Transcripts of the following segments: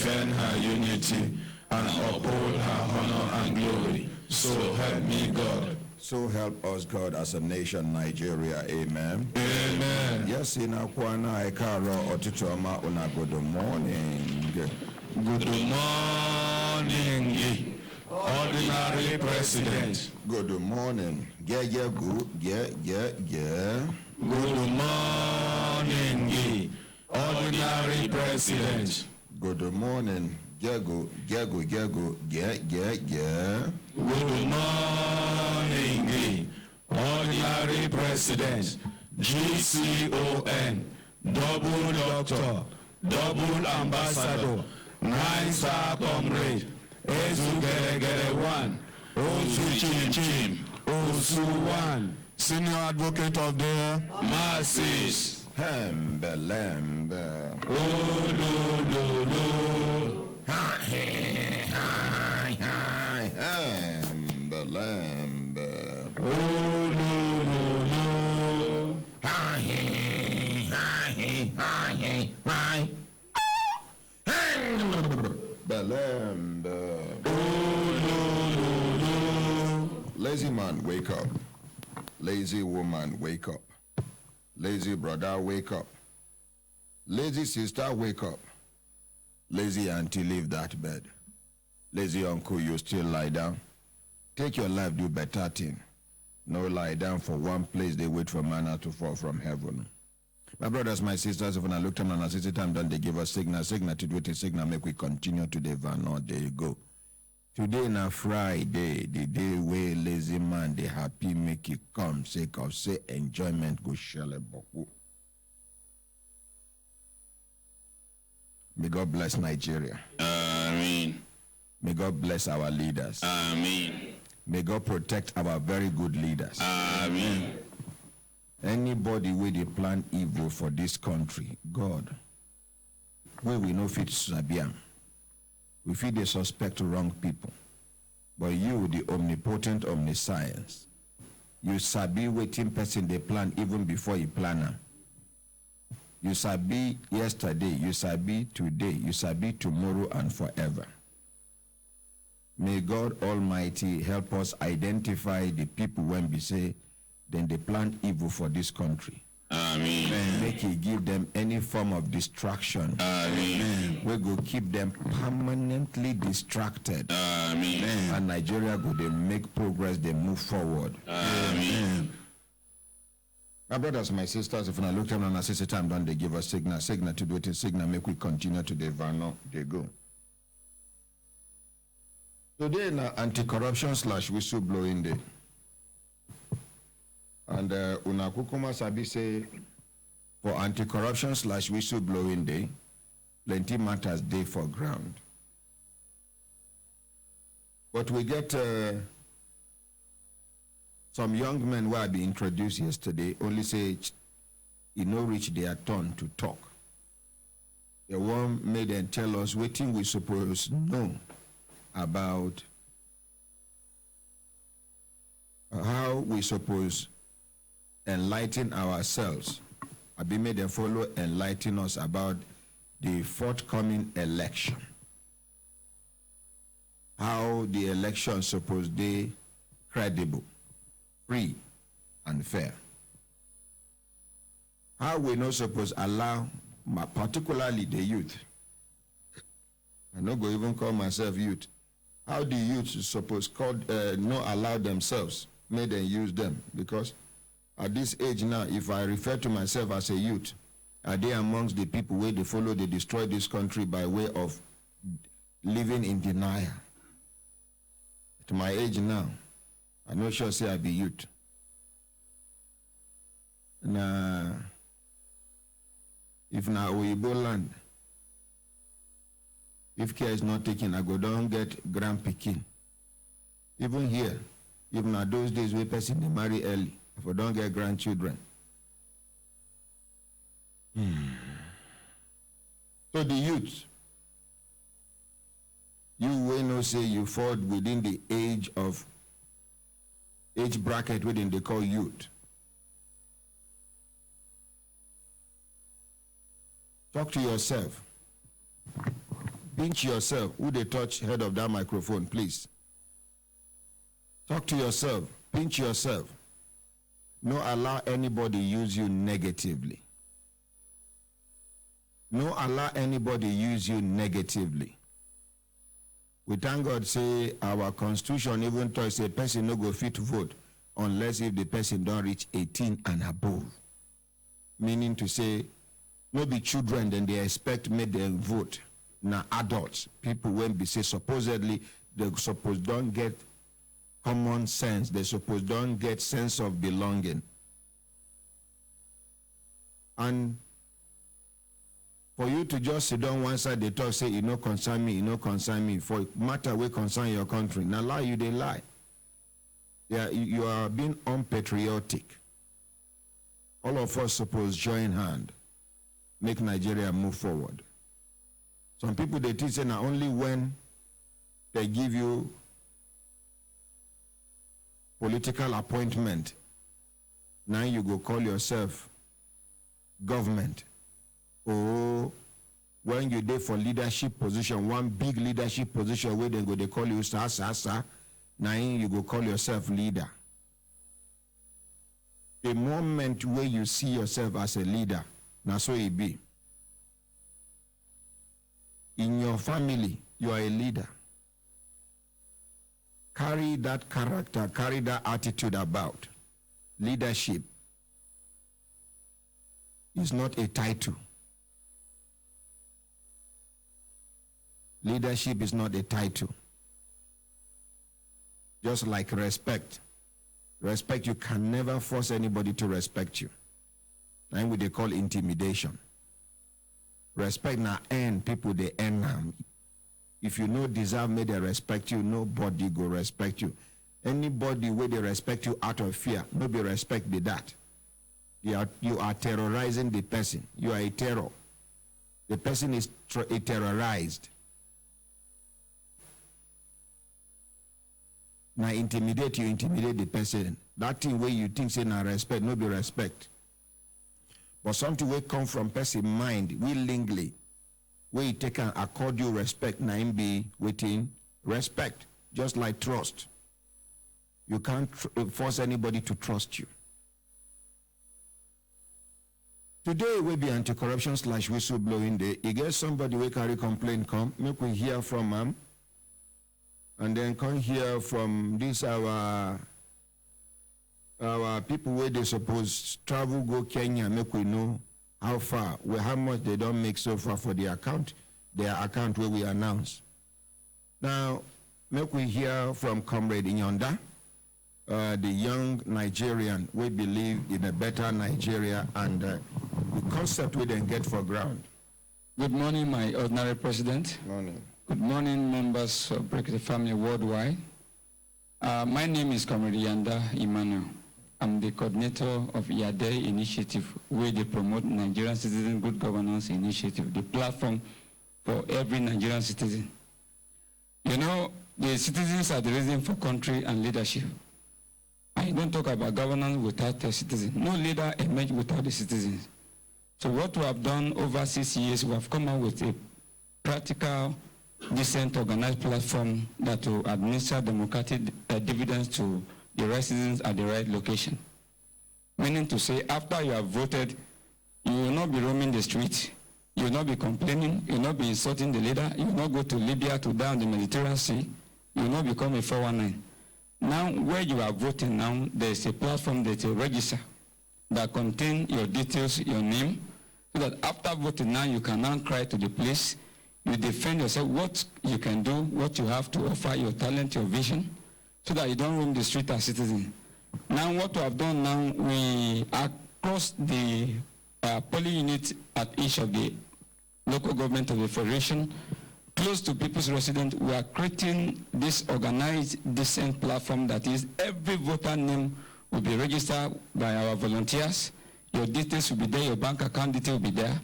defend her unity, and uphold her honor and glory. So help me, God. So help us, God, as a nation, Nigeria. Amen. Amen. Yes, in Akwana, Ekaro, Otitoma, una good morning. Good morning, Ordinary President. Good morning. Good. Good morning, Ordinary President. Good morning. Good morning, Ordinary President. GCON, double doctor, double ambassador, 9-star comrade, Ezu Gere 1, Ozu Chim, Ozu 1, senior advocate of the masses. Hembelembe. Oh, lo. Hembelembe. Oh, lo. Belembe. Oh, lo. Lazy man, wake up. Lazy woman, wake up. Lazy brother, wake up. Lazy sister, wake up. Lazy auntie, leave that bed. Lazy uncle, you still lie down. Take your life, do better thing. No lie down for one place, they wait for manna to fall from heaven. My brothers, my sisters, if I look them and I see time, then they give us signal to do it, signal, make we continue today, Vano, there you go. Today na Friday, the day where lazy man, they happy make it come, sake of say enjoyment go shele boku. May God bless Nigeria. Amen. May God bless our leaders. Amen. May God protect our very good leaders. Amen. Anybody where they plan evil for this country, God, where we know fit Sabiam, we feel they suspect wrong people. But you, the omnipotent omniscience, you sabi waiting person they plan even before you plan them. You sabi yesterday, you sabi today, you sabi tomorrow and forever. May God Almighty help us identify the people when we say, then they plan evil for this country. Amen. And make He give them any form of distraction. Amen. We go keep them permanently distracted. Amen. And Nigeria go they make progress, they move forward. Amen. My brothers, my sisters, if I look at them and I say time done, they give us signal to do it, signal, make we continue to the Vano, they go. Today na anti-corruption / whistleblowing day. And unakukuma sabi say for anti-corruption / whistleblowing day, plenty matters day for ground. But we get some young men who I be introduced yesterday only say it no reach their turn to talk. The one made them tell us what thing we suppose know about how we suppose enlighten ourselves. I be made them follow enlighten us about the forthcoming election. How the election supposed be credible, free, and fair. How we not supposed allow, particularly the youth. I not go even call myself youth. How the youth supposed not allow themselves, may they use them, because at this age now, if I refer to myself as a youth, are they amongst the people where they follow, they destroy this country by way of living in denial? At my age now, I'm not sure say I be youth. Nah, if na Oyibo land, if care is not taken, I go down get grand pikin. Even here, even at those days where person they marry early, if I don't get grandchildren. So the youth, you will not say you fall within the age bracket within they call youth. Talk to yourself. Pinch yourself. Who they touch head of that microphone, please? Talk to yourself. Pinch yourself. No allow anybody use you negatively. No allow anybody use you negatively. We thank God say our constitution even tells a person no go fit to vote unless if the person don't reach 18 and above. Meaning to say, no be children then they expect me them vote. Now adults, people when be say supposedly they suppose don't get common sense, they suppose don't get sense of belonging. And for you to just sit down one side, they talk, say, you know, concern me, you know, concern me. For matter will concern your country. Now lie, you they lie. Yeah, you are being unpatriotic. All of us suppose join hand, make Nigeria move forward. Some people they teach say now only when they give you political appointment, now you go call yourself government. Or when you there for leadership position, one big leadership position where they go they call you sir, now you go call yourself leader. The moment where you see yourself as a leader, now so it be. In your family, you are a leader. Carry that character, carry that attitude about. Leadership is not a title. Leadership is not a title. Just like respect. Respect, you can never force anybody to respect you. That's what they call intimidation. Respect now earn people, they earn them. If you no deserve me, they respect you, nobody go respect you. Anybody where they respect you out of fear, nobody respect be that. You are terrorizing the person. You are a terror. The person is terrorized. Now intimidate you, intimidate the person. That thing where you think say na respect, no be respect. But something will come from person mind willingly, where you take and accord you respect, na him be waiting respect, just like trust. You can't force anybody to trust you. Today will be anti-corruption / whistleblowing day. You get somebody will carry complaint come, make we hear from him. And then come hear from this our people where they suppose travel go Kenya, make we know how far, how much they don't make so far for their account where we announce. Now, make we hear from Comrade Inyonda, the young Nigerian, we believe in a better Nigeria and the concept we then get for ground. Good morning, my ordinary president. Morning. Good morning, members of Brekete family worldwide. My name is Comrade Yanda Emmanuel. I'm the coordinator of IADE initiative, where they promote Nigerian Citizen Good Governance Initiative, the platform for every Nigerian citizen. You know, the citizens are the reason for country and leadership. I don't talk about governance without the citizen. No leader emerges without the citizens. So what we have done over 6 years, we have come up with a practical, decent, organized platform that will administer democratic dividends to the residents at the right location. Meaning to say, after you have voted, you will not be roaming the streets, you will not be complaining, you will not be insulting the leader, you will not go to Libya to down the Mediterranean Sea, you will not become a 419. Now, where you are voting now, there is a platform, there is a register that contains your details, your name, so that after voting now, you can now cry to the police, you defend yourself, what you can do, what you have to offer, your talent, your vision, so that you don't roam the street as citizen. Now, what we have done now, we across the polling unit at each of the local government of the federation, close to people's residence, we are creating this organized, decent platform that is every voter name will be registered by our volunteers. Your details will be there, your bank account detail will be there.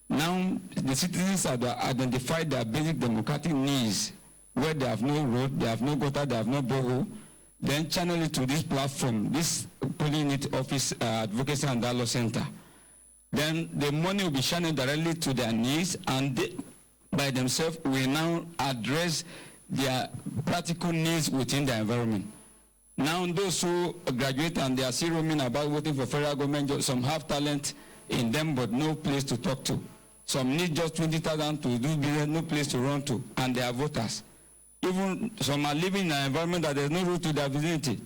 Now, the citizens have identified their basic democratic needs, where they have no road, they have no gutter, they have no borehole, then channel it to this platform, this polling unit office advocacy and dialogue center. Then the money will be channeled directly to their needs, and by themselves will now address their practical needs within the environment. Now those who graduate and they are still roaming about waiting for federal government jobs, some have talent in them but no place to talk to. Some need just 20,000 to do business, no place to run to, and they are voters. Even some are living in an environment that there's no route to their vicinity.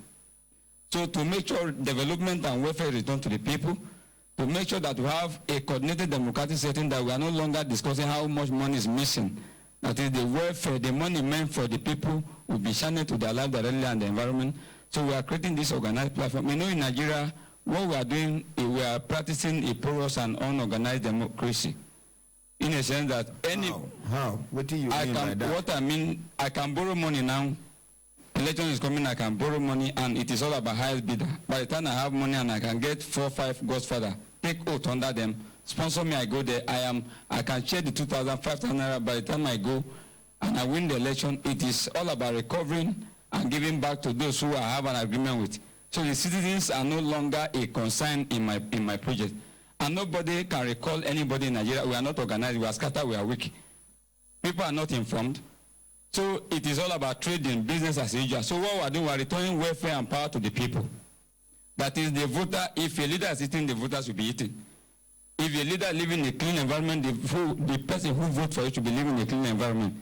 So to make sure development and welfare return to the people, to make sure that we have a coordinated democratic setting, that we are no longer discussing how much money is missing, that is the welfare, the money meant for the people will be channeled to their life directly and the environment. So we are creating this organized platform. You know, in Nigeria, what we are doing is we are practicing a porous and unorganized democracy. In a sense that any... How? What do you mean by that? What I mean, I can borrow money now. Election is coming, I can borrow money, and it is all about highest bidder. By the time I have money and I can get 4 or 5 godfather, take oath under them, sponsor me, I go there, I can share the 2,000, 5,000 naira. By the time I go and I win the election, it is all about recovering and giving back to those who I have an agreement with. So the citizens are no longer a concern in my project. And nobody can recall anybody in Nigeria. We are not organized, we are scattered, we are weak. People are not informed. So it is all about trading, business as usual. So what we are doing, we are returning welfare and power to the people. That is the voter. If a leader is eating, the voters will be eating. If a leader lives in a clean environment, the person who votes for you should be living in a clean environment.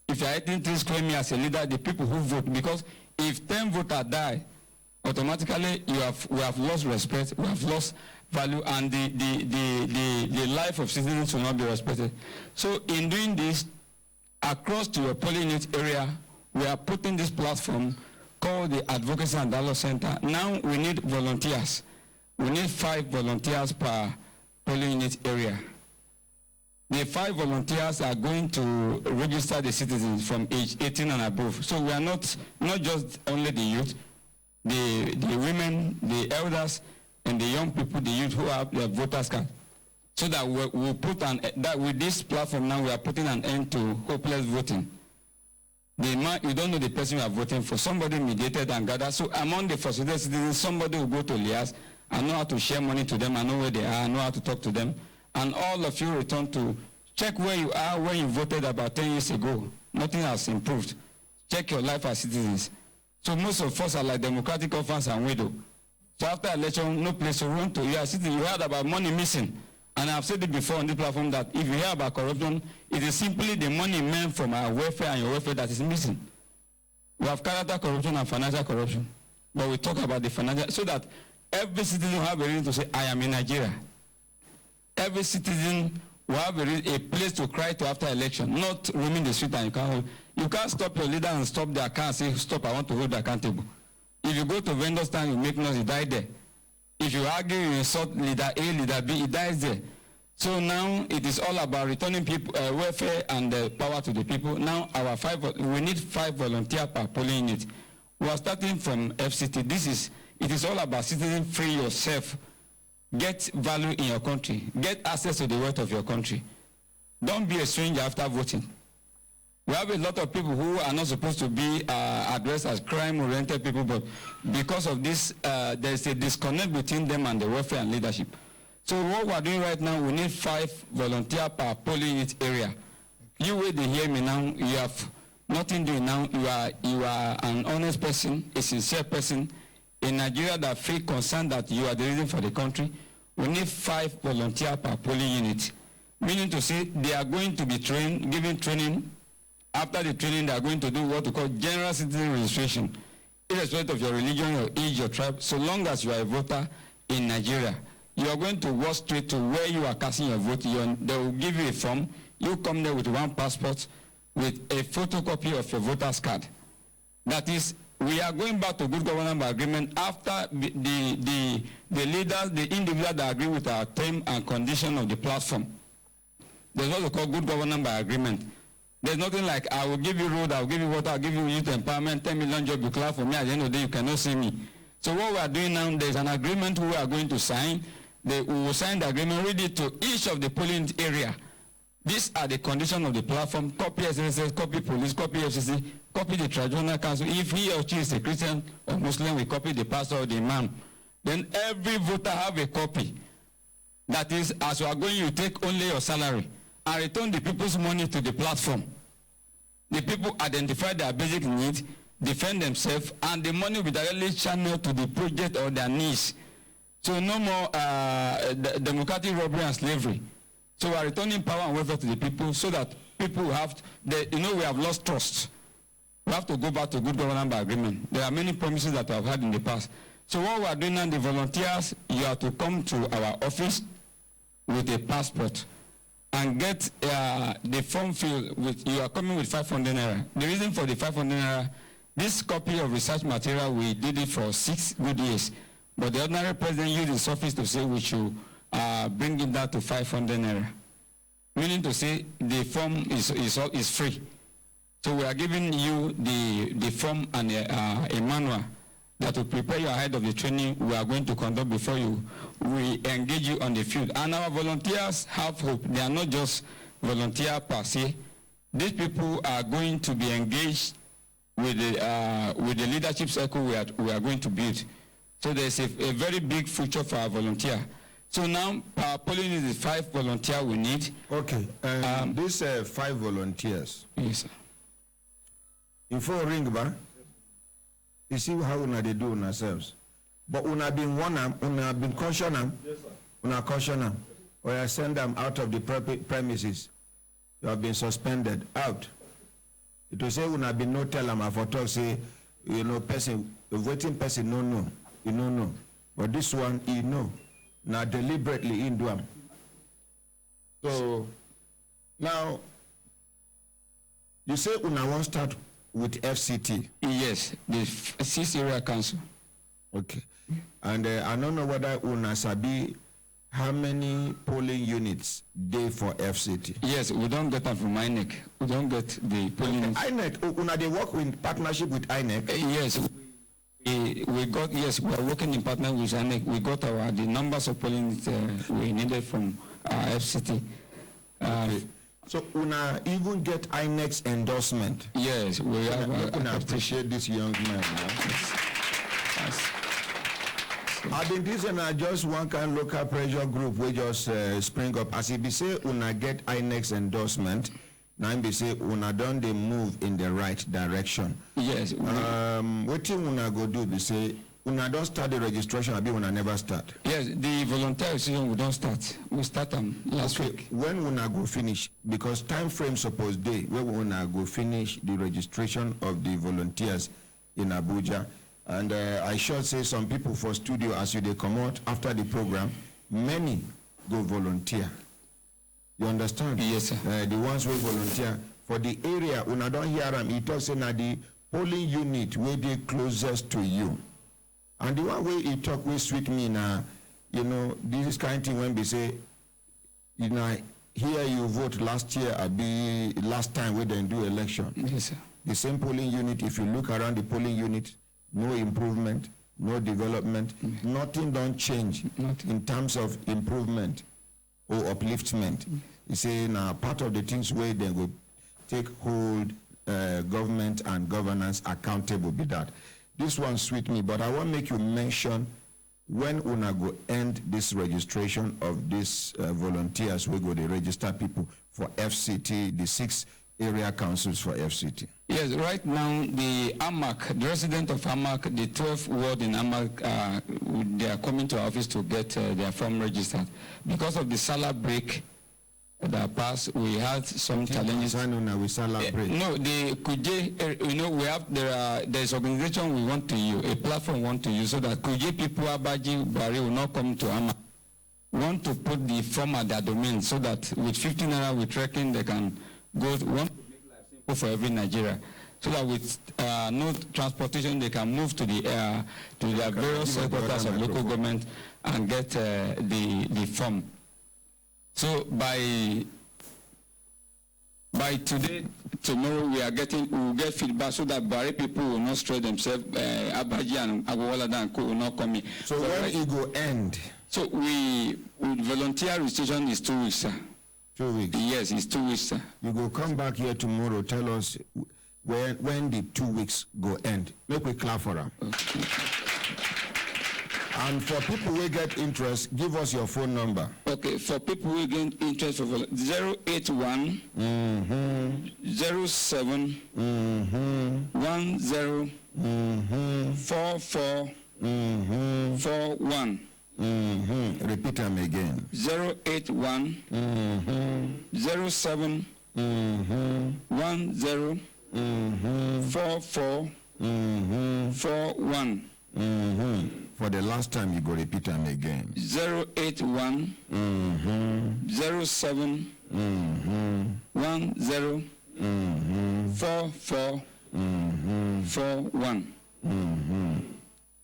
If you are eating things, claim me as a leader, the people who vote, because if 10 voters die, automatically we have lost respect, we have lost value, and the life of citizens will not be respected. So in doing this, across to your polling unit area, we are putting this platform called the Advocacy and Dialogue Center. Now we need volunteers. We need 5 volunteers per polling unit area. The 5 volunteers are going to register the citizens from age 18 and above. So we are not just only the youth, the women, the elders, and the young people, the youth who have their voters card. So that we'll put that with this platform now, we are putting an end to hopeless voting. You don't know the person you are voting for. Somebody mediated and gathered. So among the frustrated citizens, somebody will go to Lias and know how to share money to them, and know where they are, know how to talk to them. And all of you return to check where you are when you voted about 10 years ago. Nothing has improved. Check your life as citizens. So most of us are like democratic orphans and widows. So after election, no place to run to. You are sitting, you heard about money missing. And I've said it before on this platform that if you hear about corruption, it is simply the money meant from our welfare and your welfare that is missing. We have character corruption and financial corruption. But we talk about the financial, so that every citizen will have a reason to say, I am in Nigeria. Every citizen will have a place to cry to after election, not roaming the street and you can't stop your leader and stop the account and say, stop, I want to hold accountable. If you go to vendor stand, you make noise, you die there. If you argue, you insult leader A, leader B, it dies there. So now it is all about returning people, welfare and power to the people. Now we need 5 volunteers per polling unit. We are starting from FCT. It is all about citizen free yourself. Get value in your country. Get access to the wealth of your country. Don't be a stranger after voting. We have a lot of people who are not supposed to be addressed as crime-oriented people, but because of this, there is a disconnect between them and the welfare and leadership. So what we are doing right now, we need 5 volunteers per polling unit area. You wait to hear me now, you have nothing doing now, you are an honest person, a sincere person, in Nigeria that feel concerned that you are the reason for the country. We need 5 volunteers per polling unit. Meaning to say they are going to be trained, given training. After the training, they are going to do what we call general citizen registration, irrespective of your religion, your age, your tribe. So long as you are a voter in Nigeria, you are going to walk straight to where you are casting your vote. They will give you a form. You come there with 1 passport, with a photocopy of your voter's card. That is, we are going back to good governance by agreement after the leaders, the individuals that agree with our term and condition of the platform. There's what we call good governance by agreement. There's nothing like, I will give you road, I will give you water, I will give you youth empowerment, 10 million jobs, you clap for me, at the end of the day, you cannot see me. So what we are doing now, there's an agreement we are going to sign. We will sign the agreement, read it to each of the polling area. These are the conditions of the platform. Copy SSS, copy police, copy FCC, copy the tribunal council. If he or she is a Christian or Muslim, we copy the pastor or the imam. Then every voter have a copy. That is, as you are going, you take only your salary. and return the people's money to the platform. The people identify their basic needs, defend themselves, and the money will be directly channeled to the project or their needs. So no more democratic robbery and slavery. So we are returning power and welfare to the people so that people have, we have lost trust. We have to go back to good governance by agreement. There are many promises that we have had in the past. So what we are doing now, the volunteers, you have to come to our office with a passport and get the form filled with, you are coming with 500 naira. The reason for the 500 naira, this copy of research material, we did it for 6 good years. But the ordinary president used his office to say we should bring it down to 500 naira. Meaning to say the form is free. So we are giving you the form and a manual that will prepare you ahead of the training we are going to conduct before we engage you on the field. And our volunteers have hope. They are not just volunteer per se. These people are going to be engaged with the leadership circle we are going to build. So there's a very big future for our volunteer. So now, our polling is the 5 volunteers we need. Okay, these 5 volunteers. Yes, sir. Before ring ba, you see how they do on ourselves. But una been warn them, una been caution them, una caution them, or I send them out of the premises. You have been suspended out. It will say una been no tell them for talk say, person, waiting person no, you know. But this one, you know. Now deliberately in them. So now you say una won't start with FCT. Yes, the 6 area council. Okay. And I don't know whether una sabi how many polling units they for FCT. Yes, we don't get them from INEC. We don't get the polling units. INEC, una they work in partnership with INEC? Yes. We got, yes, we are working in partnership with INEC. We got the numbers of polling we needed from FCT. Okay. So una even get INEC's endorsement? Yes, we have. Una appreciate this young man. Yes. I think this is just one kind of local pressure group we just spring up. As if we say una get INEC's endorsement, now we say una done they move in the right direction. Yes. What thing una go do? We say una don't start the registration. Abi una never start. Yes, the volunteer season we don't start. We start them last week. When una go finish? Because time frame suppose day when una go finish the registration of the volunteers in Abuja. And I should say some people for studio as they come out after the program, many go volunteer. You understand? Yes, sir. The ones who volunteer for the area, una don't hear them. He talks na the polling unit where they closest to you. And the one way he talk with sweet me now, this kind of thing when they say, here you vote last year, be last time we didn't do election. Yes, sir. The same polling unit, if you look around the polling unit, no improvement, no development, nothing don't change in terms of improvement or upliftment. You say now part of the things where they will take hold government and governance accountable be that. This one sweet me, but I want to make you mention when una go end this registration of these volunteers, we go to register people for FCT, the 6 area councils for FCT. Yes, right now the AMAC, the resident of AMAC, the 12th ward in AMAC, they are coming to our office to get their form registered. Because of the Salah break that passed, we had some challenges. With Salah break. No, the Kuje, we have there's organization we want to use, a platform we want to use, so that Kuje people, Abaji, Bari will not come to AMAC. We want to put the form at their domain so that with 15 naira we reckon they can go. Want to make life simple for every Nigeria, so that with no transportation they can move to their various headquarters of local government and get the form. So by today, tomorrow we'll get feedback so that Bari people will not stray themselves. Abaji and Agwawalada and Co will not come in. So when it go end? So with volunteer registration is 2 weeks, sir. 2 weeks? Yes, it's 2 weeks, sir. You go come back here tomorrow, tell us when the 2 weeks go end. Make we clap for them. Okay. And for people who get interest, give us your phone number. Okay, for people who get interest of 081 07 10 44 41. Repeat them again. 081 07 10 44 41. For the last time, you go repeat them again. 081 07 10 44 41.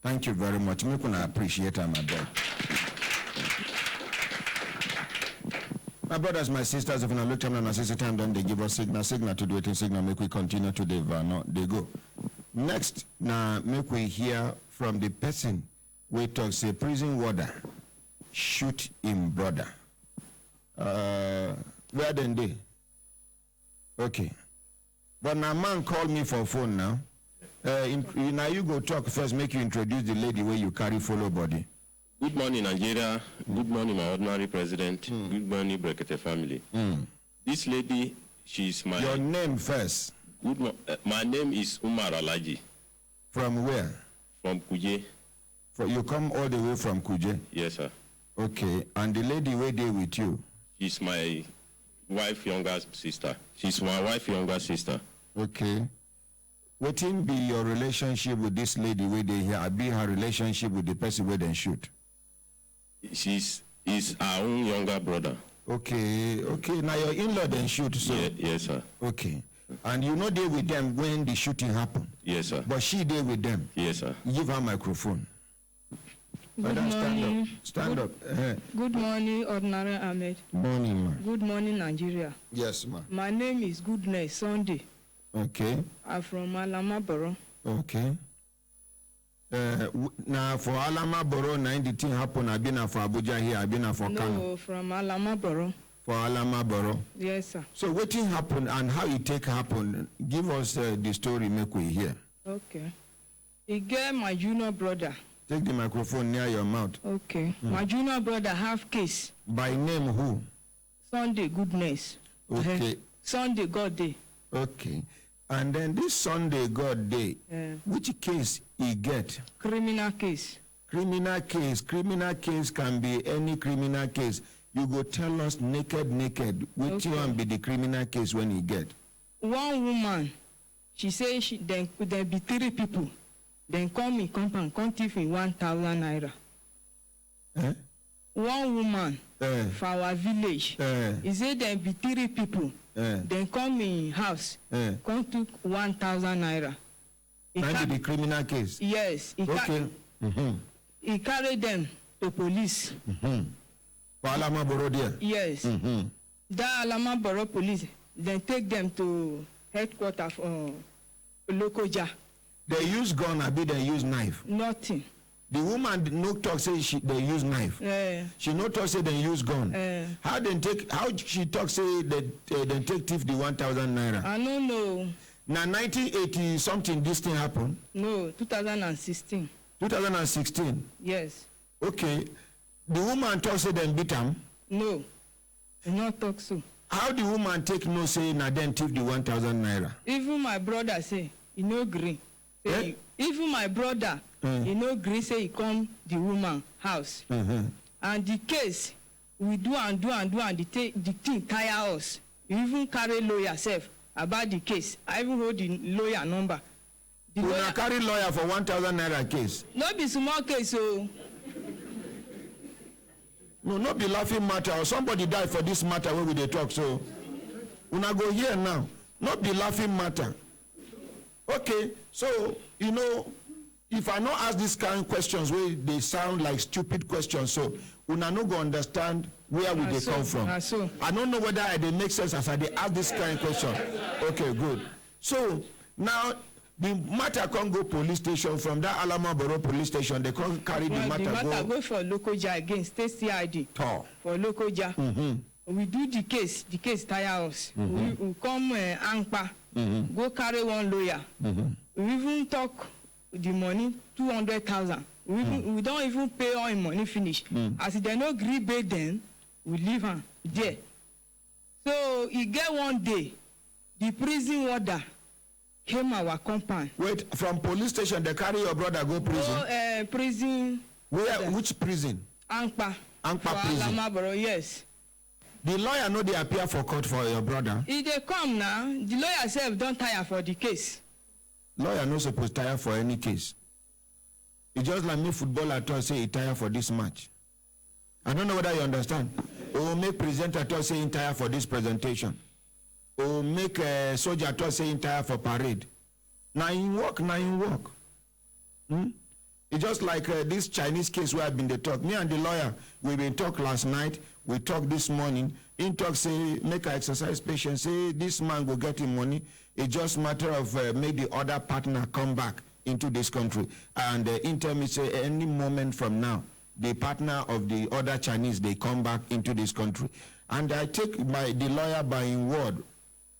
Thank you very much. I appreciate it, my boy. My brothers, my sisters, if you look at them and say time, then they give us signal to do it in signal, make we continue to no, they go. Next, now make we hear from the person we talk, say prison warder, shoot him brother. Where then they? Okay. But now man called me for phone now. Now you go talk first, make you introduce the lady where you carry follow body. Good morning, Nigeria. Good morning, my ordinary president. Good morning, Brekete family. This lady, she's my... Your name first. My name is Umar Alaji. From where? From Kuje. You come all the way from Kuje? Yes, sir. Okay, and the lady where they with you? She's my wife, younger sister. She's my wife, younger sister. Okay. What will be your relationship with this lady where they here? I be her relationship with the person where they shoot? Is our own younger brother. Okay, okay. Now your in-law then shoot, so? Yes, sir. Okay. And you know they with them when the shooting happened? Yes, sir. But she there with them? Yes, sir. Give her microphone. Good morning. Stand up. Good morning, Ordinary Ahmed. Morning, ma. Good morning, Nigeria. Yes, ma. My name is Goodness Sunday. Okay. I'm from Alamaboro. Okay. Now for Alamaboro, 90 happen. I've been for Abuja here. I've been for Kano. No, from Alamaboro. For Alamaboro. Yes, sir. So what thing happened and how it take happen? Give us the story. Make we hear. Okay. He get my junior brother. Take the microphone near your mouth. Okay. My junior brother have case. By name who? Sunday Goodness. Okay. Sunday God Day. Okay. And then this Sunday God Day, which case he get? Criminal case. Criminal case. Criminal case can be any criminal case. You go tell us naked, which one be the criminal case when he get? One woman, she say there be 3 people. Then come in compound, come thief in 1,000 naira. One woman for our village. He said there be 3 people. Then come in house, come took 1,000 naira. That be the criminal case? Yes. He carried them to police. For Alamaboro there? Yes. That Alamaboro police, then take them to headquarters for Lokoja. They use gun, or they use knife? Nothing. The woman no talk say they use knife. She no talk say they use gun. How she talk say they take thief the 1,000 naira? I don't know. Now 1980 something this thing happened? No, 2016. 2016? Yes. Okay. The woman talk say they beat him? No. Not talk so. How the woman take no say na then thief the 1,000 naira? Even my brother say he no gree. Even my brother, he no agree say he come the woman house. And the case, we do and the thing tire us. We even carry lawyer self about the case. I even hold the lawyer number. The lawyer carry lawyer for 1,000 naira case? No be small case, so. No, not be laughing matter. Or somebody died for this matter where we they talk, so. Una go here now. Not be laughing matter. Okay, so, you know, if I not ask these kind of questions where they sound like stupid questions, so una no go understand where we they come from. I don't know whether they make sense as I they ask this kind of question. Okay, good. So, now, the matter can't go police station. From that Alamaboro police station, they can't carry the matter go. The matter go for Lokoja again, state CID. For Lokoja. We do the case tire us. We come Angpa. Go carry one lawyer. We even talk the money, 200,000. We don't even pay all him money finish. As they no gree pay them, we leave am there. So he get one day, the prison warder came our compound. Wait, from police station they carry your brother go prison? Go prison. Where? Which prison? Ankpa. Ankpa prison. Alamaboro, yes. The lawyer no dey appear for court for your brother? He dey come now. The lawyer sef don tire for the case. Lawyer no suppose tire for any case. E just like me footballer talk say he tire for this match. I don't know whether you understand. Or make presenter talk say he tire for this presentation. Or make soldier talk say he tire for parade. Now in work. It's just like this Chinese case where I've been the talk. Me and the lawyer, we been talk last night. We talk this morning. In talk say make I exercise patience. Say this man go get him money. It's just matter of make the other partner come back into this country. And in tell me say any moment from now, the partner of the other Chinese they come back into this country. And I take the lawyer by his word.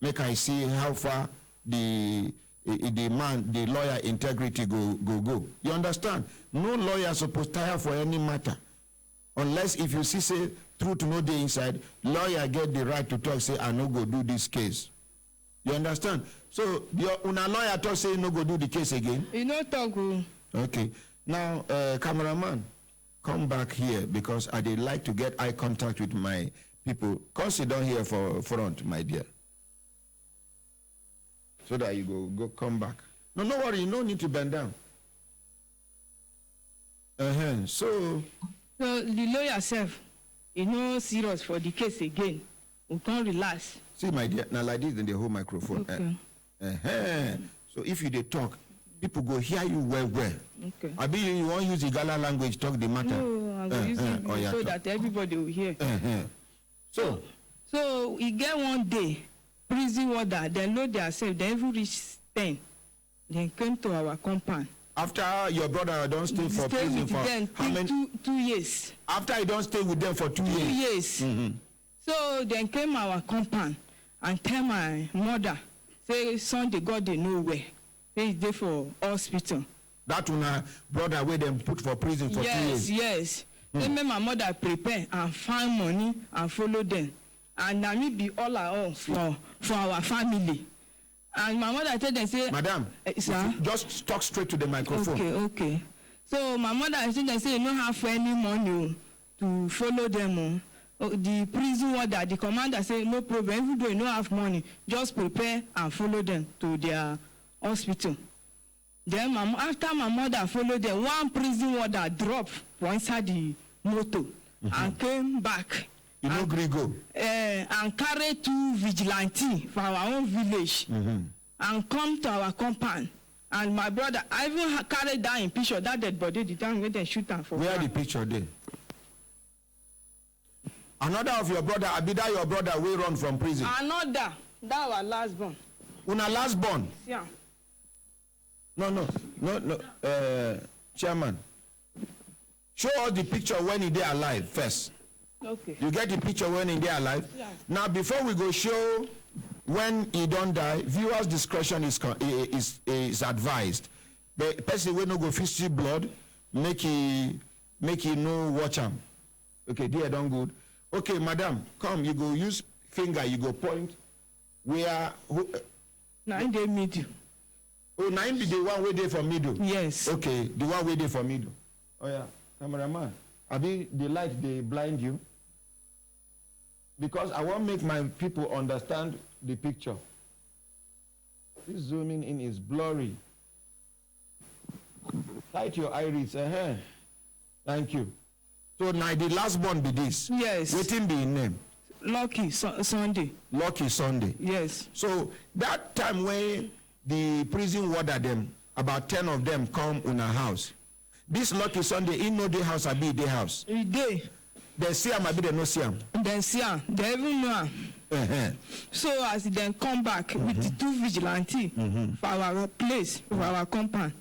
Make I see how far the lawyer integrity go. You understand? No lawyer supposed to tire for any matter. Unless if you see say truth no dey inside, lawyer get the right to talk say I no go do this case. You understand? So una lawyer talk say no go do the case again. He no talk. Okay. Now cameraman, come back here because I dey like to get eye contact with my people. Come sit down here for front, my dear. So that you go come back. No worry, you no need to bend down. So the lawyer self, he no serious for the case again. We can't relax. See, my dear, now like this, then they hold microphone. Okay. So if you dey talk, people go hear you well. Okay. I be you won't use the Gala language, talk the matter. No, I'm going to use it so that everybody will hear. So he get one day, prison warder, they load themselves, they even reach 10. They came to our compound. After your brother don't stay for prison for how many? 2 years. After he don't stay with them for 2 years? 2 years. Mm-hmm. So they came our compound and tell my mother, say Sunday God they know where. Say he's there for hospital. That one brother where them put for prison for 2 years? Yes. They made my mother prepare and find money and follow them. And now me be all for our family. And my mother told them, say, Madam, sir? Just talk straight to the microphone. Okay. So my mother told them, say, you don't have any money to follow them. The prison warder, the commander say, no problem, even though you don't have money, just prepare and follow them to their hospital. Then after my mother followed them, one prison warder dropped for inside the motor and came back. You know Grigo? And carry 2 vigilantes from our own village and come to our compound. And my brother, I even carried that in picture, that dead body, the time when they shoot him for. Where the picture there? Another of your brother, Abida, your brother, will run from prison. Another, that was last born. Una last born? Yeah. No. Chairman, show us the picture when he there alive first. Okay. You get the picture when he there alive? Yeah. Now, before we go show when he don't die, viewers' discretion is advised. The person will not go fist blood, make he no watch him. Okay, dear, don't good. Okay, madam, come, you go use finger, you go point where. Now in the middle. Oh, now be the one way there for middle. Yes. Okay, the one way there for middle. Oh yeah, cameraman. Abi the light they blind you? Because I want to make my people understand the picture. This zooming in is blurry. Tight your iris. Thank you. So now the last one be this. Yes. Waiting be in name. Lucky Sunday. Lucky Sunday. Yes. So that time when the prison warder them, about 10 of them come in a house. This Lucky Sunday, in no day house, I be day house. Day. They see him, I be they no see him. Then see him. They even know him. So as he then come back with the 2 vigilantes for our place, for our compound.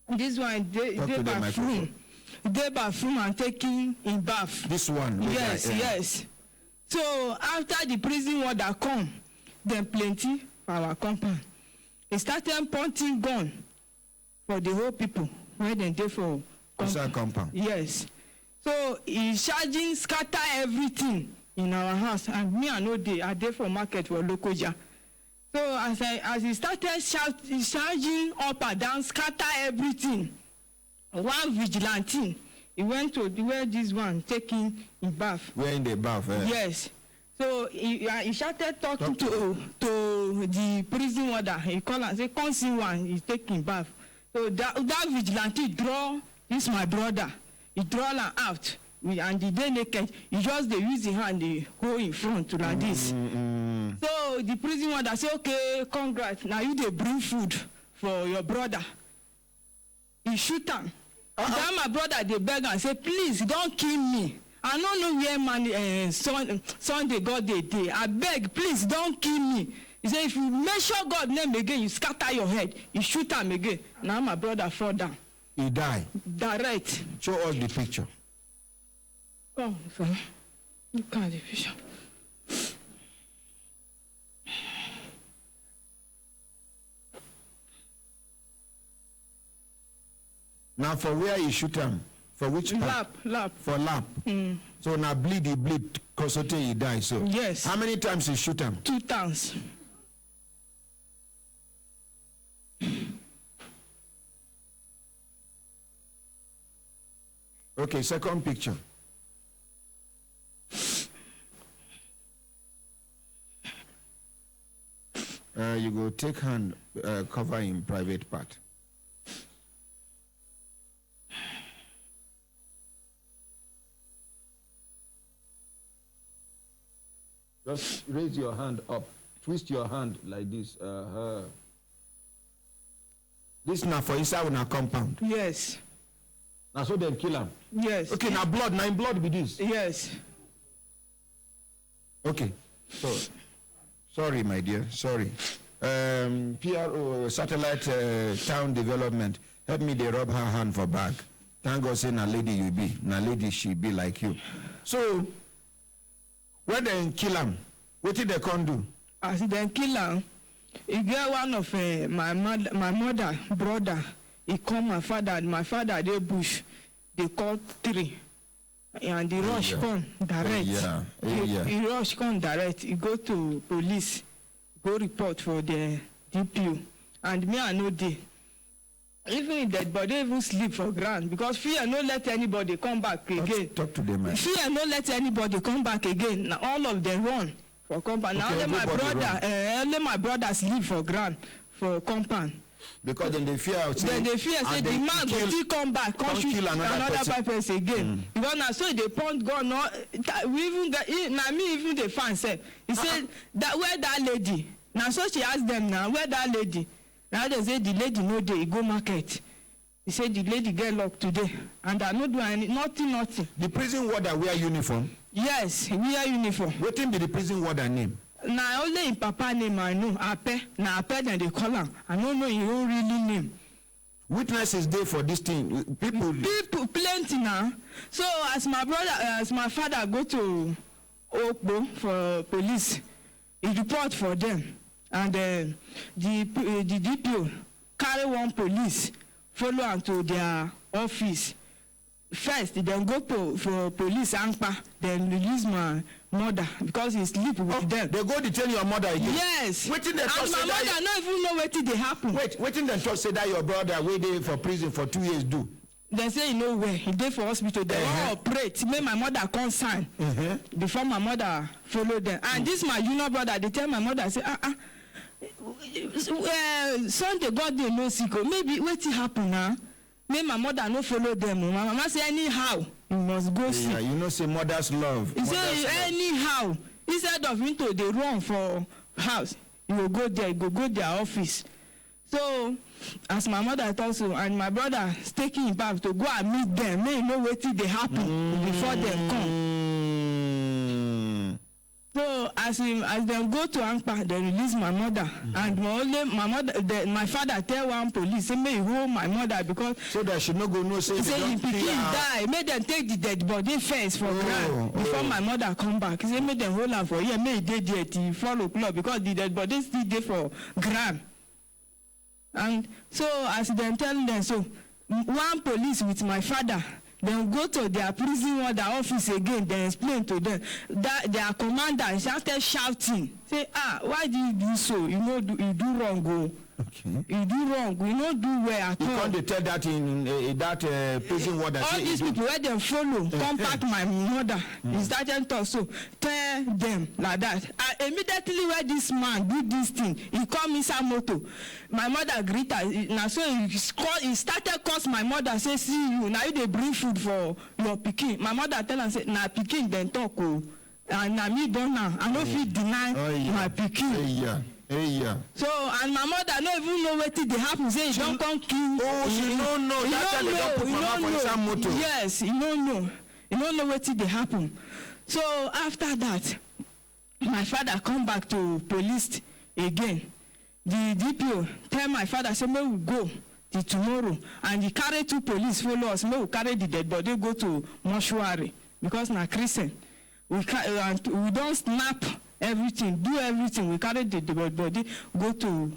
This one, they bathroom and taking in bath. This one? Yes. So after the prison warder come, then plenty for our compound. He started pointing gun for the whole people when they dey for Inside compound. Yes. So he charging scatter everything in our house, and me I no dey. I dey for market for Lokoja. So as he started charging up and down, scatter everything. One vigilante, he went to where this one taking in bath. Where in the bath? Yes. So he started talking to the prison warder. He called and say, "Come see one. He's taking bath." So that vigilante draw this my brother. He draw am out. And the day naked, he just dey use the hand, they go in front to like this. So the prison warder say, "Okay, congrats. Now you dey bring food for your brother." He shoot am. Then my brother dey beg am say, "Please don't kill me. I no know where Sunday God dey dey. I beg, please don't kill me." He say, "If you mention God name again, you scatter your head." He shoot am again. Now my brother fall down. He died. Direct. Show us the picture. Come, son. Look at the picture. Now for where he shoot him? For which part? Lap. For lap. So now he bleed, cause he die. So yes. How many times he shoot him? 2 times. Okay, second picture. You go take hand, cover in private part. Just raise your hand up. Twist your hand like this. This now for inside una compound. Yes. Now so them kill him. Yes. Okay, now blood. Now in blood be this. Yes. Okay. So, sorry, my dear. Sorry. PRO satellite town development. Help me. They rub her hand for back. Thank God, say na lady you be. Na lady she be like you. So, when they kill him, what did they come do? As they kill him, he get one of my mother brother. He call my father they bush. They call 3. And the rush come direct. He rush come direct. He go to police, go report for the DPO. And me I know dey. Even if dead body even sleep for ground because fear no let anybody come back again. Talk to them, man. Fear no let anybody come back again. Now all of them run for compound. Now only my brother sleep for ground for compound. Because then they fear. Then they fear say the man go still come back, come shoot another person again. Because now so they point gun. No, we even get now me even the fan said. He said that where that lady. Now so she asked them now where that lady. Now they say the lady no dey go market. He said the lady get locked today and I no do any nothing. The prison warder wear uniform. Yes, he wear uniform. Wetin be the prison warder name? Na only him papa name I know. Ape. Na Ape then they call him. I don't know his own really name. Witnesses there for this thing. People plenty now. So as my father go to Okbo for police, he report for them. And the DPO carry one police, follow am to their office. First, then go for police Ampa, then release my mother because he sleep with them. They go detain your mother again? Yes. And my mother no even know wetin dey happen. Wetin dem talk say that your brother wey dey for prison for 2 years do? Dem say he no well, he dey for hospital. Dem wan operate make my mother come sign before my mother follow them. And this my junior brother dey tell my mother say Sunday God dey no sick o, maybe wetin happen na make my mother no follow them o. My mama say anyhow you must go see. Yeah, you know say mother's love. He say anyhow instead of him to dey run for house you go go there, you go go their office. So as my mother talk so and my brother taking him back to go and meet them make he know wetin dey happen before dem come. So as dem go to Ampa, they release my mother and my father tell one police say make he hold my mother because so that she no go know say he say the pikin die make dem take the dead body first for ground before my mother come back. He say make dem hold am for here make e dey there till 4 o'clock because the dead body still dey for ground. And so as dem tell them so one police with my father, then go to their prison warden office again, then explain to them that their commander started shouting, say, why did you do so? You know, you do wrong, go. Okay. You do wrong. You don't do well at all. You can't tell that in that prison warden. All these people where them follow, contact my mother. He started to so tell them like that. Immediately where this man do this thing, he called me Samoto. My mother greeted. Now so he started curse my mother. Say, see you now you dey bring food for your pikin. My mother tell am say, na pikin then talk o. And na me don now. I no fit deny my pikin. So and my mother no even know wetin dey happen. Say he don come kill. Oh, she no know. That time they don put mama for inside motor. Yes, he no know. He no know wetin dey happen. So after that, my father come back to police again. The DPO tell my father say make we go till tomorrow, and he carry 2 police follow us. Make we carry the dead body go to mortuary because na Christian. We don snap everything, do everything. We carry the dead body go to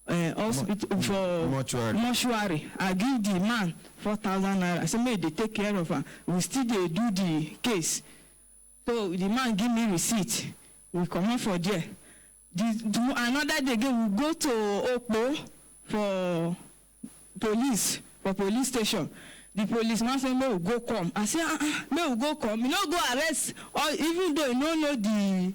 hospital for mortuary. I give the man 4,000 naira. I say make they take care of her. We still dey do the case. So the man give me receipt. We comot for there. Another day again we go to Okpo for police station. The policeman say make we go come. I say make we go come. You no go arrest, or even though you no know the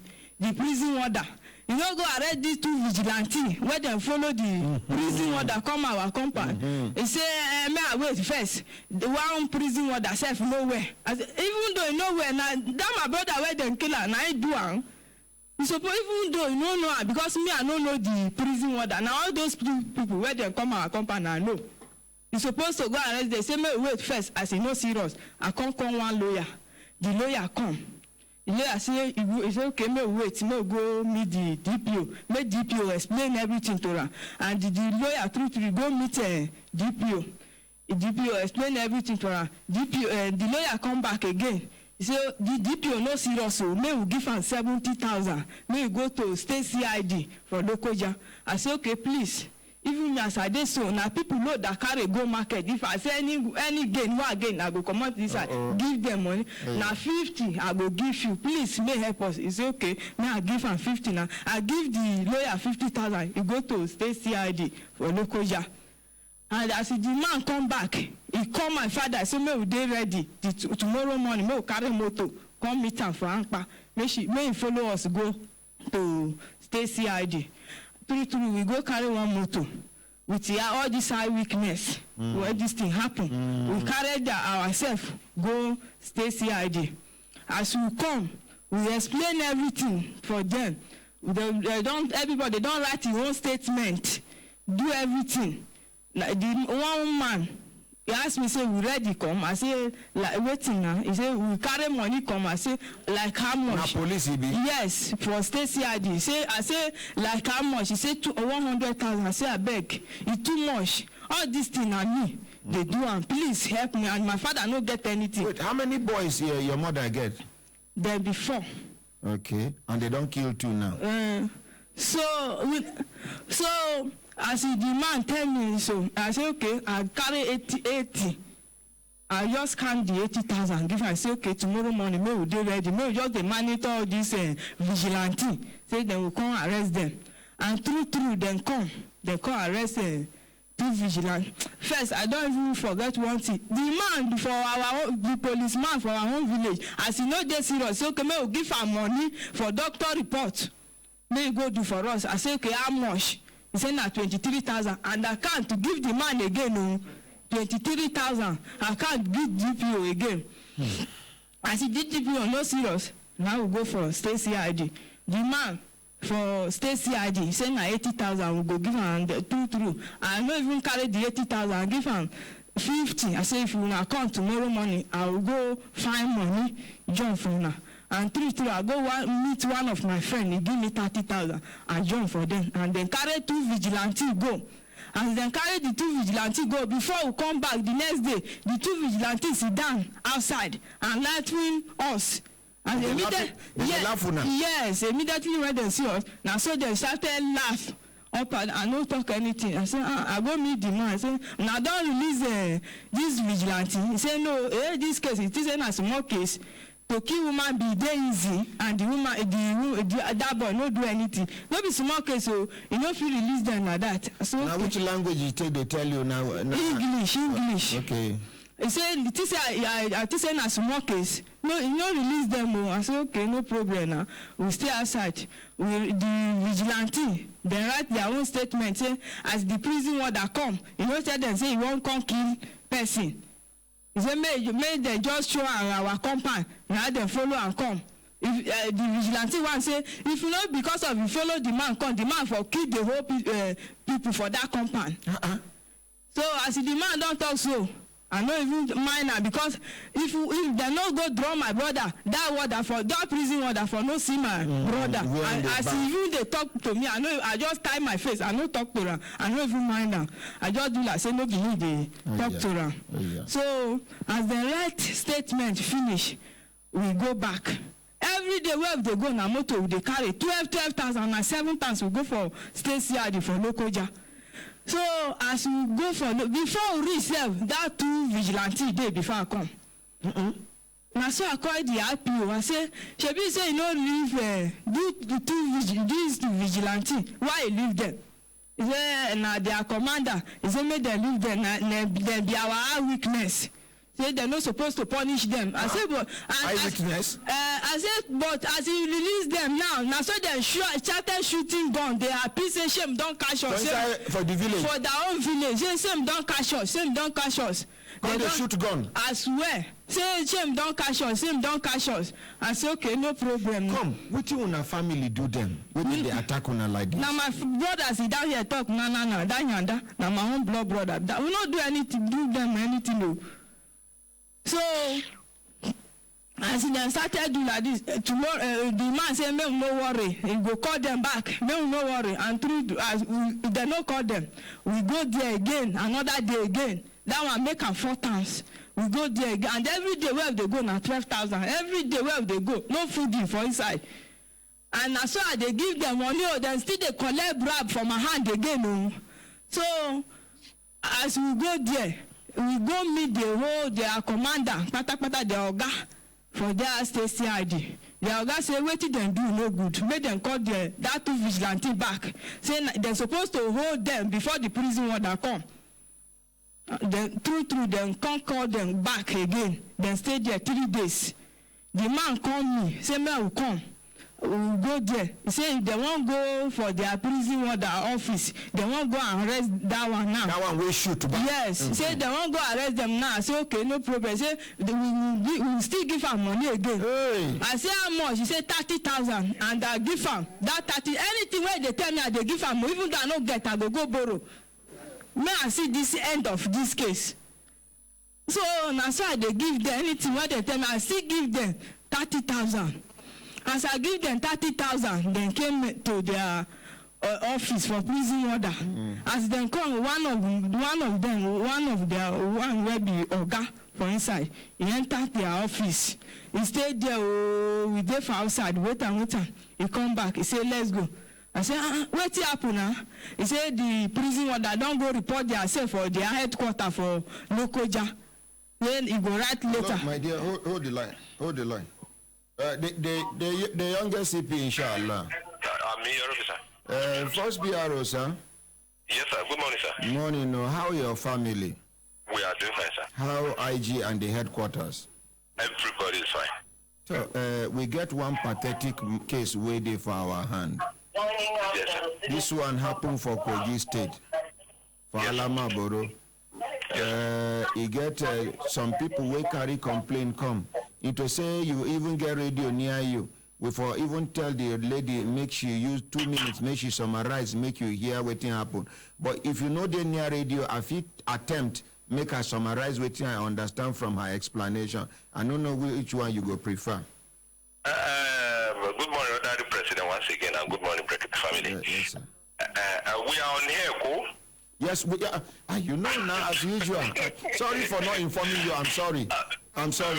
prison warder, you no go arrest these 2 vigilantes where dem follow the prison warder come our compound. He say may I wait first. The one prison warder sef nowhere. I say even though you nowhere, na that my brother where dem kill am na him do am. You suppose even though you no know am, because me I no know the prison warder. Na all those people where dem come our compound I know. You supposed to go arrest them. Say make wait first. I say no serious. I come one lawyer. The lawyer come. The lawyer say he say okay, make wait, make go meet the DPO. Make DPO explain everything to her. And the lawyer through go meet DPO. The DPO explain everything to her. The lawyer come back again. He say the DPO no serious, so may we give am 70,000. May we go to state CID for Lokoja. I say okay, please. Even as I dey so, na people know that carry go market. If I say any gain, what again, I go comot this side, give them money. Na 50, I go give you. Please, may help us. He say okay, may I give am 50 now. I give the lawyer 50,000. He go to state CID for Lokoja. And as the man come back, he call my father. Say may we dey ready tomorrow morning. May we carry motor come meet am for Ankpa. May he follow us go to state CID. True, we go carry one motor with all this eye weakness where this thing happen. We carry ourselves go stay CID. As we come, we explain everything for them. Everybody don't write their own statement, do everything. Like the one man, he asked me, say, we ready come? I say, like, waiting now. He say, we carry money come. I say, like how much? Na police be? Yes, for state CID. I say, like how much? He say, 100,000. I say, I beg. It's too much. All this thing on me, they do, and please help me. And my father no get anything. Wait, how many boys your mother get? There be 4. Okay, and they don't kill 2 now. So as the man tell me so, I say okay, I carry 80. I just count the 80,000. Give I say okay, tomorrow morning may we dey ready. May we just dey monitor all this vigilante. Say they will come arrest them. And true, then come arrest 2 vigilantes. First, I don't even forget one thing. The man the policeman for our own village, as he know dey serious, say okay, may we give am money for doctor report. May he go do for us. I say okay, how much? He said na 23,000, and I can't to give the man again 23,000. I can't give DPO again. I see DPO no serious. Now we go for state CID. The man for state CID, he said na 80,000. We go give him 2. I no even carry the 80,000. I give him 50. I say if you na come tomorrow morning, I will go find money, join for now. And 3, I go meet one of my friends. He give me 30,000. I join for them. And then carry 2 vigilantes go. And then carry the 2 vigilantes go. Before we come back the next day, the 2 vigilantes sit down outside and laughing us. And immediately when they see us, now so they started laugh up and I no talk anything. I say, I go meet the man. I say, now don't release this vigilante. He say, no, this case, it is a small case. To kill woman be dey easy, and the woman, that boy no do anything. No be small case, so you no fit release them like that. So now, which language you take? They tell you now. English. Okay. He say, I say na small case. No, you no release them. I say, okay, no problem. Now we stay outside. The vigilante, they write their own statement. Say, as the prison warder come, you know, tell them say he won't come kill person. He say, may they just show our compound. Now they follow and come. If the vigilante one say, if you know because of you follow the man come, the man for kill the whole people for that compound. So as the man don't talk so, I no even mind now, because if they no go draw my brother, that prison warder for no see my brother. And as even they talk to me, I just tie my face. I no talk to them. I no even mind them. I just do like say no believe they talk to them. So as the right statement finish, we go back. Every day where they go na motor, they carry 12,000 and 7,000 we go for state CRD for local job. So as we go for before we reach that 2 vigilante day before I come. Now so I call the RPO. I say, Shebi say you no leave these 2 vigilante. Why you leave them? He say na their commander. He say make them leave them. They be our weakness. Say they're not supposed to punish them. I say, but I said, but as you release them now so they started shooting gun. They are peace shame don't catch us. For the village. For their own village. Shame don't catch us. Shame don't catch us. They shoot gun. I swear. Say shame don't catch us. Shame don't catch us. I say okay, no problem. Come, what you una family do them? What did they attack una like this? Now my brothers sit down here talk that yanda. Now my own blood brother. That we not do anything, do them anything no. So, as they started do like this, tomorrow the man say, "Make no worry, he go call them back. Make no worry." And through as they no call them, we go there again, another day again. That one make am 4 times. We go there again, and every day where they go now 12,000. Every day where they go, no food in for inside. And as so they give them money, then still they collect bribe from my hand again. Oh. So, as we go there. We go meet their commander, pata the oga for their state CID. The oga say, what did them do no good? Make them call that 2 vigilante back. Say they're supposed to hold them before the prison warder come. Then through them can't call them back again. Then stay there 3 days. The man call me, say me I will come. We will go there. He say if they won't go for their prison warder office, they won't go and arrest that one now. That one will shoot back. Yes. Mm-hmm. Say they won't go arrest them now. I say okay, no problem. Say we will still give her money again. Hey. I say how much? He say 30,000, and I give her that 30. Anything where they tell me I they give her more. Even though I no get, I go borrow. May I see this end of this case. So now so I they give them anything where they tell me I still give them 30,000. As I give them 30,000, they came to their office for prison order. As they come, one of their will be Oga for inside. He entered their office. He stayed there. We there for outside. Wait. He come back. He said, "Let's go." I said, "What happened now?" He said, "The prison order don't go report themselves for their headquarters for local ja. Then he go write later." Look, my dear, hold the line. Hold the line. The youngest CP, inshallah. I'm here, officer. First BRO, sir. Yes, sir. Good morning, sir. Morning. How your family? We are doing fine, sir. How IG and the headquarters? Everybody is fine. So, we get one pathetic case waiting for our hand. Yes, sir. This one happened for Kogi State, for Alama Boro. You get some people will carry complaint come. Into say you even get radio near you. We for even tell the lady make she use 2 minutes, make she summarize, make you hear what happen. But if you know the near radio, if it attempt make her summarize what I understand from her explanation. I don't know which one you go prefer. Good morning, Honorary President, once again, and good morning, Brekete family. Yes, sir. We are on here, cool? Yes, we are. You know now, as usual. Sorry for not informing you. I'm sorry. I'm sorry.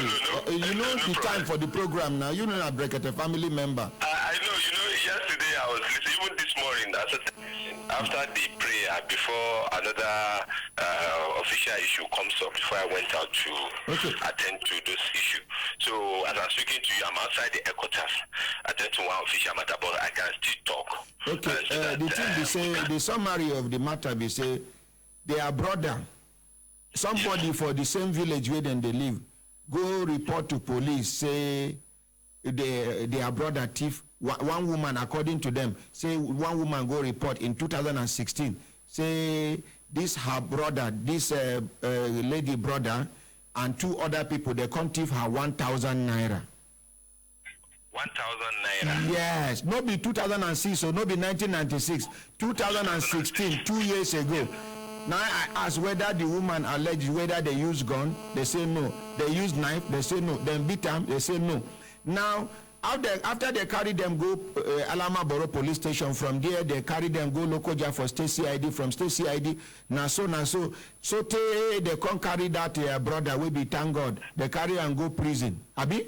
You know the time for the program now. You know a family member. I know. Yesterday I was listening. Even this morning, after the prayer, before another official issue comes up, before I went out to attend to those issues. So as I'm speaking to you, I'm outside the headquarters, attend to one official matter, but I can still talk. Okay, the thing they say, the summary of the matter, they say, their brother, somebody for the same village where then they live, go report to police, say their brother thief, one woman, according to them, say one woman go report in 2016, say this her brother, this lady brother, and 2 other people, they can't thief her 1,000 naira. 1,000 naira? Yes, no be 2006, so no be 1996, 2016, 2 years ago. Now I ask whether the woman alleged whether they use gun, they say no. They use knife, they say no. Then beat them, they say no. Now, after they carry them go Alama Borough Police Station, from there they carry them go Lokoja for state CID, from state CID, so they can't carry that brother, we be thank God. They carry and go prison. Abi?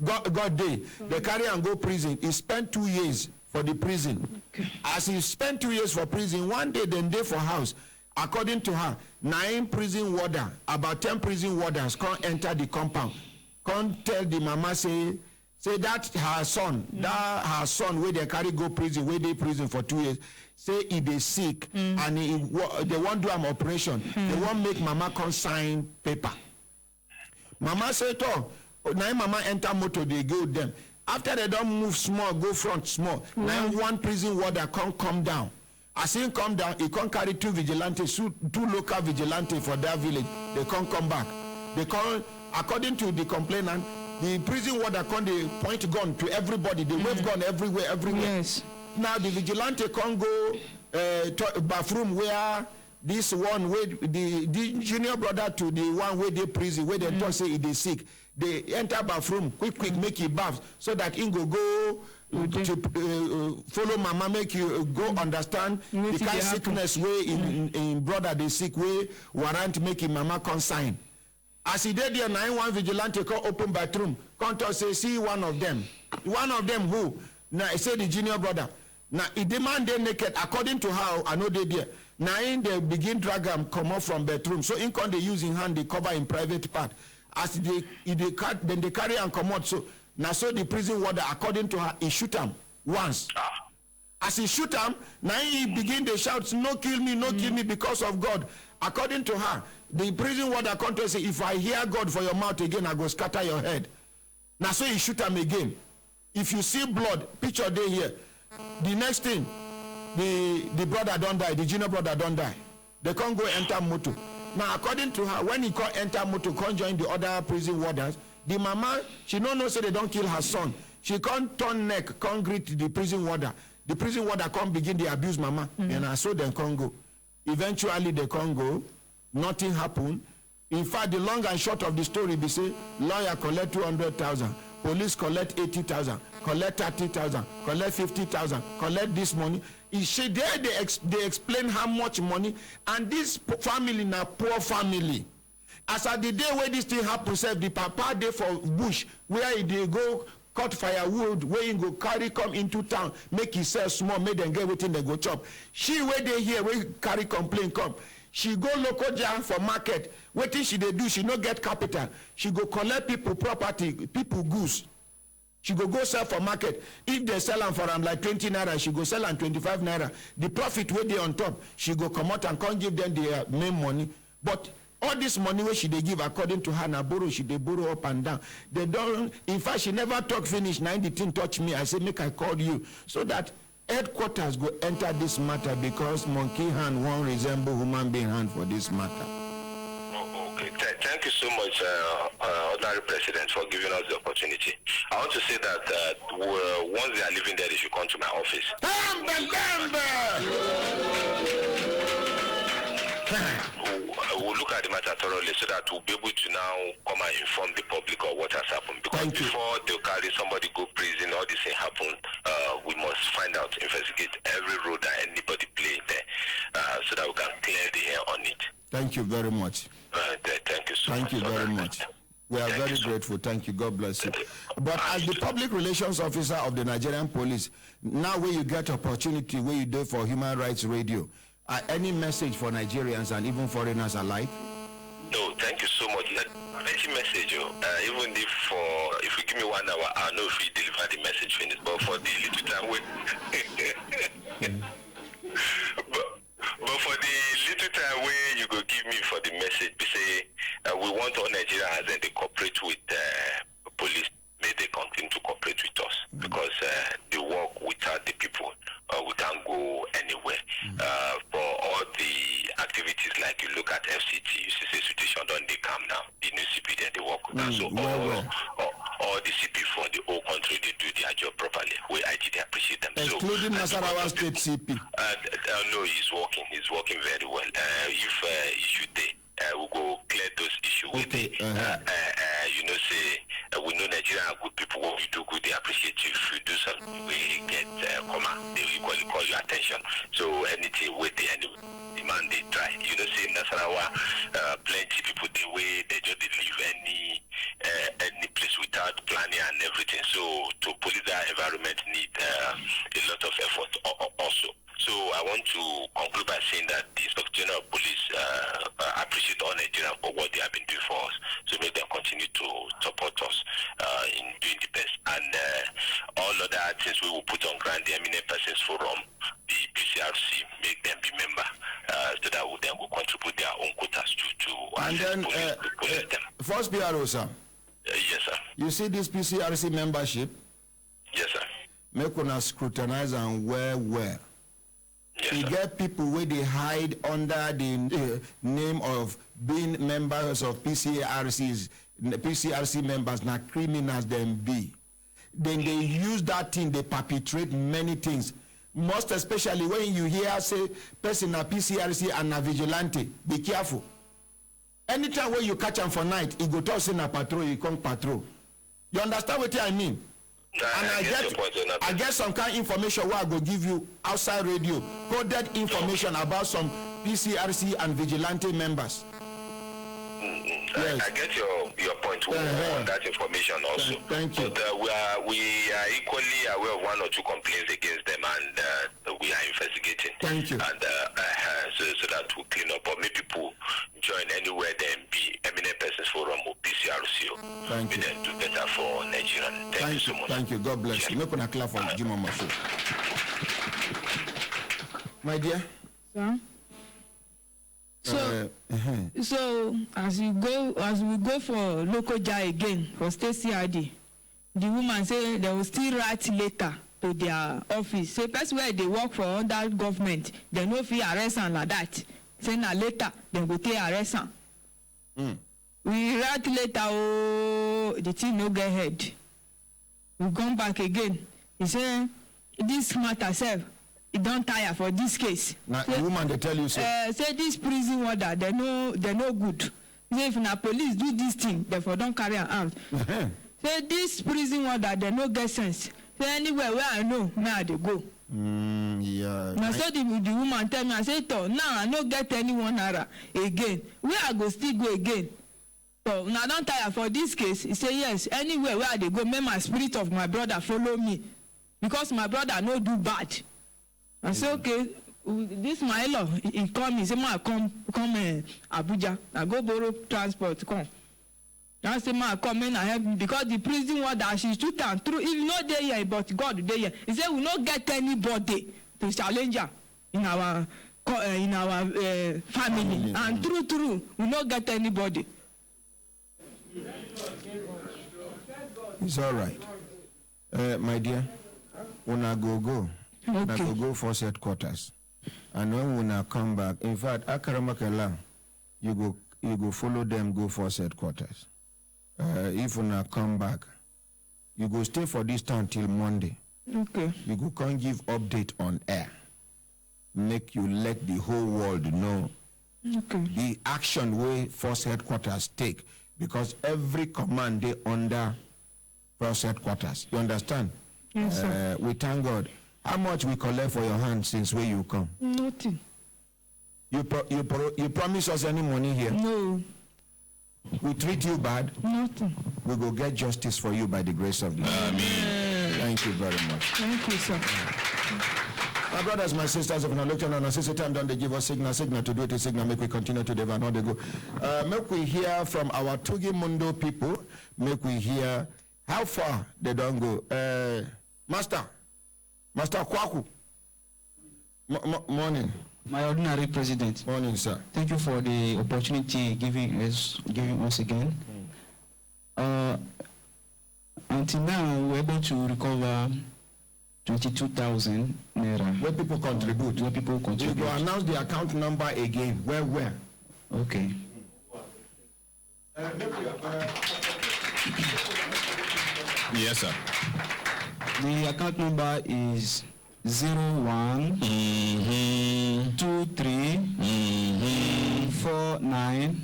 God day. They carry and go prison. He spent 2 years for the prison. Okay. As he spent 2 years for prison, one day then day for house. According to her, 9 prison warders, about 10 prison warders can't enter the compound. Can't tell the mama say that her son, where they carry go prison, where they prison for 2 years, say he dey sick and they won't do an operation. They won't make mama come sign paper. Mama say to, now mama enter motor, they go with them. After they don't move small, go front small. Now one prison warder can't come down. As he come down, he can't carry 2 vigilantes, 2 local vigilantes for that village. They can't come back. They can't, according to the complainant, the prison warder can't they point gun to everybody. They wave gun everywhere. Yes. Now the vigilante can't go to bathroom where this one, where the junior brother to the one where they prison, where they don't say he is sick. They enter bathroom, quick, make it bath, so that he go to follow mama, make you go understand the kind of sickness way in brother they sick way warrant making mama consign. As he did there, 9-1 vigilante come open bathroom, come to say, see one of them who? Now I say the junior brother. Now he demand they naked, according to how I know they there. Now they begin drag him come off from bedroom. So in can they use in hand, they cover in private part. As then they carry and come out. So now so the prison warder, according to her, he shoot him once. As he shoot him, now he begin to shout, no kill me because of God. According to her, the prison warder come to say, if I hear God for your mouth again, I go scatter your head. Now so he shoot him again. If you see blood, picture day here. The next thing, the brother don't die, the junior brother don't die. They can't go enter motor. Now, according to her, when he can't enter motor, can't join the other prison warders, the mama, she don't know, say they don't kill her son. She can't turn neck, can't greet the prison warder. The prison warder can't begin to abuse mama. And so they can't go. Eventually, they can't go. Nothing happened. In fact, the long and short of the story, they say, lawyer collect 200,000, police collect 80,000, collect 30,000, collect 50,000, collect this money. They explain how much money, and this family na poor family. As at the day where this thing happen, the papa dey for bush where they go cut firewood, where he go carry come into town, make he sell small, make them get wetin they go chop. She where they here, where carry complaint come. She go local jam for market. Wetin she dey do? She no get capital. She go collect people property, people goods. She go sell for market. If they sell them for like 20 naira, she go sell them 25 naira. The profit where they on top, she go come out and can't give them their main money. But all this money where she they give, according to her, na borrow, she they borrow up and down. They don't. In fact, she never talk finish. Now the thing touch me. I said, make I call you so that headquarters go enter this matter, because monkey hand won't resemble human being hand for this matter. Thank you so much, Honorary President, for giving us the opportunity. I want to say that once they are living there, they should come to my office. We'll look at the matter thoroughly so that we'll be able to now come and inform the public of what has happened. Because before they'll carry somebody go prison, all this thing happen, we must find out, investigate every role that anybody played there, so that we can clear the air on it. Thank you very much. Thank you so much. Thank you very much. We are very grateful. Thank you. God bless you. But as the public relations officer of the Nigerian police, now where you get opportunity, where you do for Human Rights Radio, any message for Nigerians and even foreigners alike? No, thank you so much. Plenty message, even if you give me 1 hour, I'll know if you deliver the message finished. But for the little time wait, but for the little time where you go give me for the message, we say we want all Nigerians and they cooperate with police. May they continue to cooperate with us because they work without the people. We can't go anywhere. For all the activities, like you look at FCT, you see the situation don't they come now. The new CP there, they work with us. So all the CP from the whole country, they do their job properly. We actually appreciate them. Including Nasarawa State CP. No, he's working very well. If issue there, we'll go clear those issues with it. You know, say we know Nigeria are good people. When you do good, they appreciate you. If you do something, we get they will call your attention. So anything with the demand, they try. You know, say Nasarawa, plenty people they just leave any place without planning and everything. So to police that environment need a lot of effort also. So I want to conclude by saying that the Inspector General of Police appreciate all Nigerians for what they have been doing for us. So make them continue to support us in doing the best. And all other things we will put on ground, the Eminent Persons Forum, the PCRC, make them be member so that they will contribute their own quotas to and then police them. First PRO, sir. Yes, sir. You see this PCRC membership? Yes, sir. Make una scrutinize and where. Yes, you get people where they hide under the name of being members of PCRCs, PCRC members, now criminals them be. Then they use that thing, they perpetrate many things. Most especially when you hear say person a PCRC and a vigilante, be careful. Anytime when you catch them for night, he go to us in a patrol, he come patrol. You understand what I mean? And I get some kind of information where I go give you outside radio, coded information about some PCRC and vigilante members. Yes. I get your point on that information also. Thank you. But we are equally aware of 1 or 2 complaints against them, and we are investigating. Thank you. And so that we clean up. But maybe people join anywhere, then be Eminent Persons Forum or PCRC. Thank you. Then do better for Nigerians. Thank you so much. Thank you. God bless you. Make una clap for Jim Mafu. My dear. Sir? So as we go for local JA again for state CRD, the woman say they will still write letter to their office. Say person where they work for under government, they no fit arrest am like that. Say na later they go take arrest am. We write letter, the thing no get head. We come back again. He say this matter self. It don't tire for this case. Now the woman they tell you so. Say this prison order, they no good. Say if na police do this thing, therefore don't carry an arm. Say this prison order, they no get sense. Say anywhere where I know, now I dey go. Yeah. Now so the woman tell me, I say, now I no get anyone again. Where I go still go again? So now don't tire for this case. He say yes, anywhere where I dey go, may my spirit of my brother follow me, because my brother no do bad. I say okay, this my law. He call me, say ma come Abuja. I go borrow transport come. I say ma come in and help me because the prison warder she shoot and through. If not dey here, but God dey here. He say we no get anybody to challenge her in our family. And true, we no get anybody. It's all right, my dear. Una go. Okay. Go for headquarters, and when we now come back, in fact, Akaramakela, you go follow them, go for headquarters. If we now come back, you go stay for this town till Monday. Okay. You go come give update on air, make you let the whole world know the action way force headquarters take, because every command they under force headquarters. You understand? Yes, sir. We thank God. How much we collect for your hand since where you come? Nothing. You promise us any money here? No. We treat you bad, Nothing. we will get justice for you by the grace of God. Amen. Thank you very much. Thank you, sir. My brothers, my sisters, of an election and assistant time done, they give us signal to do it, signal, make we continue to deliver, not they go. Make we hear from our Tugi Mundo people, make we hear how far they don't go. Master Kwaku, morning. My ordinary president. Morning, sir. Thank you for the opportunity giving us again. Until now, we're able to recover 22,000 naira. Where people contribute. Where people We contribute. will announce the account number again. Where? Okay. Yes, sir. The account number is 01 23 49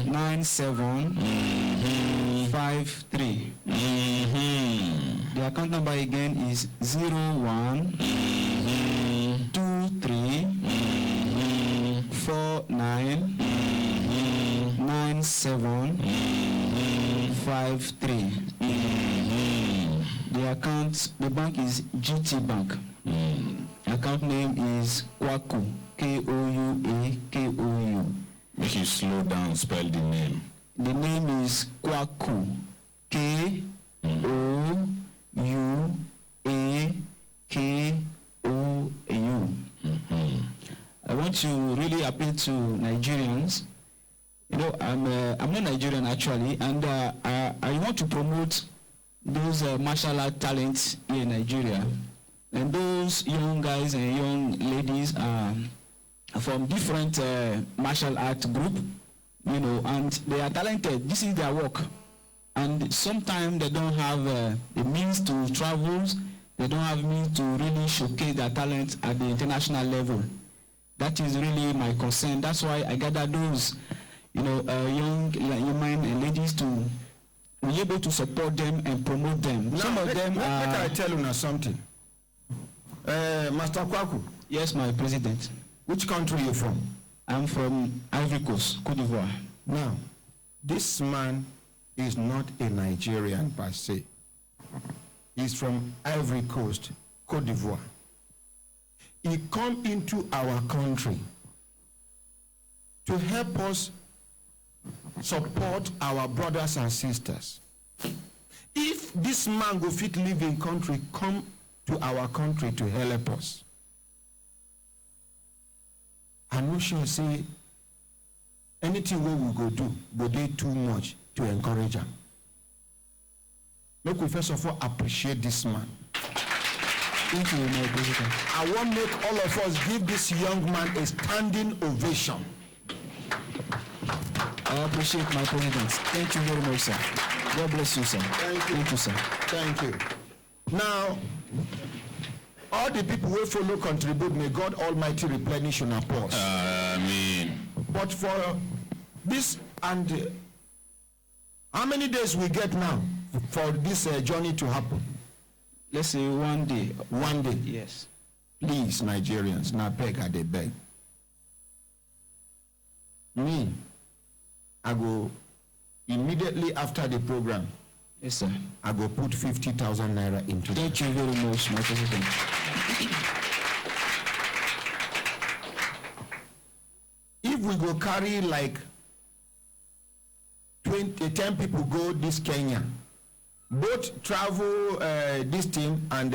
97 53. The account number again is 01 23 49 97 53. The bank is GT Bank. Account name is Kwaku, K-O-U-A-K-O-U. Make you slow down, spell the name. The name is Kwaku, K-O-U-A-K-O-U. I want to really appeal to Nigerians. You know, I'm not Nigerian actually, and I want to promote those martial art talents here in Nigeria. And those young guys and young ladies are from different martial art group, you know, and they are talented. This is their work. And sometimes they don't have the means to travel. They don't have means to really showcase their talent at the international level. That is really my concern. That's why I gather those, you know, young men and ladies to be able to support them and promote them. Now, Some of them are... Let I tell you now something. Master Kwaku. Yes, my president. Which country are you from? I'm from Ivory Coast, Cote d'Ivoire. Now, this man is not a Nigerian per se. He's from Ivory Coast, Cote d'Ivoire. He come into our country to help us support our brothers and sisters. If this man go fit live in country, come to our country to help us. I'm not sure say anything we go do, go do too much to encourage him. Make we first of all appreciate this man. Thank you, my president. I want to make all of us give this young man a standing ovation. I appreciate my president. Thank you very much, sir. God bless you, sir. Thank you, sir. Thank you. Now, all the people who follow contribute, may God Almighty replenish your purse. Amen. But for this, and how many days we get now for this journey to happen? Let's say 1 day. 1 day. Yes. Please, Nigerians, now beg, I beg. Me, I go immediately after the program. Yes, sir. I go put 50,000 naira into that. Thank you very much, my president. If we go carry like 10 people go this Kenya, both travel this thing and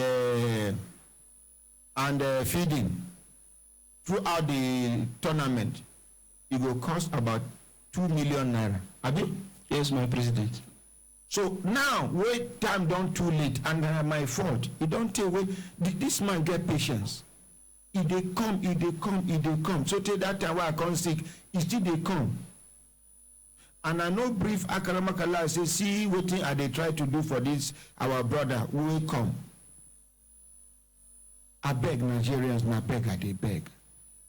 feeding throughout the tournament, it will cost about 2 million naira. Abi? Yes, my president. So now, wait, time don't too late, and my fault. It don't take wait. This man get patience. If they come, if they come, if they come. So till that time where I come sick, it still they come. And I know brief Akaramakala say, see what thing are they try to do for this, our brother, who will come. I beg Nigerians, na beg, I they beg.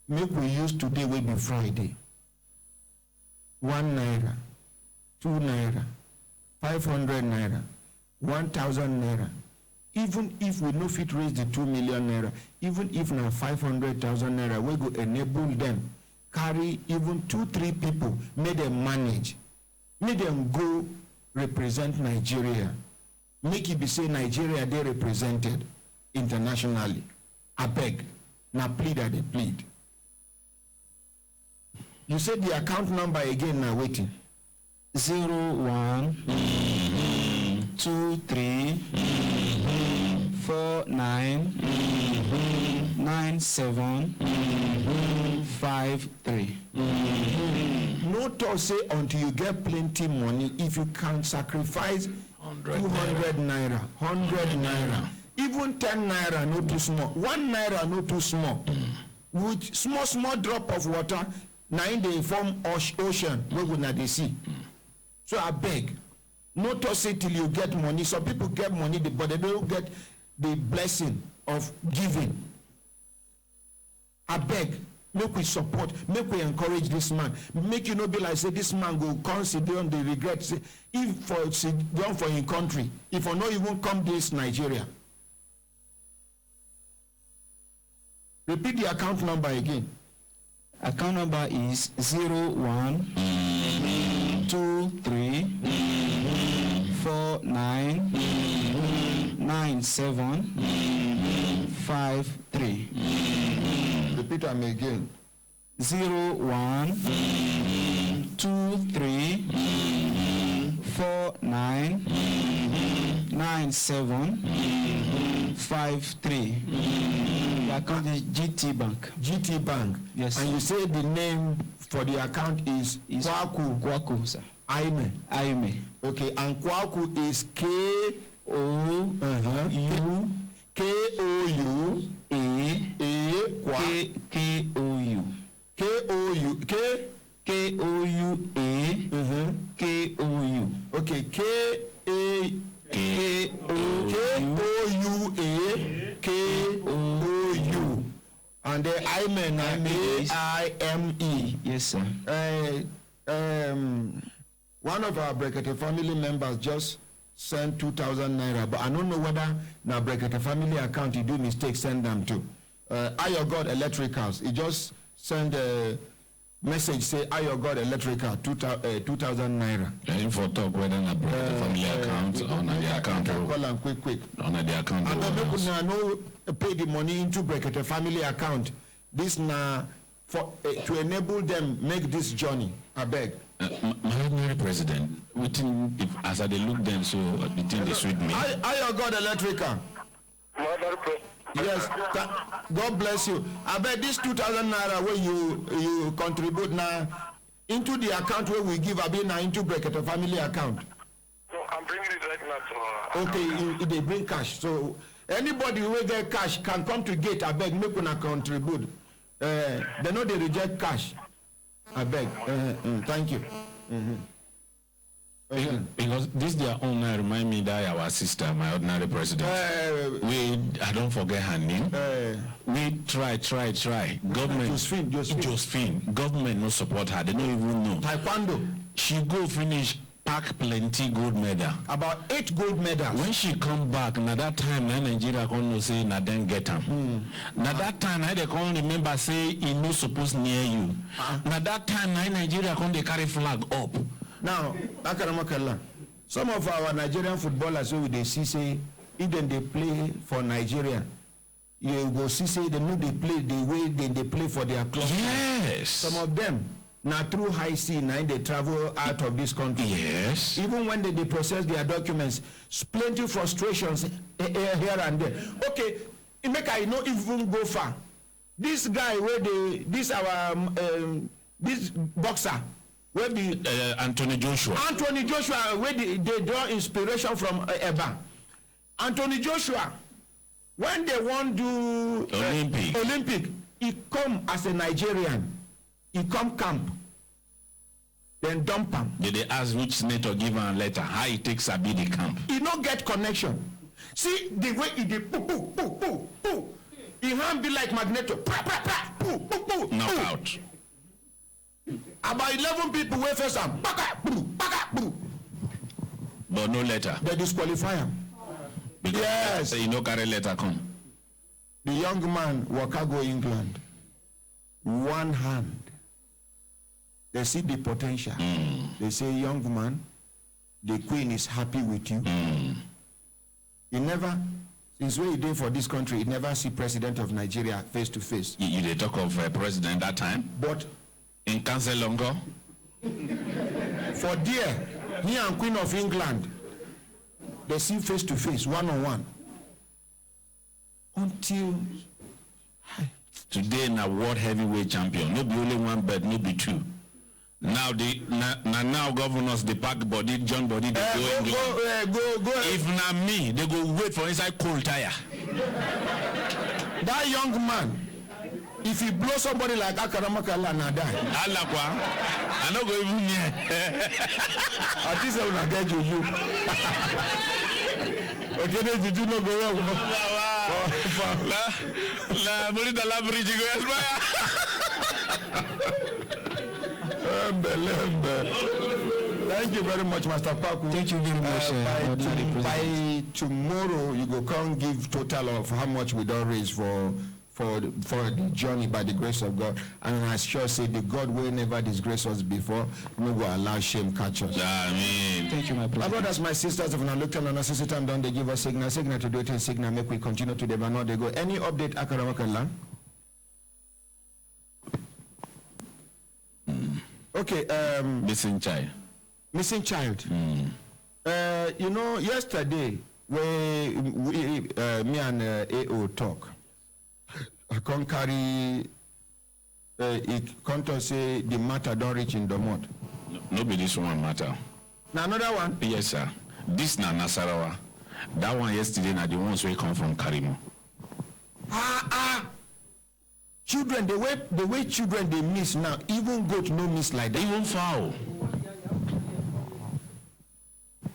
Make we use today will be Friday. 1 naira, 2 naira, 500 naira, 1,000 naira. Even if we no fit raise the 2 million naira, even if na 500,000 naira, we go enable them carry even 2-3 people, make them manage, make them go represent Nigeria, make it be say Nigeria they represented internationally. I beg, now plead that they plead. You said the account number again now waiting. 01 23 49 97 53. No talk say until you get plenty money, if you can sacrifice 200 naira, 100 naira, even 10 naira no too small, 1 naira no too small. With small drop of water, now in the form ocean, we would not see. So I beg, no talk say till you get money. Some people get money, but they don't get the blessing of giving. I beg, make we support, make we encourage this man. Make you not be like say this man go consider on the regret. Say if for sit down for in country, if I not even come this Nigeria. Repeat the account number again. Account number is 01 23 49 97 53. Repeat them again. 01 23 49 97 53. The account is GT Bank. GT Bank. Yes. And you say the name for the account is Kwaku. Kwaku, sir. Aime. Aime. Okay, and Kwaku is K-O-U K-O-U K-O-U K-O-U K-O-U-A K-O-U. Okay, K-O-U-A K-O-U. And then Aime, A-I-M-E. Yes, sir. One of our Brekete family members just sent 2,000 naira, but I don't know whether now Brekete family account you do mistake send them to. Ayo God Electricals. He just sent a message say Ayo God Electrical 2,000 naira. And for talk whether na Brekete family account on the account. Call them quick. On the account. And then people now no pay the money into Brekete family account. This now for to enable them make this journey. I beg. My ordinary president, within if as I look them so the thing they suit me. Ayo God Electrical. Yes, God bless you. I bet this 2,000 naira where you contribute now into the account where we give now into Brekete family account. No, I'm bringing it right now to Okay, they bring cash. So anybody who get cash can come to gate. I beg, make una contribute. They know they reject cash. I beg. Thank you. Because this their own remind me that our sister, my ordinary president. I don't forget her name. We try. Government Josephine. Government no support her. They don't even know. Taekwondo. She go finish pack plenty gold medal. About 8 gold medals. When she come back, na that time na Nigeria come no say na then get them. Na that time na they come remember say he no supposed near you. Na that time na Nigeria come they carry flag up. Now, Akaramakala, some of our Nigerian footballers who they see say even they play for Nigeria, you go see say they know they play the way they play for their club. Yes. Some of them now through high sea now they travel out of this country. Yes. Even when they process their documents, plenty frustrations here and there. Okay, it make I not even go far. This guy where this boxer. Where the Anthony Joshua, where they draw inspiration from Eba. Anthony Joshua, when they want to do Olympic, he come as a Nigerian. He come camp, then dump him. Did they ask which senator give him a letter? How he takes a the camp? He no get connection. See the way he did poo. He hand be like magneto. Poo. Knockout. About 11 people wait first and baka. But no letter. They disqualify him. Because yes. He no carry letter come. The young man waka go England. One hand They see the potential. They say, young man, the queen is happy with you. He never, since we did for this country, he never see president of Nigeria face to face. You they talk of president that time? But in Council Longo? For dear, he and Queen of England, they see face to face, one on one. Until today, na world heavyweight champion. No be only one bed, no be two. Now now governors they pack body, John body they go. If na me, they go wait for inside cold tire. That young man, if he blow somebody like Akaramakala, na die. Allah kwa, I no go even near. At least I will get you. Okay, then you no go wrong. La bonita la bridge go expire. Thank you very much, Master Paku. Thank you very much. By tomorrow, you go come give total of how much we don't raise for the journey by the grace of God. And I sure say the God will never disgrace us before, we will allow shame catch us. Amen. Thank you, my brother. My brothers, my sisters, if we look at an assistant time down, they give us signal to do it in signal, make we continue to them and now they go. Any update, Akaramakala? Okay, missing child. Missing child. You know, yesterday, me and AO talk. I can't carry, it can't say the matter don't reach in Domot. No be this one matter. Now another one? Yes, sir. This na Nasarawa. That one yesterday na the ones we come from Karimo. Children, the way children they miss now, even goat no miss like that. Even fowl.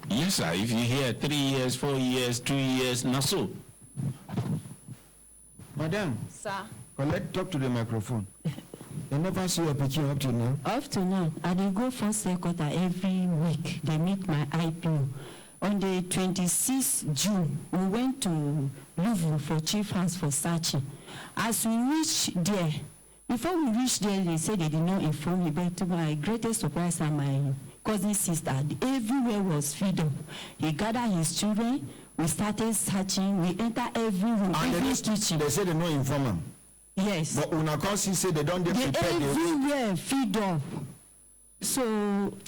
Yes, sir. If you hear 3 years, 4 years, 2 years, not so. Madam. Sir. Talk to the microphone. They never see your picture up to now. Up to now, I dey go first quarter every week. They meet my IPO. On the 26th June, we went to Louvre for Chief House for searching. As we reached there, before we reached there, they said they did not inform me, but to my greatest surprise and my cousin sister, everywhere was filled up. He gathered his children, we started searching, we entered every room, and every kitchen. They said they no inform them. Yes. But when I can't say they don't get prepared. Everywhere filled up. So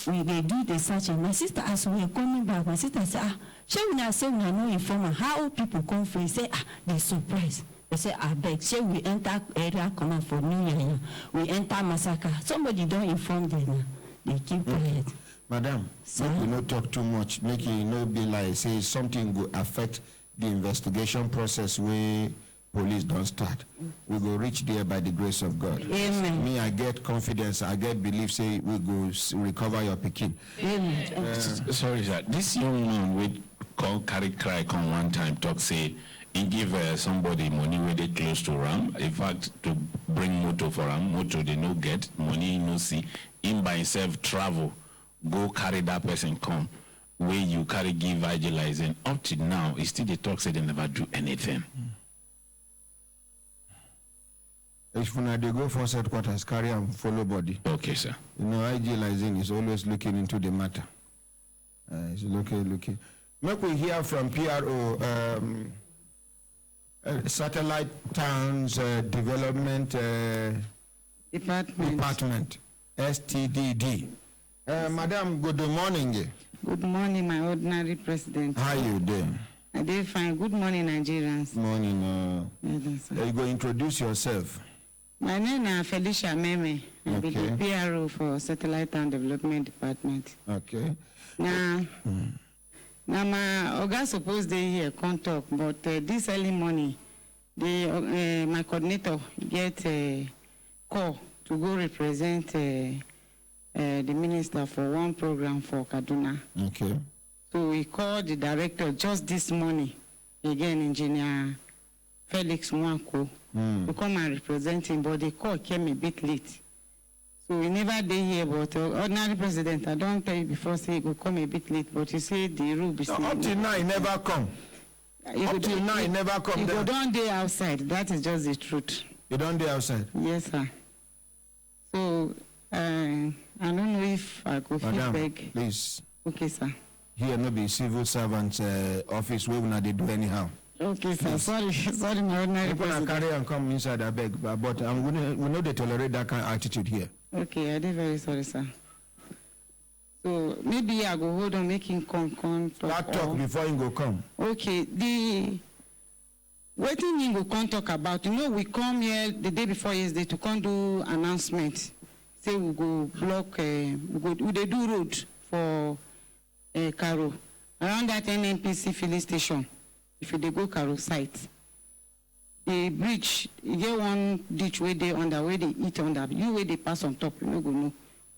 they do the searching. My sister, as we were coming back, my sister said, shall we not say we are no informer? How people come for? Say, they're surprised. They say, I beg, shall we enter area command for New Year? We enter massacre. Somebody don't inform them. They keep quiet. Madam, make we not talk too much. Make it not be like say something will affect the investigation process where police don't start. We go reach there by the grace of God. Amen. Me, I get confidence, I get belief, say we go recover your pikin. Amen. Sorry, sir. This young man we call carry cry on one time talk say he give somebody money where they close to Ram. In fact, to bring motor for Ram, motor they no get, money no see. Him by himself travel, go carry that person come. Where you carry give evangelizing. Up to now, he still they talk say they never do anything. If they go for headquarters, carry and follow body. Okay, sir. You know, IGLizing is always looking into the matter. It's looking. Make we hear from PRO, Satellite Towns Development Department, STDD. Madam, good morning. Good morning, my ordinary president. How you doing? I did fine. Good morning, Nigerians. Morning. You go introduce yourself. My name is Felicia Meme. I be the PRO for Satellite Town Development Department. Okay. Now my Oga supposed they here can't talk, but this early morning, my coordinator get a call to go represent the minister for one program for Kaduna. Okay. So we called the director just this morning, again, Engineer Felix Mwanko, to come and represent him, but the call came a bit late. So we never did here, but ordinary president, I don't tell you before, say he will come a bit late, but you say the rule be saying. Up till now, he never come. Up till now, he never come. You go down there outside, that is just the truth. You down there outside? Yes, sir. So, I don't know if I go fit beg. Please. Okay, sir. Here no be civil servants office where they do anyhow. Okay, sir. Sorry, my ordinary president. Carry and come inside, I beg. But we know they tolerate that kind of attitude here. Okay, I did very sorry, sir. So maybe I go hold on, make him come talk before he go come. Okay, waiting he go come talk about. You know, we come here the day before yesterday to come do announcement. Say we go block, we they do road for Caro around that NNPC filling station. If they go Caro site, the bridge, you get one ditch where they under, where they eat under. You where they pass on top, you no go know.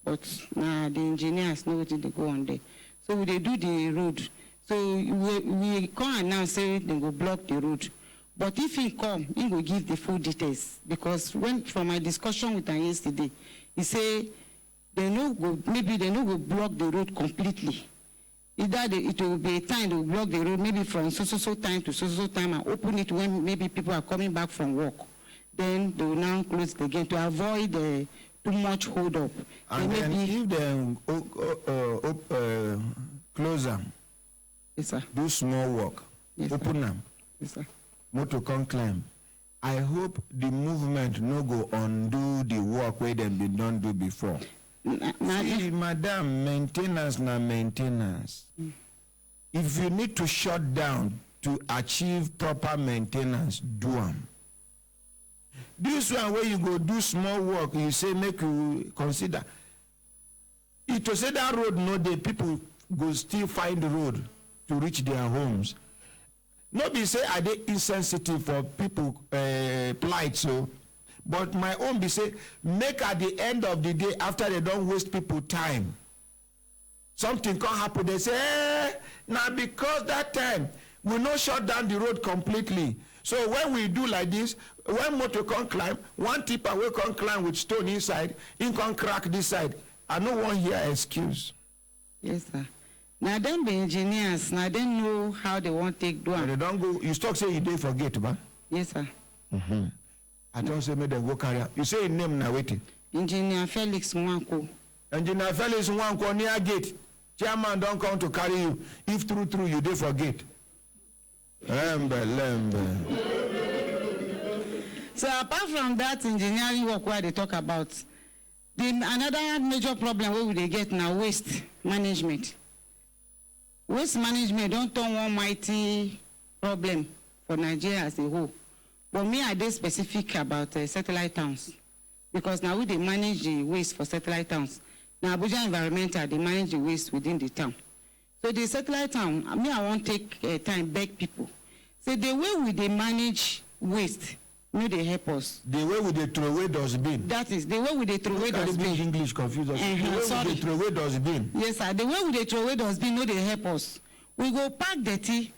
But the engineers know what they go on there. So they do the road. So we can't announce say they go block the road. But if he come, he will give the full details. Because from my discussion with him yesterday, he say maybe they no go block the road completely. Either it will be a time they will block the road, maybe from so time to so time, and open it when maybe people are coming back from work. Then they will now close it again to avoid too much hold up. And then if they close them, yes, sir. Do small work, yes, open them, yes, sir. Motor can climb. I hope the movement no go undo the work where them been done do before. See, madam, maintenance na maintenance. If you need to shut down to achieve proper maintenance, do them. This one where you go do small work, you say make you consider. If to say that road no day, people go still find the road to reach their homes. Nobody say are they insensitive for people plight so, but my own be say make at the end of the day after they don't waste people time. Something can happen. They say now because that time we not shut down the road completely. So when we do like this, when motor can climb, one tipper will can climb with stone inside, he can crack this side. I no one hear excuse. Yes, sir. Now them be engineers, now they know how they want to take do it. They don't go, you stop saying you didn't forget, man. Yes, sir. Mm-hmm. I don't say make them go carry. You say your name now waiting. Engineer Felix Mwanko. Engineer Felix Mwanko near gate. Chairman don't come to carry you. If through you did forget. Lembe. So apart from that engineering work where they talk about, another major problem where they get now waste management. Waste management don't turn one mighty problem for Nigeria as a whole. But me, I did specific about satellite towns. Because now we they manage the waste for satellite towns. Now Abuja Environmental, they manage the waste within the town. So the satellite town, I won't take time, beg people. So the way we they manage waste, they help us. The way we they throw away dustbin. That is, the way we they throw away dustbin. English confused us. The way we they throw away dustbin. Yes, sir. The way we they throw away dustbin, they help us. We go pack dirty,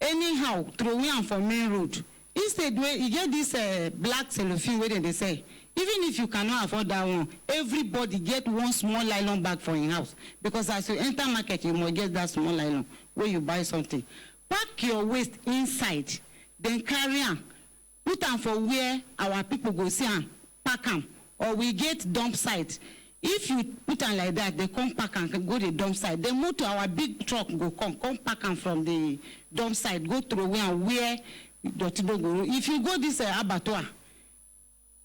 anyhow, throw away them for main road. Instead, you get this black cellophane where they say, even if you cannot afford that one, everybody get one small nylon bag for your house. Because as you enter market, you must get that small nylon where you buy something. Pack your waste inside, then carry them. Put them for where our people go see them, pack them. Or we get dump site. If you put them like that, they come pack and go to the dump site. They move to our big truck, come pack them from the dump site, go through where if you go this abattoir,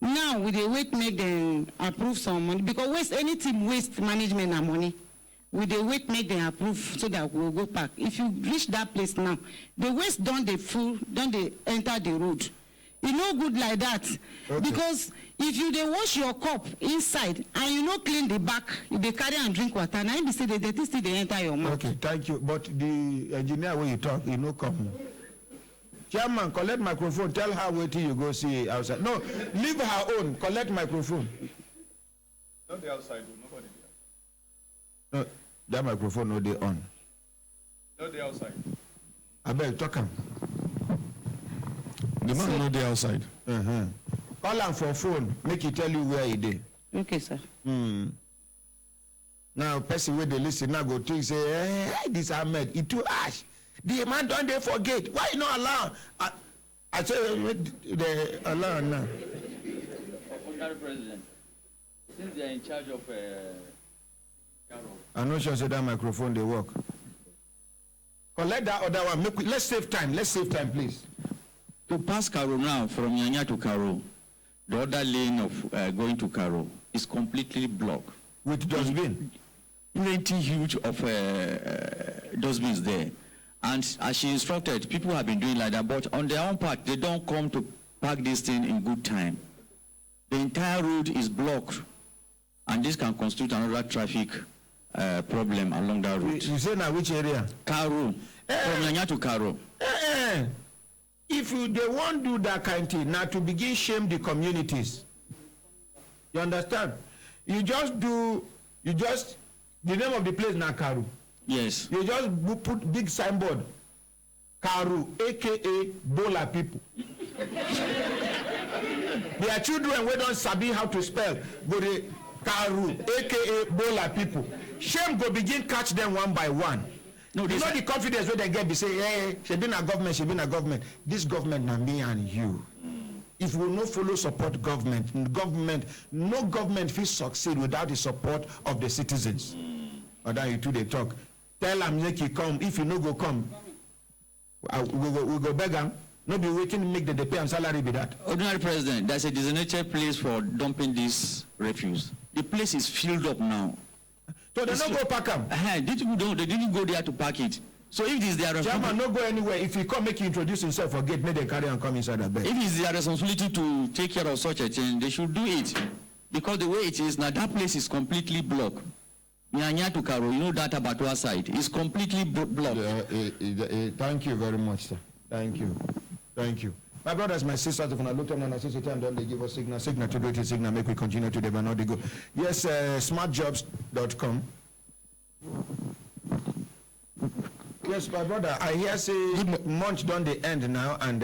now with the wait make them approve some money because anything waste management and money. With the wait make them approve so that we'll go back. If you reach that place now, the waste don't they enter the road. It's no good like that. Okay. Because if you they wash your cup inside and you no clean the back, you they carry and drink water, now you say the dirty still they enter your mouth. Okay, thank you. But the engineer when you talk, you know come. Chairman, collect microphone. Tell her wait till you go see outside. No, leave her own. Collect microphone. Not the outside, nobody there. No, that microphone no they on. Not the outside. I beg talk him. The man no dey outside. Call him for phone. Make he tell you where he dey. Okay, sir. Now, person where they listen now go think say, hey, this Ahmed, it too ash. The man don't they forget. Why not allow? I say the allow now. President. Since they are in charge of I'm not sure that microphone they work. Collect that other one. Let's save time. Let's save time, please. To pass Karo now, from Nyanya to Karo, the other lane of going to Karo is completely blocked. With dustbin? Plenty huge of dustbins there. And as she instructed, people have been doing like that, but on their own part, they don't come to park this thing in good time. The entire road is blocked, and this can constitute another traffic problem along that route. You say now which area? Karo. From Nyanya to Karo. If they won't do that kind of thing, now to begin shame the communities. You understand? The name of the place now Karu. Yes. You just put big signboard. Karu, aka Bola people. Their children we don't sabi how to spell, but they Karu, aka Bola people. Shame go begin catch them one by one. No, you know the confidence where they get, they say, hey, she been a government, she been a government. This government now me and you. If we no follow support government, no government will succeed without the support of the citizens. Or then you two they talk. Tell them make you come. If you no go come, we go beg them. No be waiting to make the pay and salary be that. Ordinary President, there's a designated place for dumping this refuse. The place is filled up now. So they don't go pack them. They didn't go there to pack it. So if it is their responsibility, Chairman, no go anywhere. If he come, make you introduce himself for gate, make them carry and come inside the bed. If it is their responsibility to take care of such a thing, they should do it. Because the way it is now, that place is completely blocked. Nyanya to Karo, you know that Abattoir side is completely blocked. Thank you very much, sir. Thank you. Thank you. My brothers, my sisters, if I look at them and I say, don't they give us signal to do it, signal, make we continue to them and now they go. Yes, smartjobs.com. Yes, my brother, I hear say month done the end now and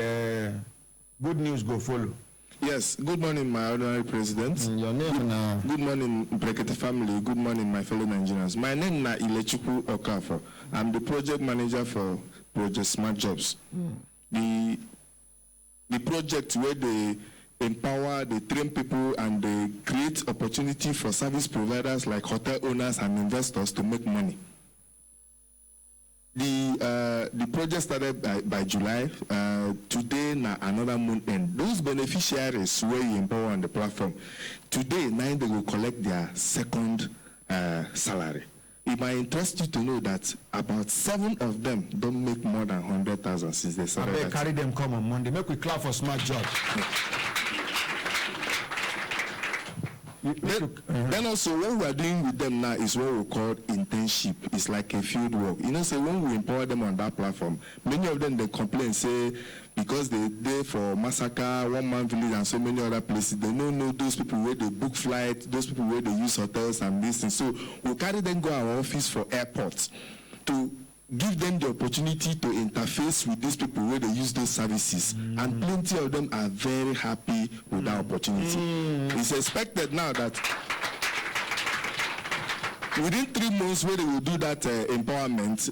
good news go follow. Yes, good morning, my ordinary president. Your name now? Good morning, Brekete family. Good morning, my fellow Nigerians. My name is Ilechukwu Okafo. I'm the project manager for Project Smart Jobs. The project where they empower, they train people, and they create opportunity for service providers like hotel owners and investors to make money. The project started by July. Today, now another month end. Those beneficiaries where you empower on the platform, today, now they will collect their second salary. It might interest you to know that about 7 of them don't make more than 100,000 since they started. I carry them come on Monday. Make we clap for Smart Jobs. Then also what we are doing with them now is what we call internship. It's like a field work. You know, so when we empower them on that platform, many of them they complain, say because they there for Massacre, One Man Village and so many other places, they don't know those people where they book flights, those people where they use hotels and this and so we'll carry them go our office for airports to give them the opportunity to interface with these people where they use those services. And plenty of them are very happy with that opportunity. It's expected now that within 3 months where they will do that empowerment,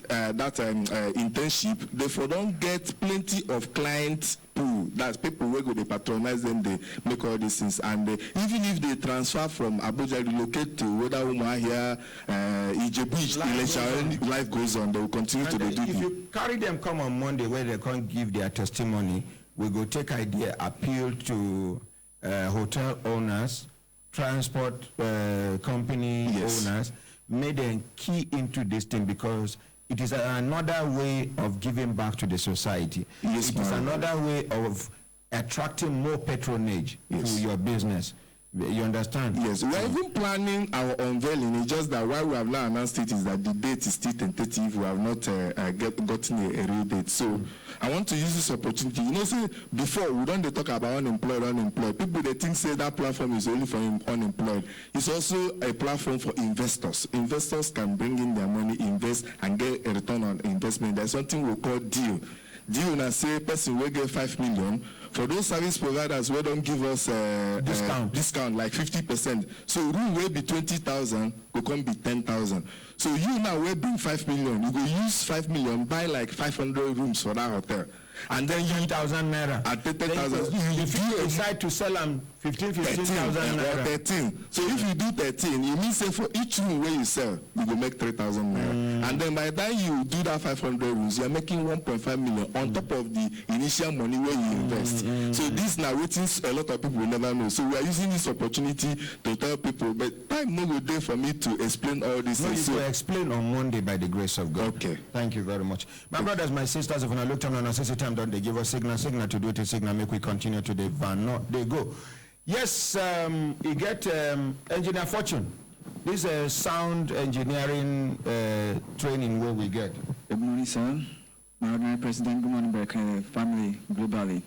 internship, they don't get plenty of clients pool. That's people where go they patronize them, they make all these things. And even if they transfer from Abuja, relocate to whether here, Ijebu, life goes on, they will continue to do it. If you carry them come on Monday where they can't give their testimony, we go take idea, appeal to hotel owners, transport company owners, made them key into this thing because it is another way of giving back to the society. Yes, it is another way of attracting more patronage to your business. You understand? Yes, we are even planning our unveiling. It's just that why we have now announced it is that the date is still tentative. We have not gotten a real date. So I want to use this opportunity. You know, see, before we don't talk about unemployed. People they think say that platform is only for unemployed. It's also a platform for investors. Investors can bring in their money, invest, and get a return on investment. There's something we call deal. Deal na say person will get 5 million. For those service providers we don't give us discount like 50%. So room will be 20,000, will come be 10,000. So you now will bring 5 million. You go use 5 million, buy like 500 rooms for that hotel. and then 10,000 naira. At 10,000. If you decide to sell them 15,000 naira. 13. So if you do 13, it means say for each room where you sell, you will make 3,000 naira. And then by the time you do that 500 rooms, you are making 1.5 million on top of the initial money where you invest. So this now waiting a lot of people will never know. So we are using this opportunity to tell people, but time no go there for me to explain all this. No, you will explain on Monday by the grace of God. Okay. Thank you very much. My brothers, my sisters, if I look down on a time, don't they give us signal to do it, signal, make we continue to the van. No, they go. Yes, you get Engineer Fortune. This is sound engineering training where we get. Good morning, sir. My ordinary president, good morning, Brekete family globally.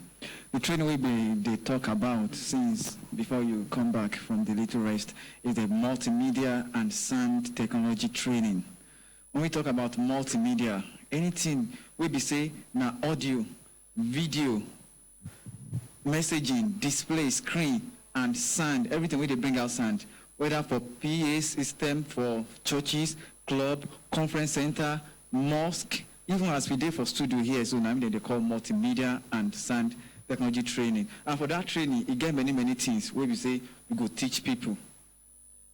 The training they talk about since before you come back from the little rest is the multimedia and sound technology training. When we talk about multimedia, anything we say na audio, video, messaging, display, screen, and sound, everything where they bring out sound, whether for PA system, for churches, club, conference center, mosque, even as we did for studio here, so now they call multimedia and sound technology training. And for that training, it get many things where we say we go teach people.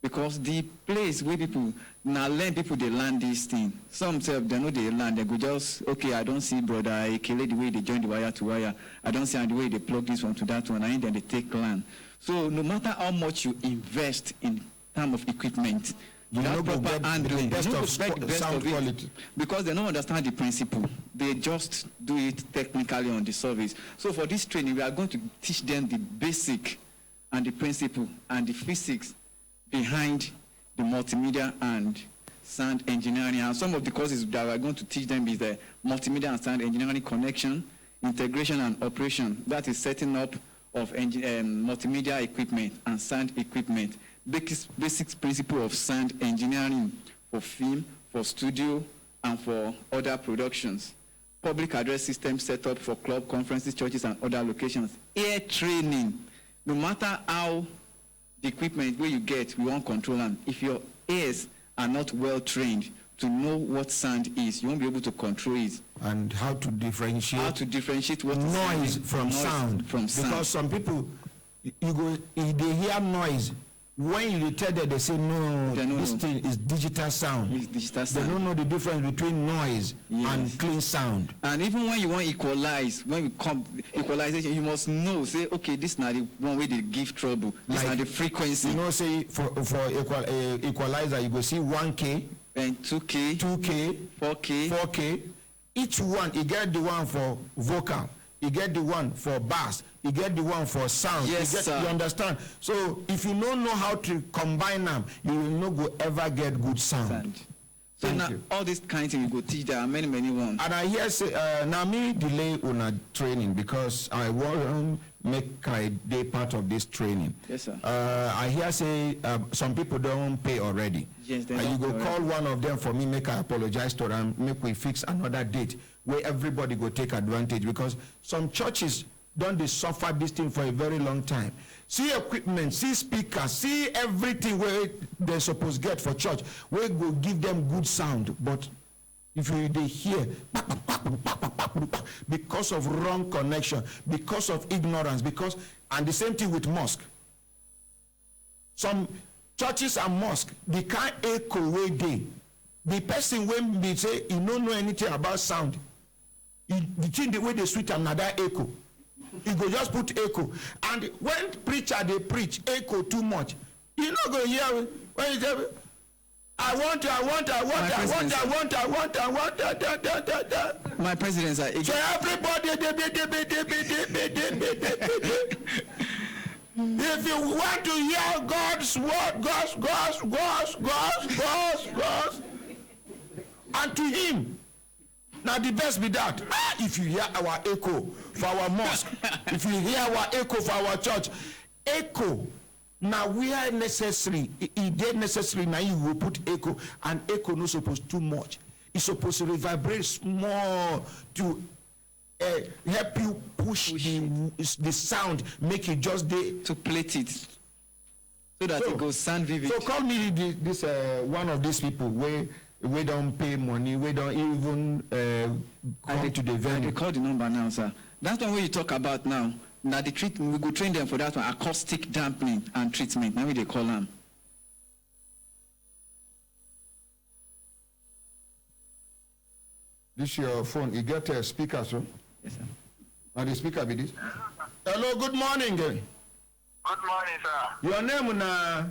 Because the place where people now learn, people they learn this thing. Some say they know they learn, they go just, okay, I don't see brother Ekele the way they join the wire to wire. I don't see the way they plug this one to that one, and then they take learn. So no matter how much you invest in terms of equipment, you know proper handling, best of sound quality. Because they don't understand the principle. They just do it technically on the service. So for this training, we are going to teach them the basic and the principle and the physics behind the multimedia and sound engineering. And some of the courses that we are going to teach them is the multimedia and sound engineering connection, integration and operation. That is setting up of multimedia equipment and sound equipment. Basic principle of sound engineering for film, for studio, and for other productions. Public address system set up for club, conferences, churches, and other locations. Ear training. No matter how the equipment where you get, we won't control them. If your ears are not well trained to know what sound is, you won't be able to control it. And how to differentiate. How to differentiate what noise from sound. Because some people, they hear noise. When you tell them, they say, no, this thing is digital sound. It's digital sound. They don't know the difference between noise and clean sound. And even when you want equalize, when you come equalization, you must know, say, okay, this is not the one way they give trouble. This is not the frequency. You know, say, for equalizer, you go see 1K. And 2K. 2K. 4K. 4K. Each one, you get the one for vocal. You get the one for bass. You get the one for sound. Yes, you understand? So if you don't know how to combine them, you will not go ever get good sound. So now all these kinds of you go teach, there are many ones. And I hear say now me delay on a training because I want make a day part of this training. Yes, sir. I hear say some people don't pay already. Yes, they don't. You go call one of them for me, make I apologize to them, make we fix another date where everybody go take advantage, because some churches don't they suffer this thing for a very long time. See equipment, see speakers, see everything where they're supposed to get for church. We go give them good sound, but if they hear because of wrong connection, because of ignorance, and the same thing with mosque. Some churches and mosque, they can't echo where they. The person when they say he don't know anything about sound, the thing the way they switch another echo. You go just put echo, and when preacher they preach echo too much, you not go hear when you say I want. My president, sir. So everybody, if you want to hear God's word, God's, and to him. Now the best be that. If you hear our echo for our mosque, if you hear our echo for our church, echo. Now we are necessary. It is necessary. Now you will put echo, and echo not supposed too much. It's supposed to reverberate small to help you push the sound, make it just to plate it, so that it goes sound vivid. So call me this one of these people where we don't pay money, we don't even come to the venue. They call the number now, sir. That's the one you talk about now. Now the treatment, we go train them for that one, acoustic dampening and treatment. Now we they call them. This your phone. You get a speaker, sir? Yes, sir. And the speaker be this? Hello, good morning. Good morning, sir. Your name na?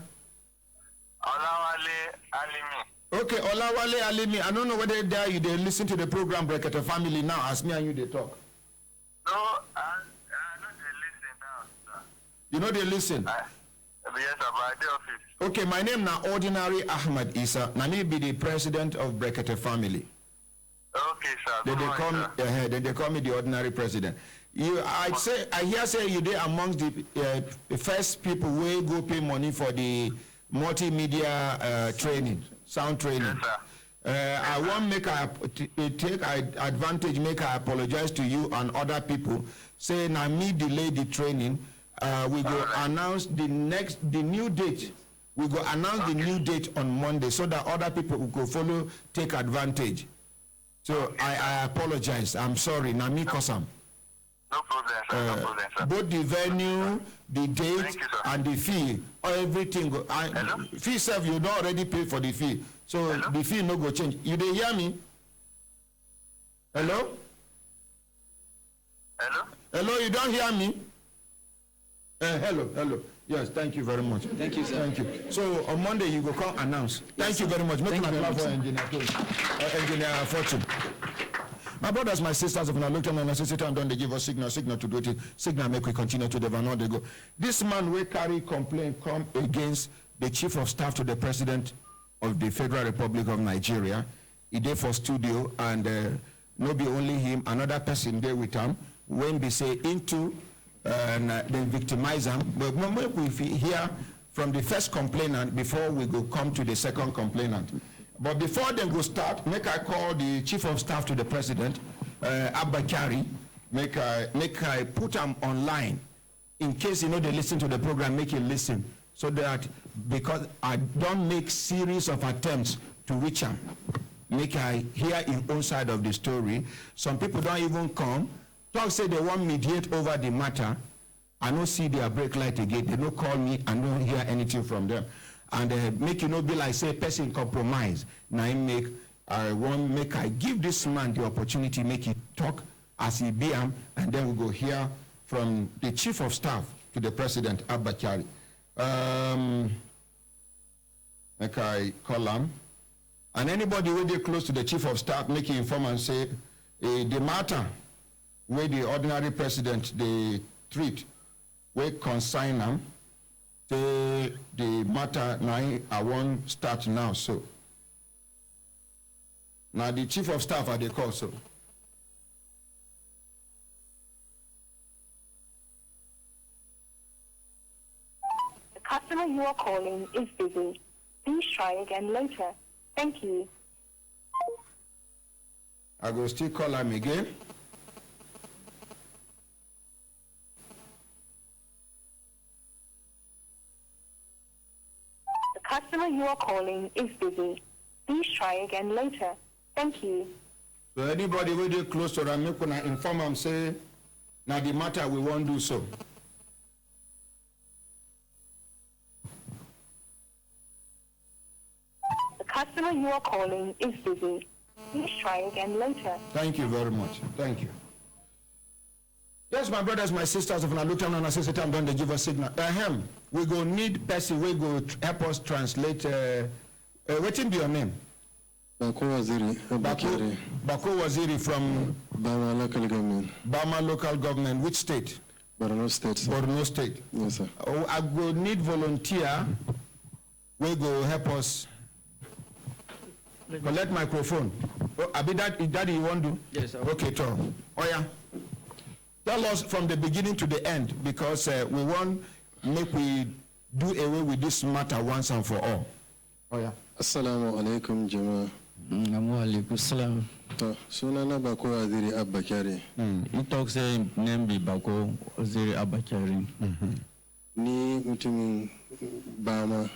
Olawale Alimi. Okay, Olawale Alimi. I don't know whether they listen to the program Brekete Family now as me and you they talk. No, I know they listen now, sir. You know they listen? Yes, sir, by the office. Okay, my name na Ordinary Ahmad Isa. Na me be the president of Brekete Family. Okay, sir. Then they call me the ordinary president. I hear say you there amongst the first people who go pay money for the multimedia training, sound training. Yes, sir. I want take advantage, make I apologize to you and other people. Say now me delay the training. We go announce the new date. We go announce the new date on Monday so that other people who go follow take advantage. So I apologize. I'm sorry. Nami Kosam. No problem, sir. No problem, sir. Both the venue, the date, and the fee, everything. Fee self, you don't already pay for the fee. So the fee no go change. You dey hear me? Hello? Hello? Hello, you don't hear me? Hello. Yes, thank you very much. Thank you, sir. Thank you. So on Monday you go come announce. Thank you very much. Make an applause for Engineer Fortune. My brothers, my sisters, if I look at my necessity and don't they give us signal to do it. Signal make we continue to the van they go. This man will carry complaint come against the chief of staff to the president of the Federal Republic of Nigeria. He there for studio and no be only him, another person there with him. When they say into they victimize them. But we hear from the first complainant before we go come to the second complainant. But before they go start, make I call the chief of staff to the president, Abba Kyari, make I put them online. In case you know they listen to the program, make you listen. So that because I don't make series of attempts to reach them, make I hear his own side of the story. Some people don't even come. Talk say they want mediate over the matter. I don't see their brake light again. They don't call me and don't hear anything from them. And make you not be like say person compromise. Now I give this man the opportunity, make it talk as he be and then we go hear from the chief of staff to the president, Abba Kyari. Make I call him. And anybody who they close to the chief of staff, make him inform and say the matter where the ordinary president they treat, we consign them. The matter now I won't start now. So now the chief of staff are the call. So the customer you are calling is busy. Please try again later. Thank you. I will still call him again. The customer you are calling is busy. Please try again later. Thank you. So anybody who they close to them, make una inform them say, now the matter we won't do so. The customer you are calling is busy. Please try again later. Thank you very much. Thank you. Yes, my brothers, my sisters, if I look down on us, time don't they give us signal. We go need person, we go help us translate. What be your name? Bako Waziri. Bako Waziri from Bama local government. Bama local government. Which state? Borno State. Sir. Borno State. Yes, sir. I go need volunteer. We go help us. Collect microphone. Abi that you want to? Yes, sir. Okay, Tom. Oh yeah. Tell us from the beginning to the end because we want we do away with this matter once and for all. Oh yeah. Assalamu alaikum jama'a. Alaikum salam. Sunana Bako Waziri Abba Kyari. He talks say name be Bako Waziri Abba Kyari. Ni mutumin Bama,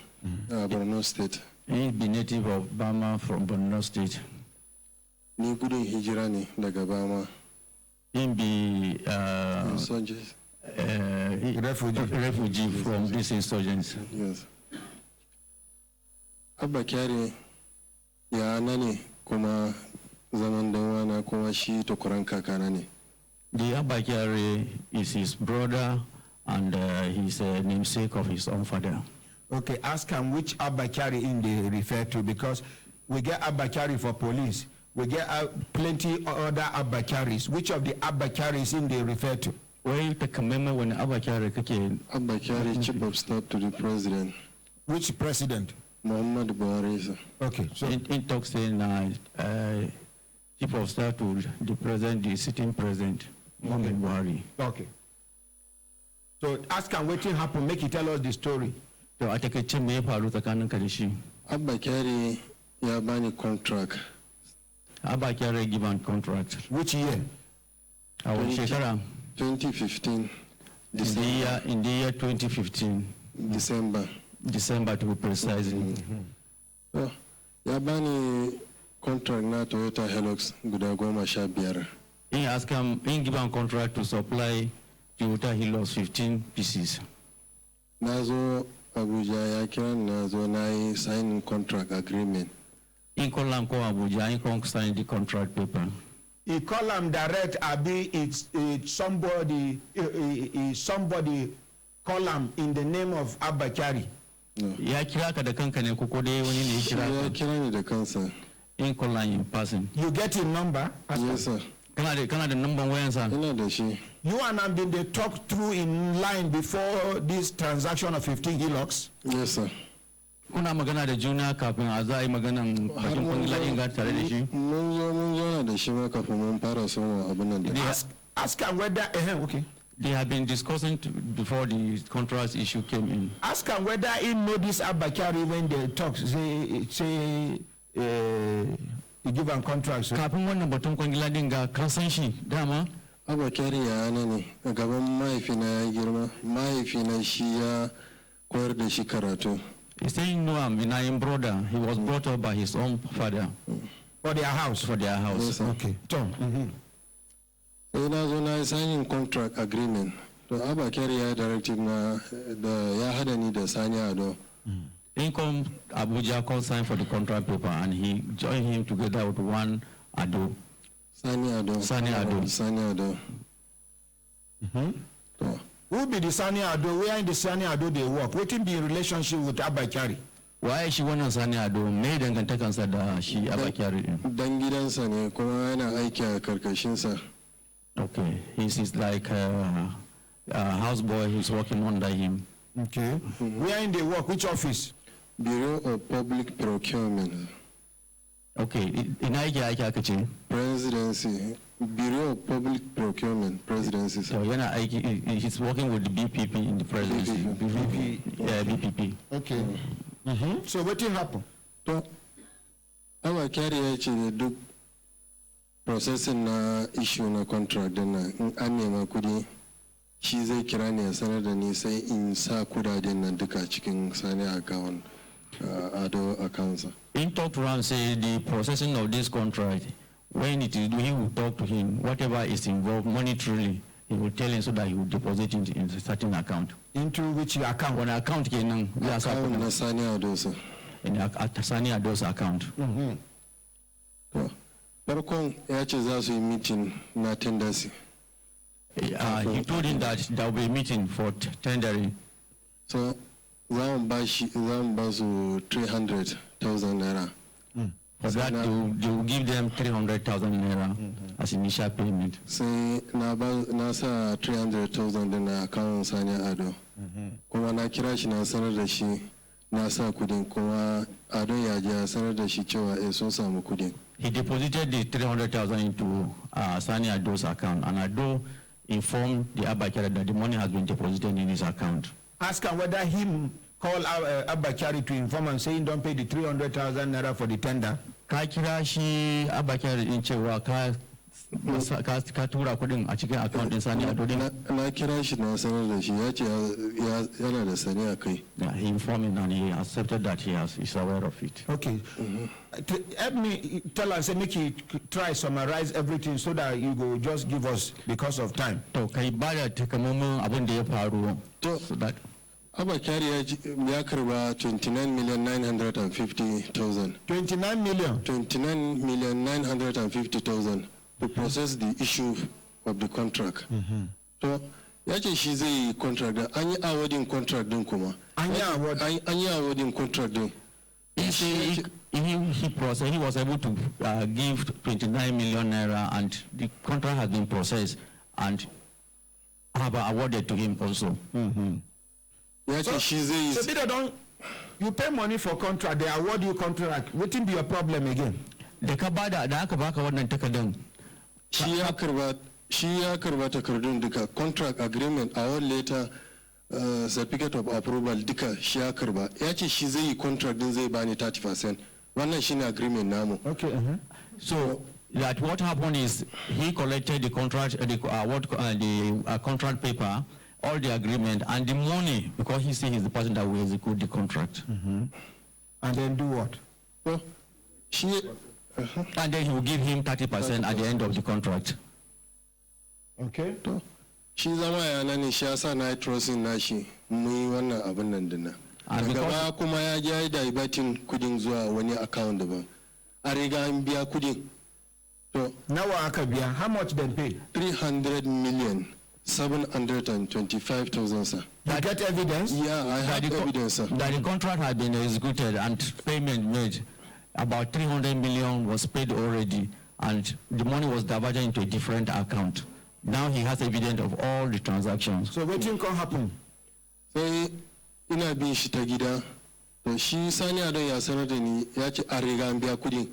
Borno State. He be native of Bama from Borno State. Ni gudun hijira ne daga Bama. He be refugee from these insurgents. Yes. Abba Kyari ya nane kuma zaman danwana kuma shi tukuran kakana ne. The Abba Kyari is his brother and he's a namesake of his own father. Okay, ask him which Abba Kyari in they refer to, because we get Abba Kyari for police. We get plenty other Abba Kyaris. Which of the Abba Kyaris in they refer to? Well, the commemorate when Abba Kyari came. Abba Kyari, chief of staff to the president. Which president? Muhammad Buhari. Okay, so in talks saying chief of staff to the president, the sitting president, Muhammad Buhari. Okay. So ask him what happened. Make it tell us the story. So I take a chime faru tsakanin ka da shi. Abba Kyari ya bani contract. Abba Kyari given contract. Which year? Our shekara. 2015. In the year 2015. December to be precise. So, ya bani contract na Toyota Hilux guda 15. He asked him, he given contract to supply Toyota Hilux 15 pieces. Nazo Abuja ya kira nazo na signing contract agreement. In call him Abuja, he sign the contract paper. He call him direct, Abi, it's somebody call him in the name of Abba Kyari. No. Ya kira ka da kanka ne koko dai wani ne ya kira ka? Ya kira ni da kansa. In call him in person. You get his number? Yes, sir. Kana da number wayan sa? Ina da shi. You and him been they talk through in line before this transaction of 15 Hilux? Yes, sir. Kuna magana da juna kafin a za a yi maganan bakin kwangila inga tare da shi? Mun zo da shi ma kafin mun fara son abin nan da. Ask him whether, okay. They have been discussing before the contract issue came in. Ask him whether he know this Abba Kyari when they talk, say he give him contracts. Kafin wannan batun kwangila din ga kan san shi dama? Abba Kyari ya ana ne, a gaban mahaifina ya girma, mahaifina shi ya koyar da shi karatu. He said, no, I'm in brother. He was brought up by his own father. For their house? For their house. Yes, okay. Tom. Sai na zo na signing contract agreement. To Abba Kyari ya directive na da ya hada ni da Sani Ado. He come Abuja, call sign for the contract paper, and he joined him together with one Ado. Sani Ado. Sani Ado. Sani Ado. Who be the Sani Ado? Where in the Sani Ado they work? What in the relationship with Abba Kyari? Why she wannan Sani Ado? Me dangantakansa da shi Abba Kyari din? Dan gidansa ne kuma yana aiki a karkashinsa. Okay, he's like a houseboy who's working under him. Okay. Where in they work? Which office? Bureau of Public Procurement. Okay, in aiki aka ce? Presidency. Bureau of Public Procurement, Presidency. So he's working with the BPP in the presidency. BPP. Yeah, BPP. Okay. So what will happen? To, Abba Kyari ya ce da duk processing na issue na contract din nan in an nema kudi shi zai kira ni ya sanar da ni sai in sa kudaden nan duka cikin Sani account, Ado account. In talk to him, say the processing of this contract, when it is due, he will talk to him. Whatever is involved monetarily, he will tell him so that he will deposit it in a certain account. Into which account? When account can account na Sani Ado sa. In Sani Ado's account. Farkon ya ce za su yi meeting na tendency. He told him that there will be a meeting for tendering. So za mu ba su 300,000 naira. For that, they will give them 300,000 naira as initial payment. Sai na sa 300,000 din na account Sani Ado. Kuma na kira shi na sanar da shi na sa kudin, kuma Ado ya ji sanar da shi cewa sun samu kudin. He deposited the 300,000 into Sani Ado's account, and Ado informed the Abba Kyari that the money has been deposited in his account. Ask him whether him call Abba Kyari to inform and saying don't pay the 300,000 naira for the tender. Ka kira shi Abba Kyari in cewa ka ka tura kudin a cikin account din Sani Ado din? Na kira shi na sanar da shi ya ce yana da sani a kai. He informed me and he accepted that he's aware of it. Okay. Help me tell us, make you try summarize everything so that you go just give us because of time. To kai bada takamaiman abin da ya faru. So that Abba Kyari ya karba 29,950,000. 29 million? 29,950,000 to process the issue of the contract. So, ya ce shi zai yi contract din, an yi awarding contract din kuma. An yi awarding contract din. He was able to give 29 million naira and the contract has been processed and have awarded to him also. So they don't, you pay money for contract, they award you contract. What will be your problem again? Da ka bada da aka baka wannan takardun. Shi ya karba takardun duka, contract agreement, award letter, certificate of approval duka shi ya karba. Ya ce shi zai yi contract din zai bani 30%. Wannan shine agreement namu. Okay. So that what happened is he collected the contract, the contract paper, all the agreement and the money, because he said he's the person that will execute the contract. And then do what? Well, and then he will give him 30% at the end of the contract. Okay. Shi zama yana ne shi yasa na trusting nashi mu yi wannan abin nan dinnan. Daga baya kuma ya ji diverting kudin zuwa wani account daban. A riga an biya kudin. To nawa aka biya? How much they pay? 300,725,000, sir. You get evidence? Yeah, I have evidence, sir. That the contract had been executed and payment made. About 300 million was paid already, and the money was diverted into a different account. Now he has evidence of all the transactions. So what can happen? Sai ina bin shi ta gida, to shi Sani Ado ya sanar da ni ya ce an riga an biya kudin.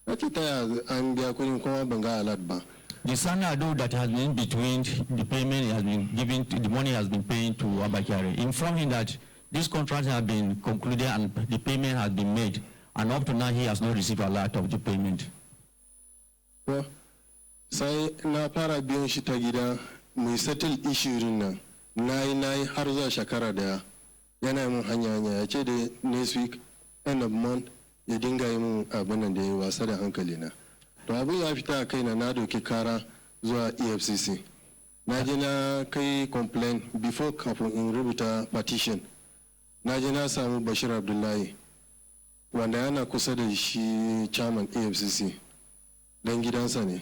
Na ce ta ya an biya kudin kuma ban ga alert ba. The Sani Ado that has been between the payment has been given, the money has been paid to Abba Kyari, inform him that this contract has been concluded and the payment has been made, and up to now he has not received a lot of the payment. Well, sai na fara biyan shi ta gida mai settle issue nan nayi har zuwa shekara daya yana mun hanya ya ce da next week end of month ya dinga yi mun abin nan da ya wasa da hankali na. To abin ya fita a kaina na doki kara zuwa EFCC. Na je na kai complaint before kafin in rubuta petition. Na je na samu Bashir Abdullahi wanda yana kusa da shi chairman EFCC dan gidansa ne.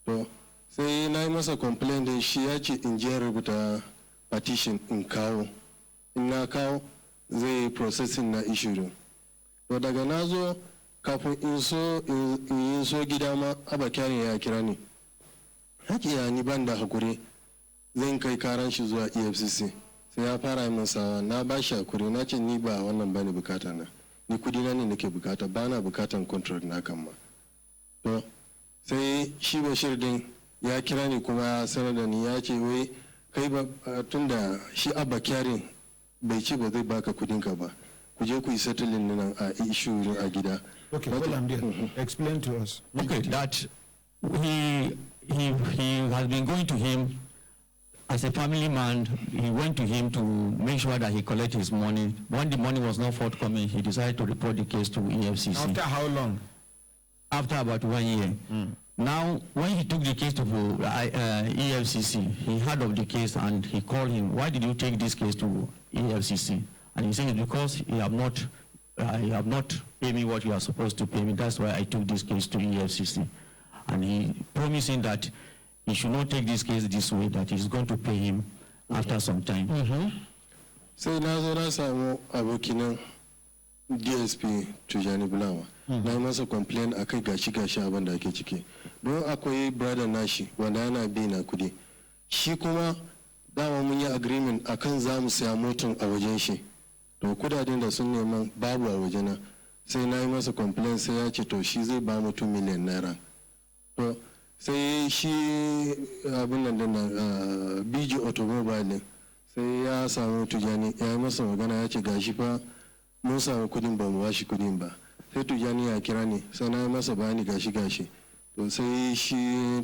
To sai na yi masa complaint da shi ya ce in je rubuta petition in kawo. In na kawo zai processing na issue. To daga na zo kafin in so gida ma Abba Kyari ya kira ni. Haki ya ni ban da hakuri zan kai karan shi zuwa EFCC. Sai ya fara yi masa na ba shi hakuri na ce ni ba wannan bane bukata na. Ni kudi na ne nake bukata ba na bukatan contract na kan ma. To sai shi Bashir din ya kira ni kuma ya sanar da ni ya ce wai kai ba tunda shi Abba Kyari bai ce ba zai baka kudin ka ba. Ku je ku yi settling nan a issue a gida. Okay, hold on there. Explain to us. Okay, that he has been going to him as a family man. He went to him to make sure that he collect his money. When the money was not forthcoming, he decided to report the case to EFCC. After how long? After about 1 year. Now, when he took the case to EFCC, he heard of the case and he called him. Why did you take this case to EFCC? And he said, because you have not paid me what you are supposed to pay me. That's why I took this case to EFCC. And he promising that he should not take this case this way, that he's going to pay him after some time. Sai na zo na samu abokina DSP Tijani Bulawa. Na yi masa complain akai gashi abin da ake ciki. Don akwai brother nashi wanda yana bi na kudi. Shi kuma dama mun yi agreement akan za mu saya motan a wajen shi. To kudaden da sun neman babu a wajena. Sai na yi masa complain sai ya ce to shi zai ba mu 2 million naira. To sai shi abin nan din BG automobile sai ya samu Tijani ya yi masa magana ya ce gashi fa mun samu kudin ba mu bashi kudin ba. Sai Tijani ya kira ni sai na yi masa bayani gashi to sai shi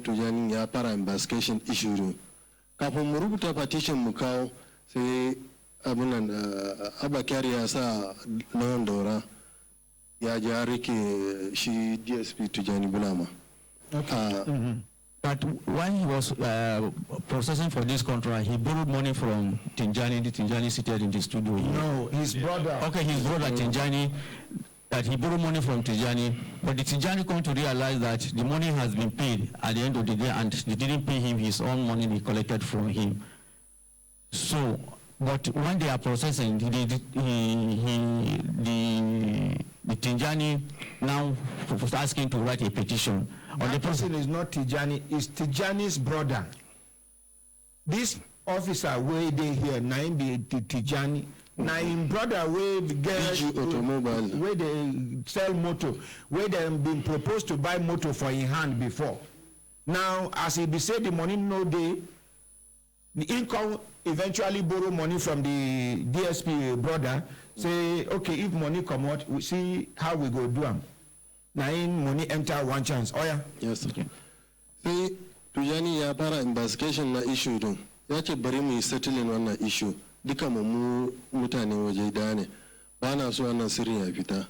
Tijani ya fara investigation issue din. Kafin mu rubuta petition mu kawo sai abin nan Abba Kyari ya sa lawan daura ya ji rike shi DSP Tijani Bulama. But when he was processing for this contract, he borrowed money from Tinjani. The Tinjani seated in the studio. No, his brother. Okay, his brother Tinjani. That he borrowed money from Tinjani, but the Tinjani come to realize that the money has been paid at the end of the day, and they didn't pay him his own money they collected from him. So, but when they are processing, the Tinjani now was asking to write a petition. The person is not Tijani, it's Tijani's brother. This officer where they here, nine be Tijani, nine brother where the girl, where they sell motor, where they been proposed to buy motor for in hand before. Now, as he be said, the money no day, the income eventually borrow money from the DSP brother, say, okay, if money come out, we see how we go do them. Now in money enter one chance. Oh yeah. Yes. Okay. Sai Tijani ya fara investigation na issue din. Ya ce bari mu settling wannan issue. Duka mu mutane waje da ne. Ba na so wannan sirri ya fita.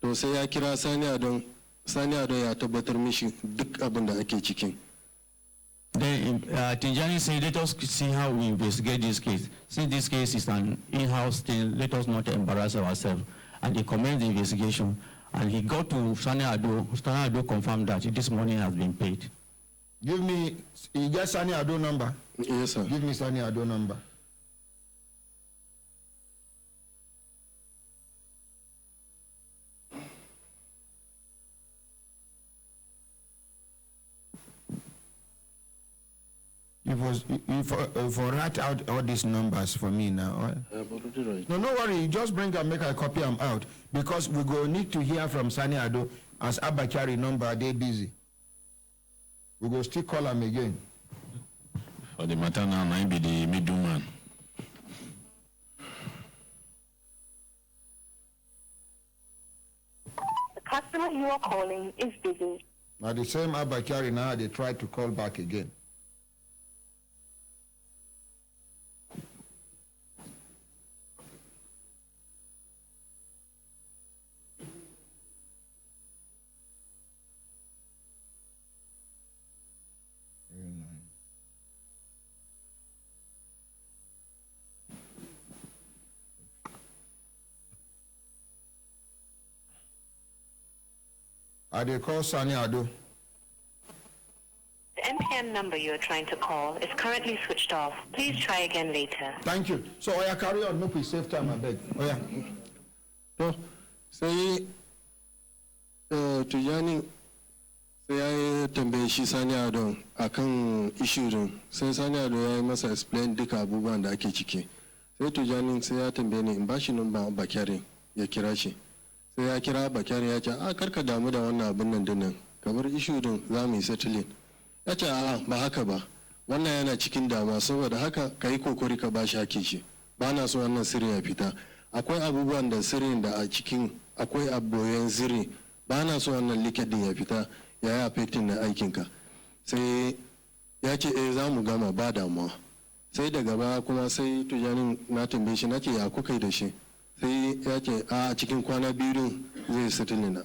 To sai ya kira Sani Adon ya tabbatar mishi duk abin da ake cikin. Then Tinjani said, let us see how we investigate this case. Since this case is an in-house thing, let us not embarrass ourselves. And he commenced the investigation. And he got to Sani Ado. Sani Ado confirmed that this money has been paid. Give me, you get Sani Ado number? Yes, sir. Give me Sani Ado number. If I write out all these numbers for me now. No worry, you just bring and make a copy them out because we go need to hear from Sani Ado as Abba Kyari number, they busy. We go still call him again. For the matter now, I be the middleman. The customer you are calling is busy. Now the same Abba Kyari now they try to call back again. They call Sani Ado. The MPN number you are trying to call is currently switched off. Please try again later. Thank you. So, Oya, carry on. No, please save time, I beg. Oya. So, say, Tijani, sai ya yi tambaye shi Sani Ado akan issue din. Sai Sani Ado ya yi masa explain duka abubuwan da ake ciki. Sai Tijani sai ya tambaye ni in ba shi number Bakari ya kira shi. Sai ya kira Bakari ya ce karka damu da wannan abin nan dinnan kamar issue din za mu yi settling. Ya ce ba haka ba wannan yana cikin dama saboda haka ka yi kokari ka ba shi hakkin shi ba na so wannan sirri ya fita akwai abubuwan da sirrin da a cikin akwai aboyan sirri ba na so wannan liket din ya fita ya yi affecting na aikinka sai ya ce za mu gama ba damuwa sai daga baya kuma sai Tijani na tambaye shi na ce ya kuka yi da shi sai ya ce a cikin kwana biyu zai settling na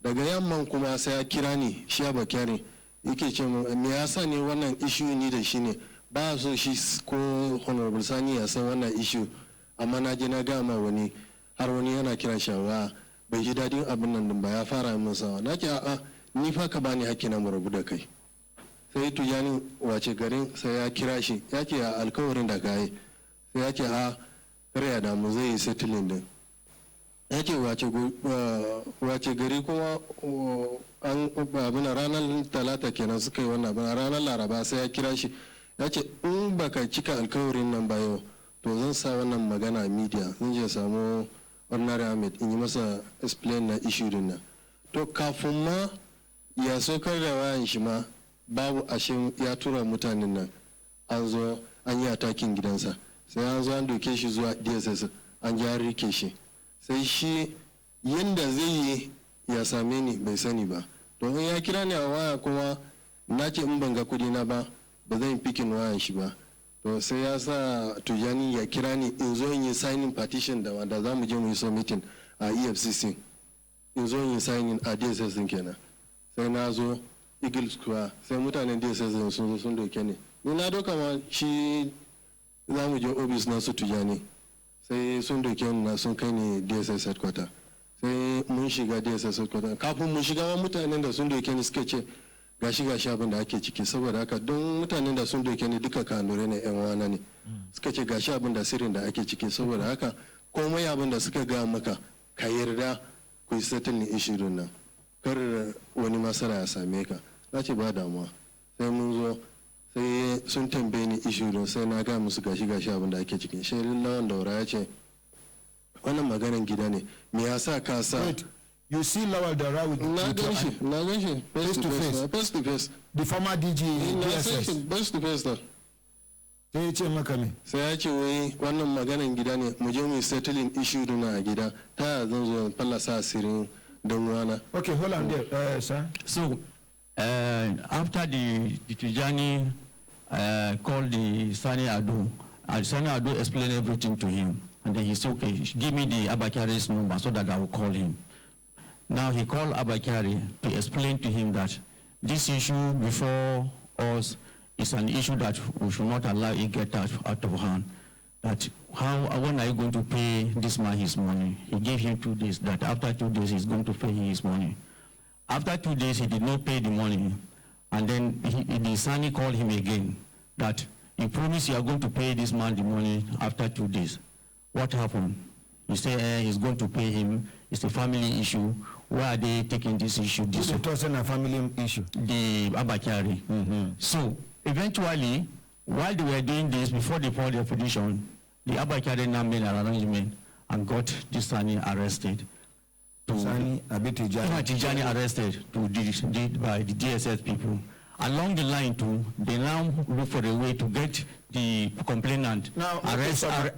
daga yamman kuma sai ya kira ni shi Abba Kyari yake ce me yasa ne wannan issue ni da shi ne ba so shi ko honorable Sani ya san wannan issue amma na je na gama wani har wani yana kira shawa bai ji dadin abin nan din ba ya fara min sawa na ce ni fa ka bani hakki na mu rabu da kai sai Tijani wace garin sai ya kira shi ya ce alkawarin da kai sai ya ce kar ya damu zai yi settling din ya ce wace gari kuma an abin ranar talata kenan suka yi wannan abin ranar laraba sai ya kira shi ya ce in baka cika alkawarin nan ba yau to zan sa wannan magana a media zan je samu ordinary Ahmed in yi masa explain na issue din nan to kafin ma ya sokar da wayan shi ma babu ashe ya tura mutanen nan an zo an yi atakin gidansa sai an zo an doke shi zuwa DSS an ja rike shi sai shi yanda zai yi ya same ni bai sani ba to in ya kira ni a waya kuma na ce in ban ga kudi na ba ba zan pikin wayan shi ba, to sai ya sa Tijani ya kira ni in zo in yi signing petition da wanda za mu je mu yi submitting a EFCC, in zo in yi signing a DSS din kenan. Sai na zo Eagle Square, sai mutanen DSS din sun zo sun doke ni na doka ma shi za mu je office na su Tijani, sai sun doke ni na sun kai ni DSS headquarter. Sai mun shiga DSS headquarter, kafin mun shiga ma mutanen da sun doke ni suka ce gashi abin da ake ciki, saboda haka don mutanen da sun doke ni duka kanure ne yan wana ne, suka ce gashi abin da sirrin da ake ciki, saboda haka komai abin da suka ga maka ka yarda ku yi settling issue nan, kar wani masara ya same ka. Na ce ba damuwa. Sai mun zo sai sun tambaye ni issue don sai na ga musu gashi abin da ake ciki. Shi Lawan Daura ya ce wannan maganan gida ne, me yasa ka sa you see Lawal Daura with na gan shi face to face the former DG DSS face to face da sai ya ce maka me, sai ya ce wai wannan maganan gida ne, mu je mu settling issue na a gida, ta zan zo fallasa asirin don wana. Okay, hold on there, sir. So after the Tijani called the Sani Ado, Sani Ado explained everything to him, and then he said, okay, give me the Abakari's number so that I will call him. Now he called Abakari to explain to him that this issue before us is an issue that we should not allow it get out of hand. That when are you going to pay this man his money? He gave him 2 days, that after 2 days he's going to pay him his money. After 2 days he did not pay the money, and then the Sani called him again that you promise you are going to pay this man the money after 2 days. What happened? He said he's going to pay him. It's a family issue. Why are they taking this issue? This is a family issue. The Abakari. So eventually, while they were doing this, before they filed their petition, the Abakari now made an arrangement and got this Sani arrested. Tijani arrested by the DSS people. Along the line too, they now look for a way to get the complainant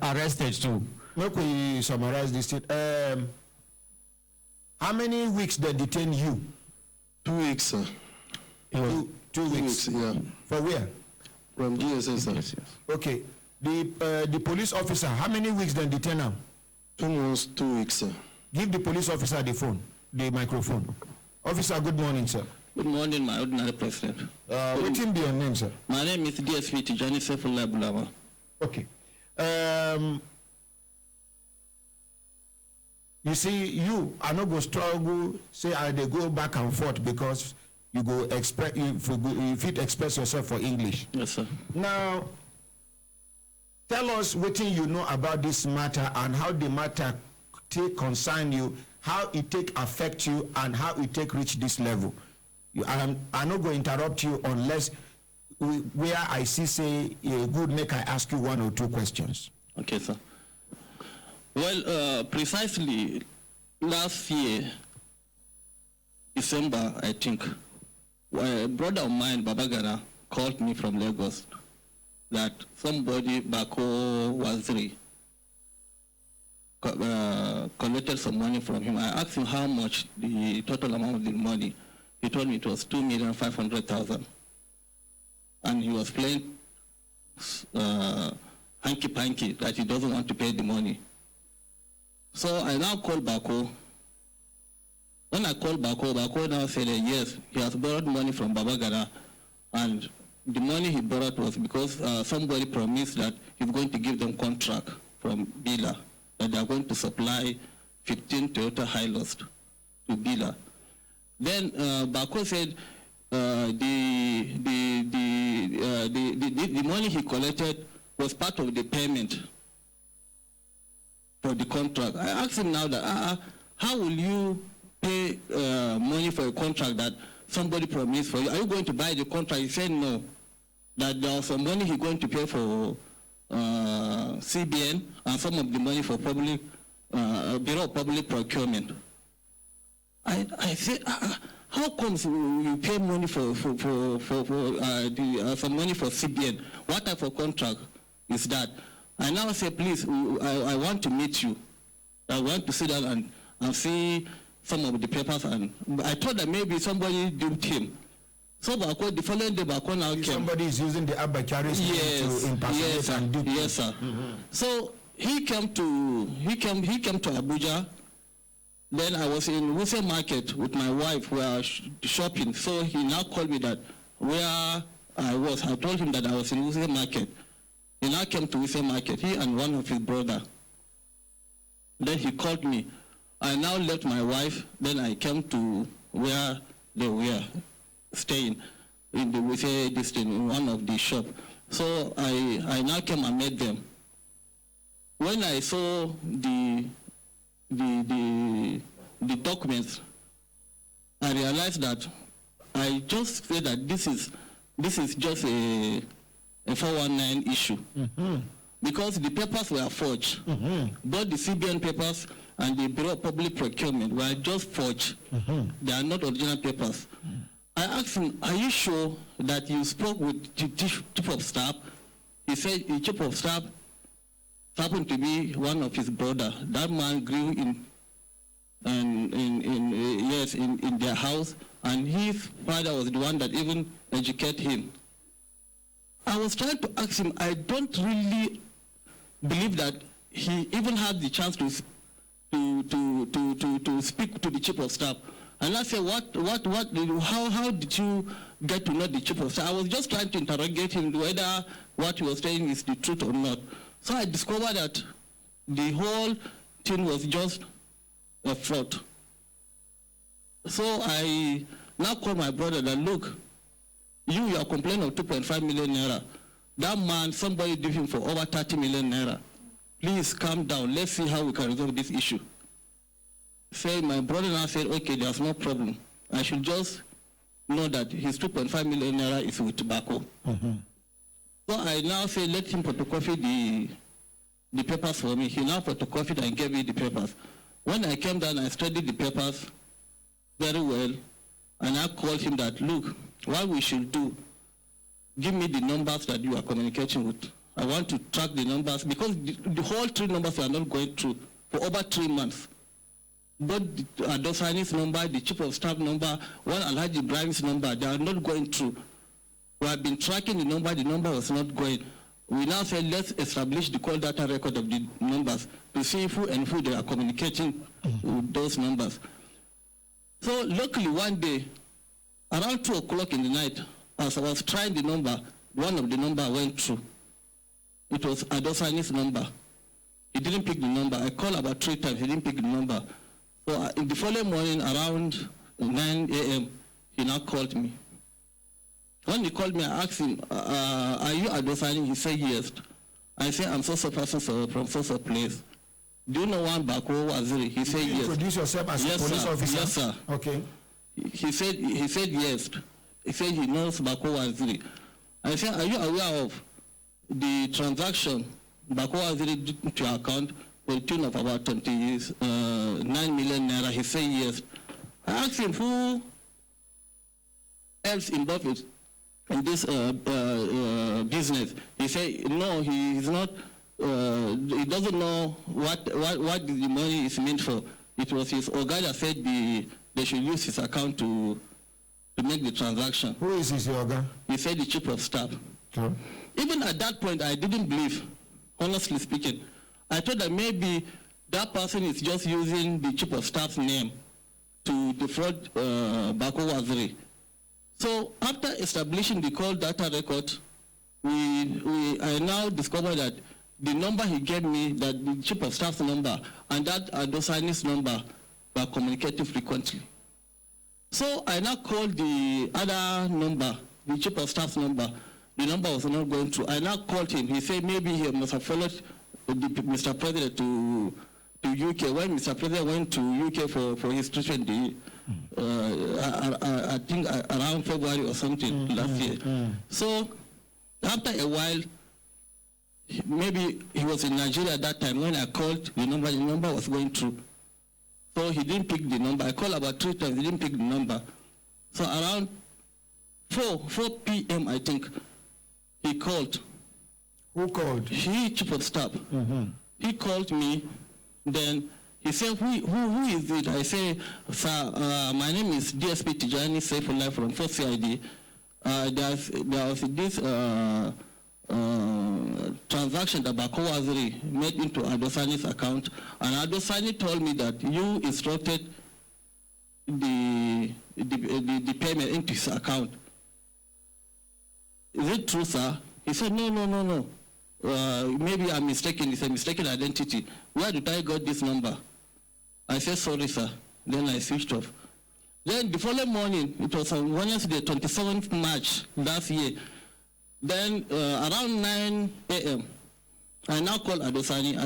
arrested too. Look, we summarize this. How many weeks they detain you? 2 weeks, sir. 2 weeks. Yeah. For where? From DSS. Yes. Okay. The police officer, how many weeks they detain him? 2 months, 2 weeks, sir. Give the police officer the phone, the microphone. Officer, good morning, sir. Good morning, my ordinary president. What will be your name, sir? My name is DSP Tijani Saifullah Bulama. Okay. You see, you are not going to struggle, say they go back and forth because you go express, if you express yourself for English. Yes, sir. Now, tell us what you know about this matter and how the matter take concern you, how it take affect you, and how it take reach this level. I'm not going to interrupt you unless where I see say good make I ask you 1 or 2 questions. Okay, sir. Well, precisely last year, December, I think, a brother of mine, Babagara, called me from Lagos that somebody, Bako Waziri, collected some money from him. I asked him how much, the total amount of the money. He told me it was 2,500,000. And he was playing hanky-panky that he doesn't want to pay the money. So I now called Bako. When I called Bako, Bako now said that yes, he has borrowed money from Babagara, and the money he borrowed was because somebody promised that he's going to give them contract from Bila, that they are going to supply 15 Toyota Hilux to Bila. Then Bako said the money he collected was part of the payment for the contract. I asked him now that how will you pay money for a contract that somebody promised for you? Are you going to buy the contract? He said no, that there was some money he's going to pay for CBN and some of the money for public Bureau of Public Procurement. I said, how comes you pay money for some money for CBN? What type of contract is that? I now say, please, I want to meet you. I want to sit down and see some of the papers, and I thought that maybe somebody duped him. So the following day, Bako now came. Somebody is using the Abakari's name to impersonate and dupe. Yes, sir. So he came to Abuja. Then I was in Wuse Market with my wife. We were shopping. So he now called me that where I was. I told him that I was in Wuse Market. He now came to Wuse Market, he and one of his brother. Then he called me. I now left my wife. Then I came to where they were staying in the Wuse district in one of the shop. So I now came and met them. When I saw the documents, I realized that I just said that this is just a 419 issue. Because the papers were forged. Both the CBN papers and the Bureau of Public Procurement were just forged. They are not original papers. I asked him, are you sure that you spoke with the chief of staff? He said the chief of staff happened to be one of his brother. That man grew in their house, and his father was the one that even educated him. I was trying to ask him, I don't really believe that he even had the chance to speak to the chief of staff. And I said, how did you get to know the chief of staff? I was just trying to interrogate him whether what he was saying is the truth or not. So I discovered that the whole thing was just a fraud. So I now called my brother that, look, you are complaining of 2.5 million naira. That man, somebody did him for over 30 million naira. Please calm down. Let's see how we can resolve this issue. My brother now said, okay, there's no problem. I should just know that his 2.5 million naira is with tobacco. So I now say, let him photocopy the papers for me. He now photocopied and gave me the papers. When I came down, I studied the papers very well, and I called him that, look, what we should do, give me the numbers that you are communicating with. I want to track the numbers, because the whole 3 numbers are not going through for over 3 months. Both Adosani's number, the chief of staff number, one Alhaji Ibrahim's number, they are not going through. We have been tracking the number was not going. We now say, let's establish the call data record of the numbers to see who and who they are communicating with those numbers. So luckily one day, around 2 o'clock in the night, as I was trying the number, one of the number went through. It was Adosani's number. He didn't pick the number. I called about 3 times, he didn't pick the number. So in the following morning, around 9 a.m., he now called me. When he called me, I asked him, are you Adosani? He said yes. I said, I'm so person from so place. Do you know one Bako Waziri? He said yes. Introduce yourself as a police officer? Yes, sir. Okay. He said yes. He said he knows Bako Waziri. I said, are you aware of the transaction Bako Waziri did to your account for the tune of about 29 million naira? He said yes. I asked him, who else involved in this business? He said, no, he is not. He doesn't know what the money is meant for. It was his Oga that said they should use his account to make the transaction. Who is his Oga? He said the chief of staff. Sure. Even at that point, I didn't believe, honestly speaking. I thought that maybe that person is just using the chief of staff's name to defraud Bako Waziri. So after establishing the call data record, I now discovered that the number he gave me, that the chief of staff's number and that Adosani's number were communicating frequently. So I now called the other number, the chief of staff's number. The number was not going through. I now called him. He said maybe he must have followed Mr. President to UK. When Mr. President went to UK for his treatment, I think around February or something last year. So after a while, maybe he was in Nigeria at that time. When I called the number was going through. So he didn't pick the number. I called about 3 times, he didn't pick the number. So around 4 p.m., I think, he called. Who called? He, chief of staff. He called me, then He said, who is it? I say, sir, my name is DSP Tijani Saifullah from 4th CID. There was this transaction that Bako Waziri made into Adosani's account, and Adosani told me that you instructed the payment into his account. Is it true, sir? He said, no. Maybe I'm mistaken. It's a mistaken identity. Where did I got this number? I said, sorry, sir. Then I switched off. Then the following morning, it was on Wednesday, 27th March last year. Then around 9 a.m., I now called Adosani. I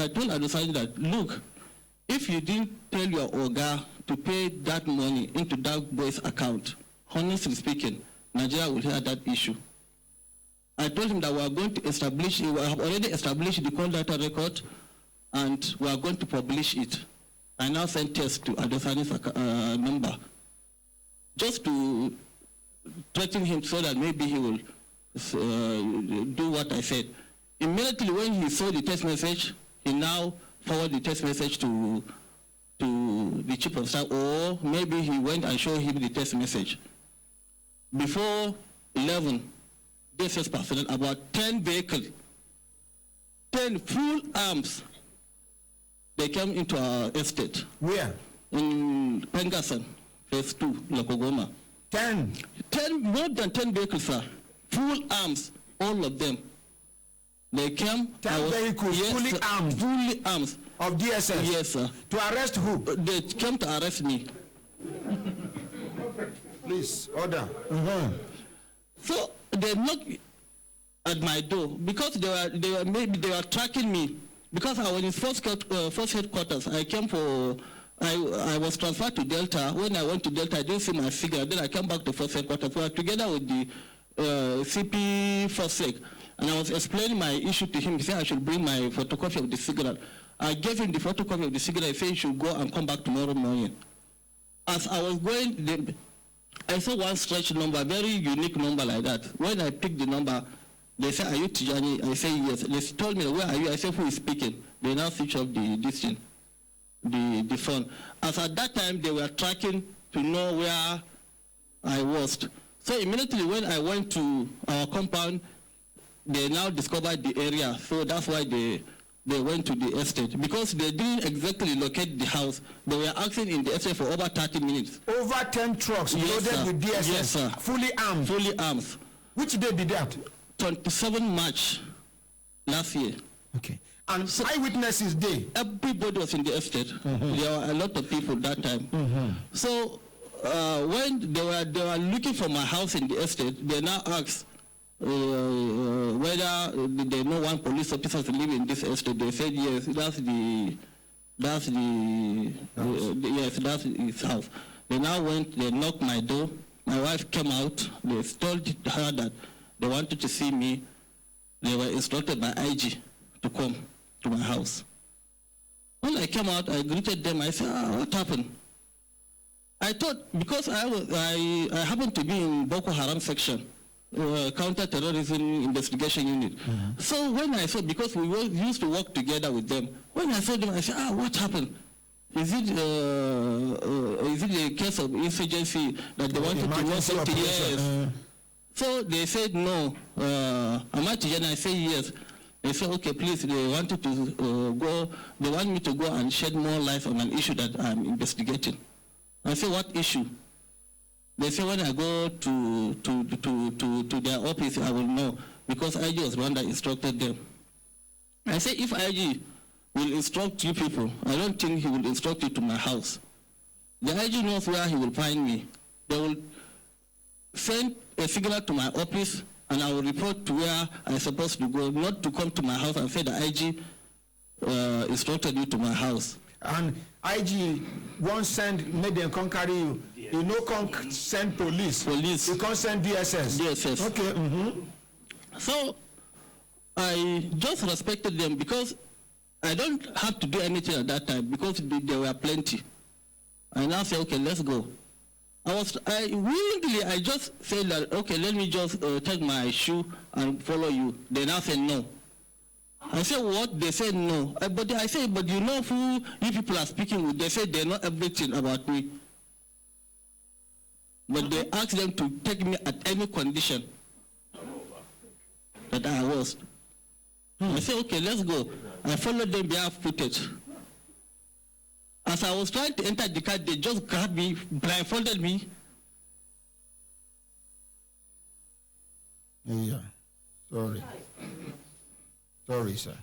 told Adosani that, look, if you didn't tell your Oga to pay that money into that boy's account, honestly speaking, Nigeria will hear that issue. I told him that we are going to establish, we have already established the call data record, and we are going to publish it. I now sent text to Adosani's number, just to threaten him so that maybe he will do what I said. Immediately when he saw the text message, he now forwarded the text message to the chief of staff, or maybe he went and showed him the text message. Before 11, DSS personnel, about 10 vehicles, 10 full arms, they came into our estate. Where? In Pengasan, phase 2, Lokogoma. 10? More than 10 vehicles, sir. Full arms, all of them. They came. 10 vehicles, yes, fully armed? Fully armed. Of DSS? Yes, sir. To arrest who? They came to arrest me. Please, order. So they knocked at my door because they were tracking me. Because I was in first headquarters, I was transferred to Delta. When I went to Delta, I didn't see my figure. Then I came back to first headquarters. We were together with the CP First Sec, and I was explaining my issue to him. He said I should bring my photocopy of the cigarette. I gave him the photocopy of the cigarette. He said he should go and come back tomorrow morning. As I was going, I saw one stretch number, very unique number like that. When I picked the number, they said, are you Tijani? I said, yes. They told me, where are you? I said, who is speaking? They now switch off the phone. As at that time, they were tracking to know where I was. So immediately when I went to our compound, they now discovered the area. So that's why they went to the estate. Because they didn't exactly locate the house. They were acting in the estate for over 30 minutes. Over 10 trucks loaded with DSS? Yes, sir. Fully armed? Fully armed. Which day did that? 27 March last year. Okay. And so, eyewitnesses day? Everybody was in the estate. There were a lot of people that time. So when they were looking for my house in the estate, they now asked whether they know one police officer to live in this estate. They said yes, that's his house. They now went, they knocked my door. My wife came out. They told her that they wanted to see me. They were instructed by IG to come to my house. When I came out, I greeted them. I said, what happened? I thought, because I happened to be in Boko Haram section, counter-terrorism investigation unit. So when I saw, because we used to work together with them, when I saw them, I said, what happened? Is it a case of insurgency that they wanted to know something? Yes. So they said no. Am I Tijani? I said yes. They said okay, please. They wanted to go. They want me to go and shed more light on an issue that I'm investigating. I said what issue? They said when I go to their office, I will know because IG was the one that instructed them. I said if IG will instruct you people, I don't think he will instruct you to my house. The IG knows where he will find me. They will send a signal to my office and I will report to where I'm supposed to go, not to come to my house and say the IG instructed you to my house. And IG won't made them come carry you. You know, can't send police. You can't send DSS. DSS. Okay. So I just respected them because I don't have to do anything at that time because there were plenty. I now say, okay, let's go. I just said that, okay, let me just take my shoe and follow you. They now say no. I said, what? They said no. But I said, but you know who you people are speaking with? They said they know everything about me. But they asked them to take me at any condition that I was. I said, okay, let's go. I followed them barefooted. As I was trying to enter the car, they just grabbed me, blindfolded me. Yeah. Sorry. Sorry, sir.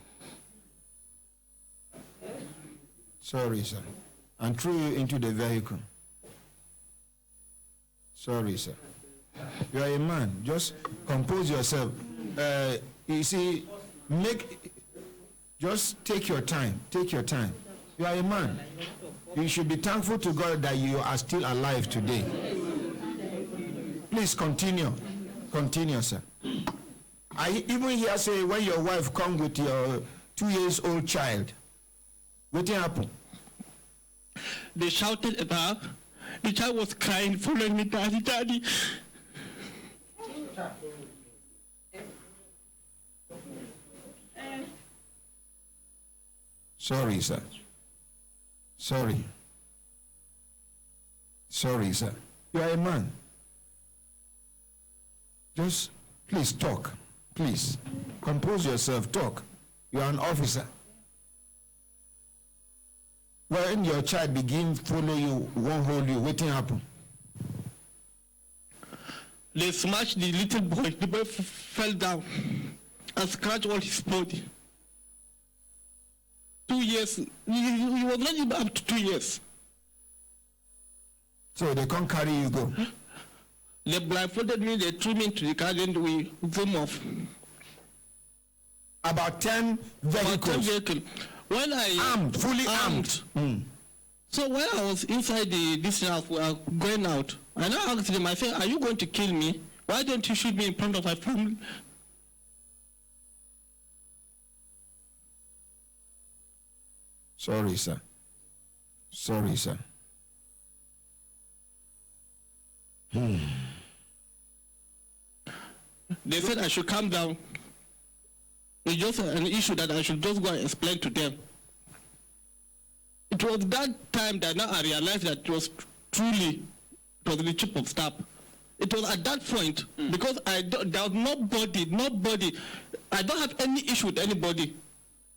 Sorry, sir. And threw you into the vehicle. Sorry, sir. You are a man. Just compose yourself. You see, just take your time. Take your time. You are a man. You should be thankful to God that you are still alive today. Please continue. Continue, sir. I even hear say when your wife come with your 2-year-old child, what happened? They shouted at her. The child was crying, following me, daddy, daddy. Sorry, sir. Sorry. Sorry, sir. You are a man. Just please talk. Please. Compose yourself. Talk. You are an officer. When your child begin follow you, won't hold you, what happen? They smashed the little boy. The boy fell down and scratched all his body. 2 years. He was not even up to 2 years. So they can't carry you go? They blindfolded me, they threw me into the car, then we zoom off. About 10 vehicles? About 10 vehicles. When I... Armed, fully armed. So when I was inside this house, we were going out, and I asked them, I said, are you going to kill me? Why don't you shoot me in front of my family? Sorry, sir. Sorry, sir. They said I should calm down. It's just an issue that I should just go and explain to them. It was that time that now I realized that it was truly, it was the chief of staff. It was at that point, because there was nobody, I don't have any issue with anybody.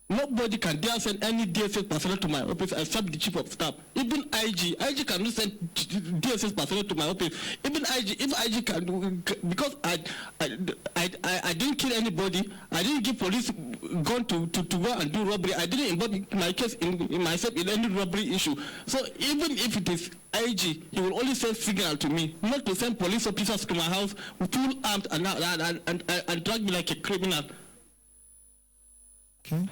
Nobody can dare send any DSS personnel to my office except the chief of staff. Even IG cannot send DSS personnel to my office. Even IG, if IG can, because I didn't kill anybody. I didn't give police gun to go and do robbery. I didn't involve my case in myself in any robbery issue. So even if it is IG, he will only send signal to me, not to send police officers to my house full armed and drag me like a criminal. Okay.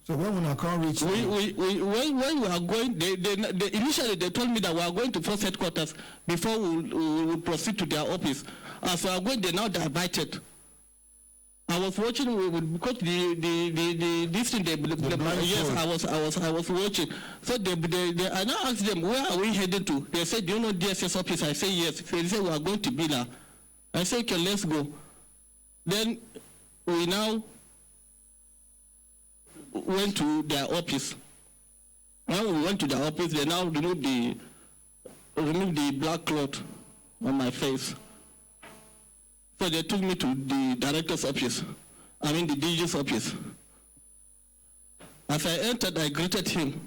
So when we can't reach when we are going, they initially they told me that we are going to force headquarters before we proceed to their office. As we are going, they now diverted. I was watching because this thing yes, I was watching. So I now asked them, where are we heading to? They said, do you know DSS office? I say yes. They said we are going to Bila. I said, okay, let's go. Then we now went to their office. When we went to their office, they now removed the black cloth on my face. So they took me to the director's office. I mean the DG's office. As I entered, I greeted him.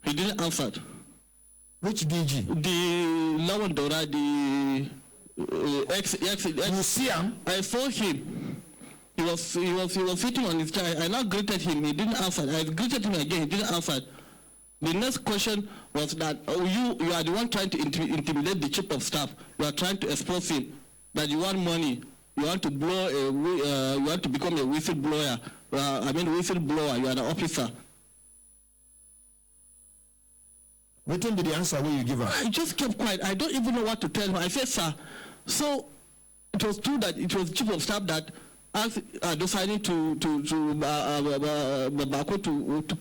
He didn't answer. Which DG? The Lawandora, the ex. You see him? I saw him. He was sitting on his chair. I now greeted him. He didn't answer. I greeted him again. He didn't answer. The next question was that you are the one trying to intimidate the chief of staff. You are trying to expose him. That you want money. You want to blow. You want to become a whistleblower. Whistleblower. You are an officer. What did the answer when you give her? I just kept quiet. I don't even know what to tell him. I said, sir. So it was true that it was chief of staff that asked deciding to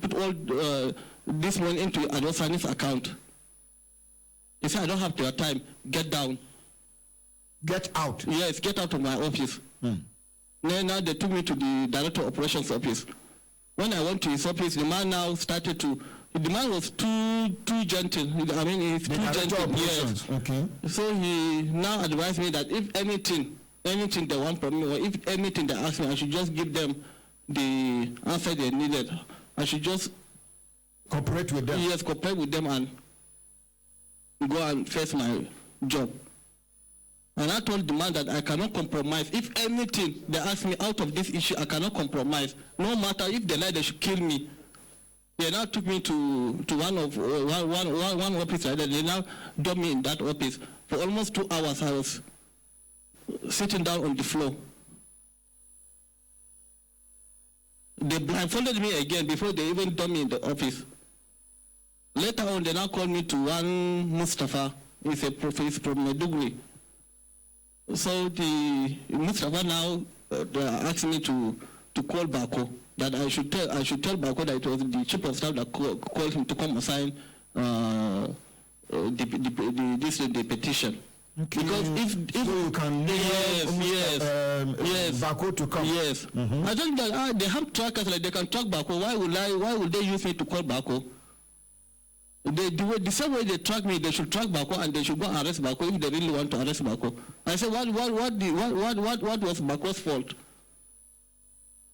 put all this money into Adosani's account. He said, I don't have your time. Get down. Get out? Yes, get out of my office. Now they took me to the director of operations office. When I went to his office, the man now started to. The man was too gentle. I mean, he's too gentle. Yes. Okay. So he now advised me that if anything they want from me, or if anything they ask me, I should just give them the answer they needed. I should just cooperate with them. Yes, cooperate with them and go and face my job. And I told the man that I cannot compromise. If anything they ask me out of this issue, I cannot compromise. No matter if they lie, they should kill me. They now took me to one office. They now dumped me in that office for almost 2 hours. I was sitting down on the floor. They blindfolded me again before they even dumped me in the office. Later on, they now called me to one Mustafa. He's a professor from Maiduguri. So the Mustafa now asked me to call Bako, that I should tell Bako that it was the chief of staff that called him to come assign the petition. Okay. Because if so you can yes, Bako to come. Yes. I think that they have trackers, like they can track Bako. Why would they use me to call Bako? The same way they track me, they should track Bako and they should go and arrest Bako if they really want to arrest Bako. I said, what was Bako's fault?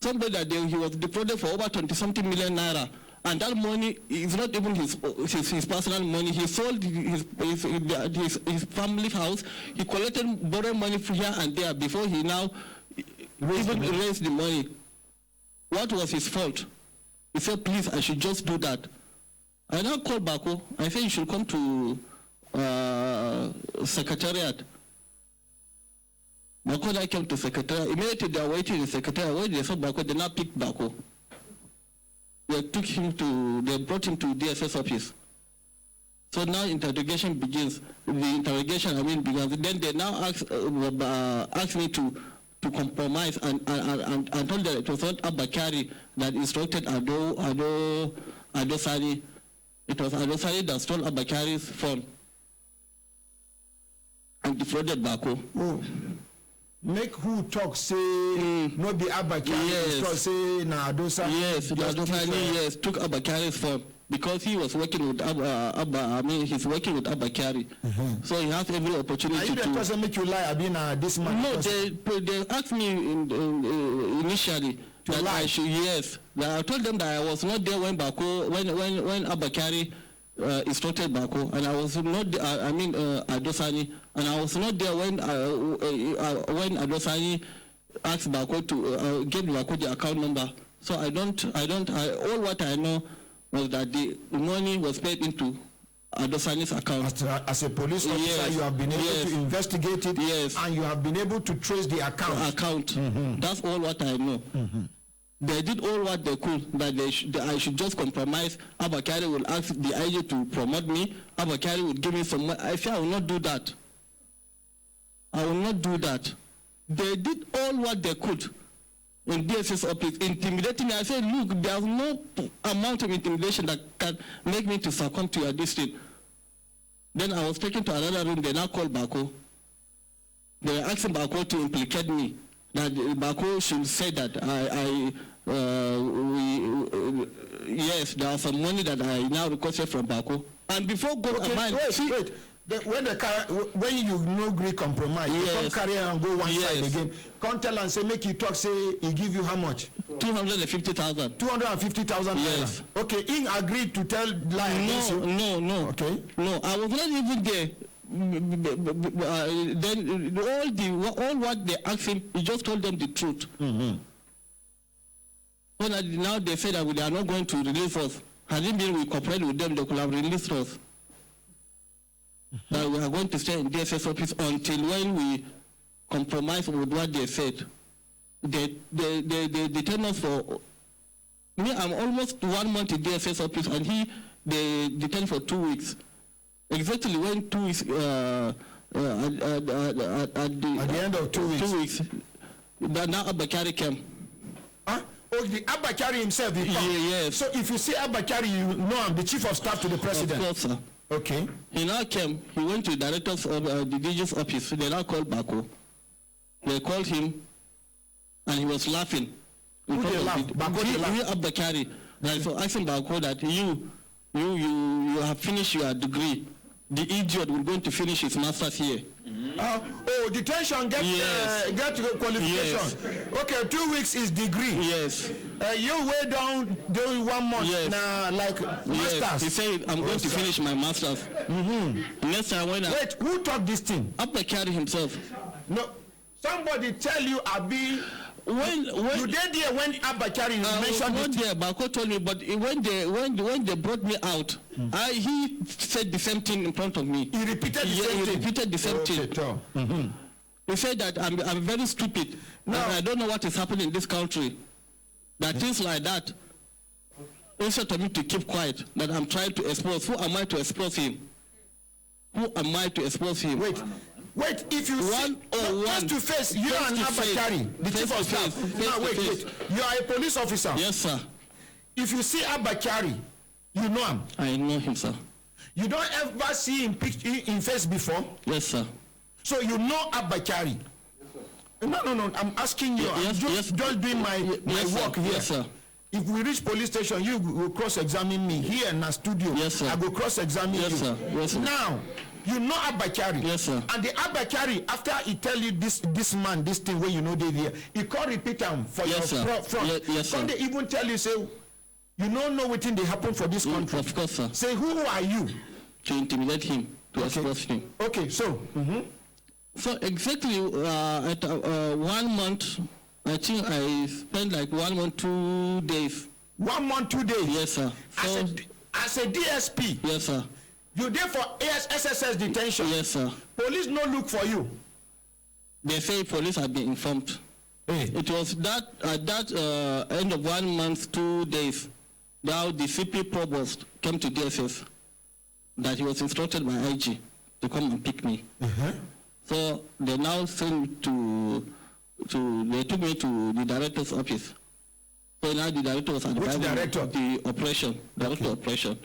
Somebody that he was defrauded for over 20-something million naira, and that money is not even his personal money. He sold his family house. He collected borrowed money from here and there before he now even raised the money. What was his fault? He said, please, I should just do that. I now called Bako. I said, you should come to secretariat. Bako I came to secretariat. Immediately they were waiting in the secretariat. When they saw Bako, they now picked Bako. They brought him to DSS office. So now interrogation begins. The interrogation, begins. Then they now ask me to compromise and told that it was not Abakari that instructed Ado Sani. It was Ado Sani that stole Abakari's phone and defrauded Bako. Oh. Make who talk say no be Abakari, yes. Say na Ado Sani. Yes, Ado Sani took Abakari's phone because he was working with he's working with Abakari. So he has every opportunity. Are you the person make you lie? This man. No, they asked me initially that lie. I should that I told them that I was not there when Bako when Abakari instructed Bako, and I was not Ado Sani, and I was not there when Ado Sani asked Bako to give Bako the account number. So all what I know was that the money was paid into Ado Sani's account. As a police officer, you have been able to investigate it, and you have been able to trace the account. That's all what I know. They did all what they could, that I should just compromise. Abakari will ask the IG to promote me. Abakari would give me some money. I said I will not do that. I will not do that. They did all what they could in DSS office, intimidating me. I said, look, there's no amount of intimidation that can make me to succumb to your district. Then I was taken to another room. They now called Bako. They were asking Bako to implicate me, that Bako should say that yes, there was some money that I now requested from Bako. And before God, wait. When you no agree compromise, you come carry and go one side again. Come tell and say, make you talk, say he give you how much? 250,000. 250,000. Yes. Okay, he agreed to tell lie against you. No. Okay. No, I was not even there. Then all what they asked him, he just told them the truth. So now they say that they are not going to release us. Had it been we cooperated with them, they could have released us. That we are going to stay in DSS office until when we compromise with what they said. They detain us for me. I'm almost 1 month in DSS office, and they detain for 2 weeks. Exactly when 2 weeks. At the end of 2 weeks. 2 weeks. But now Abakari came. Oh, the Abakari himself. Yes. So if you say Abakari, you know I'm the chief of staff to the president. Of course, sir. Okay. He now came. He went to the director's of the DG's office. They now called Bako. They called him, and he was laughing. Who they laugh? Bakari. Right, so asking Bako that you have finished your degree. The idiot will going to finish his master's here. Detention get qualification. Yes. Okay, 2 weeks is degree. Yes. You way down doing 1 month. Yes. Like yes. masters. He said I'm going to finish my master's. Next time when wait, who taught this thing? Bakari himself. No, somebody tell you Abi. When you did there when Abakari mentioned it? There, Bako told me, but when they brought me out, he said the same thing in front of me. He repeated the same thing. He repeated the same thing. He said that I'm very stupid. No. I don't know what is happening in this country. That things like that. Instead of me to keep quiet, that I'm trying to expose. Who am I to expose him? Who am I to expose him? Wait, if you face to face, you and Abakari, the chief of staff. Now wait. You are a police officer. Yes, sir. If you see Abakari, you know him. I know him, sir. You don't ever see him in face before? Yes, sir. So you know Abakari? No. I'm asking you. I'm just doing my work here. Yes, sir. If we reach police station, you will cross-examine me here in our studio. Yes, sir. I will cross-examine you. Sir. Yes, sir. Now, you know Abakari. Yes, sir. And the Abakari, after he tell you this thing where you know they there, he can't repeat them for your front. Yes, sir. Can't they even tell you, say, you don't know what thing they happen for this country? Of course, sir. Say, who are you? To intimidate him, to expose him. Okay, so. So exactly at 1 month, I think I spent like 1 month, 2 days. 1 month, 2 days? Yes, sir. So, as a DSP? Yes, sir. You there for SSS detention? Yes, sir. Police no look for you? They say police have been informed. Hey. It was that at that end of 1 month, 2 days, now the CP provost came to DSS that he was instructed by IG to come and pick me. So they now sent they took me to the director's office. So now the director was advising the operation, director operation.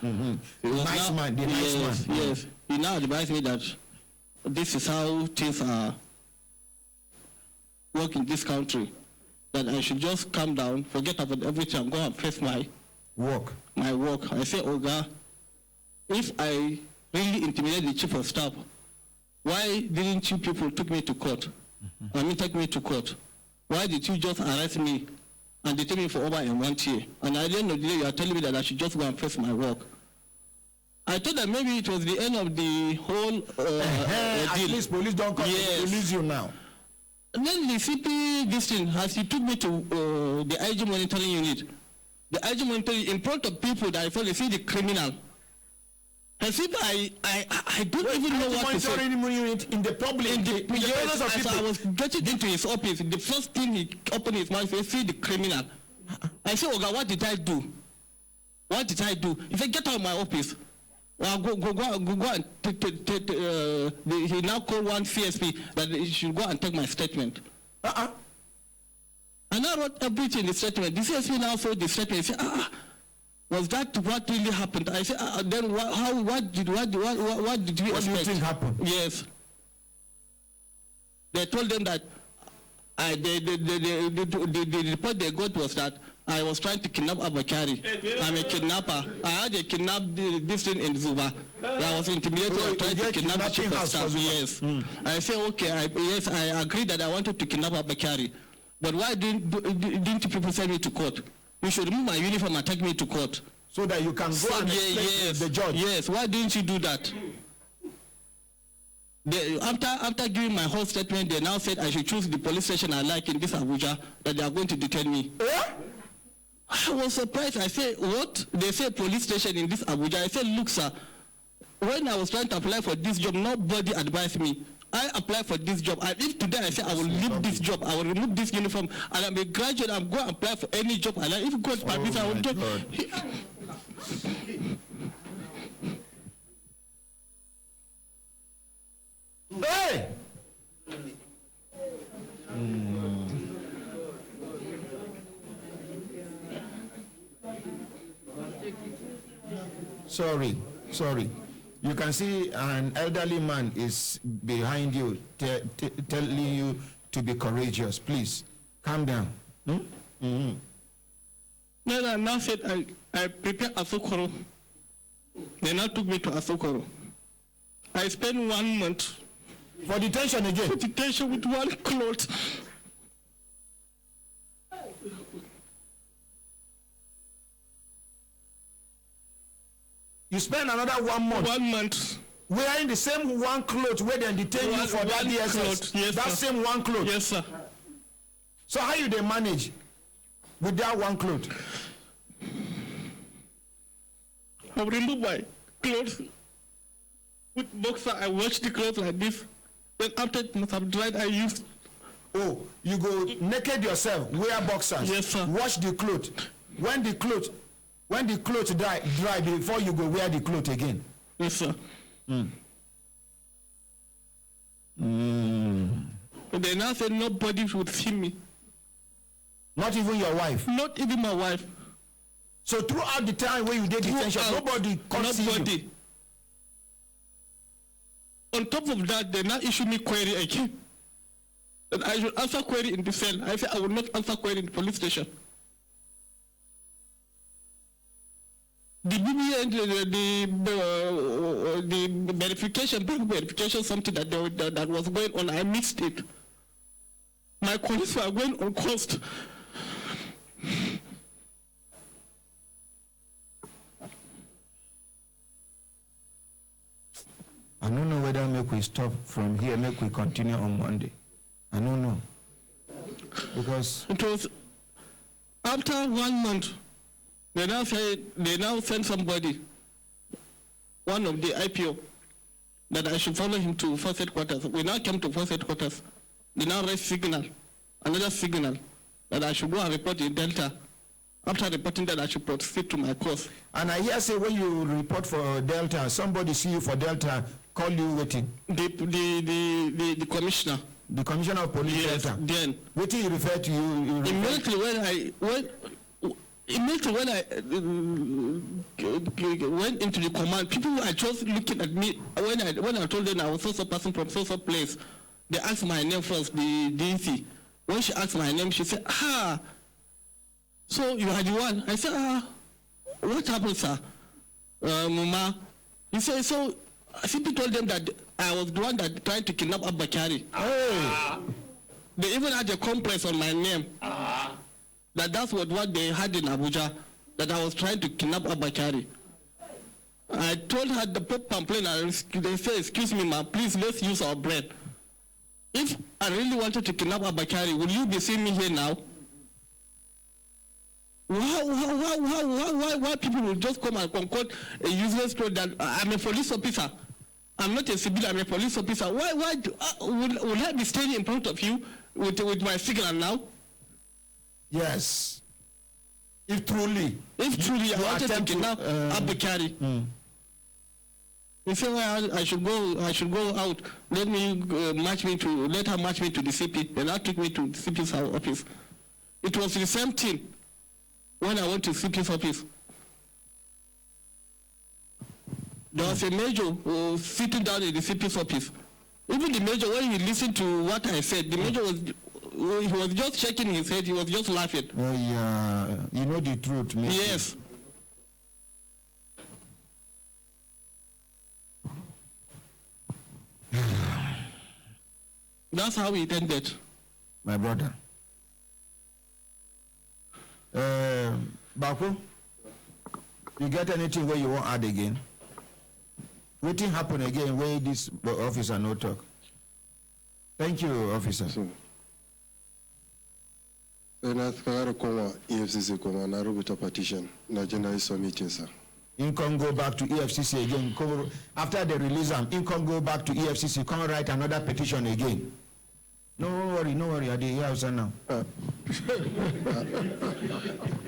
Nice man. Yes. He now advised me that this is how things are work in this country. That I should just calm down, forget about everything, and go and face my work. I say, Oga, if I really intimidate the chief of staff, why didn't you people take me to court? Take me to court. Why did you just arrest me and detain me for over 1 year? And at the end of the day, you are telling me that I should just go and face my work. I thought that maybe it was the end of the whole at deal. least police don't come to release you now. And then the CP, this thing, as he took me to the IG monitoring unit. The IG monitoring, in front of people that I thought they see the criminal. As if I don't even know what to say. Unit in the public, in the presence of people. I was getting into his office, the first thing he opened his mouth, he see the criminal. I said, Oga, what did I do? What did I do? He said, get out of my office. Well, go and he now called one CSP that he should go and take my statement. And I wrote everything in the statement. The CSP now saw the statement. He said, was that what really happened? I said, then what did we expect? What do you think happened? Yes. They told them that the report they got was that I was trying to kidnap Abakari. I'm a kidnapper. I had a kidnap this thing in Zuba. I was intimidated and trying to kidnap the chief of staff. Yes. I said, okay, I agreed that I wanted to kidnap Abakari. But why didn't you people send me to court? You should remove my uniform and take me to court. So that you can go and explain to the judge. Yes, why didn't you do that? After giving my whole statement, they now said I should choose the police station I like in this Abuja, that they are going to detain me. I was surprised. I said, what? They say police station in this Abuja. I said, look, sir, when I was trying to apply for this job, nobody advised me. I applied for this job, and if today I say I will leave this job, I will remove this uniform, and I'm a graduate, I'm going to apply for any job I like. If God permits, I will do. Hey! Sorry. You can see an elderly man is behind you, telling you to be courageous. Please, calm down. Then I now said I prepared Asokoro. They now took me to Asokoro. I spent 1 month. For detention again? For detention with one cloth. You spend another 1 month? 1 month. Wearing the same one cloth where they detain you for that DSS? Yes, that sir. Same one cloth? Yes, sir. So how you they manage with that one cloth? I remove my clothes with boxer. I wash the clothes like this. Then after it must have dried, I use. Oh, you go naked yourself, wear boxers. Yes, sir. Wash the clothes. When the clothes dry before you go wear the clothes again. Yes, sir. But they now said nobody should see me. Not even your wife? Not even my wife. So throughout the time when you did detention, nobody comes see you? On top of that, they now issue me query again. That I should answer query in the cell. I said I will not answer query in the police station. The BBN, the verification, something that was going on, I mixed it. My colleagues were going on cost. I don't know whether make we stop from here, make we continue on Monday. I don't know. Because it was after 1 month, they now send somebody, one of the IPO, that I should follow him to first headquarters. We now came to first headquarters. They now raise signal, another signal, that I should go and report in Delta. After reporting that, I should proceed to my course. And I hear say when you report for Delta, somebody see you for Delta, call you waiting. The commissioner. The commissioner of police, yes, Delta. Then. What did he refer to you? Immediately when I went into the command, people were just looking at me. When I told them I was so person from so place, they asked my name first, the DC. When she asked my name, she said, so you are the one. I said, what happened, sir? Mama. He said, so I simply told them that I was the one that tried to kidnap Abakari. They even had a compress on my name. That's what they had in Abuja, that I was trying to kidnap Abakari. I told her the pop complaint, they said, excuse me, ma, please, let's use our brain. If I really wanted to kidnap Abakari, will you be seeing me here now? Why people will just come and concoct a useless story that I'm a police officer? I'm not a civilian, I'm a police officer. Why will I be standing in front of you with my signal now? Yes. If truly I wanted to kidnap Abakari. He said, well, I should go out. Let her match me to the CP. Then I took me to the CP's office. It was the same thing when I went to CP's office. There was a major sitting down in the CP's office. Even the major, when he listened to what I said, the major was just shaking his head. He was just laughing. Oh yeah, you know the truth, man. Yes. That's how it ended. My brother. Baku, you get anything where you want to add again? What thing happen again where this officer no talk? Thank you, officer. Na tukagara koma EFCC koma na rubuta petition na general submitting sir. In can go back to EFCC again. After they release them, in can go back to EFCC, come write another petition again. No worry, I did hear us now.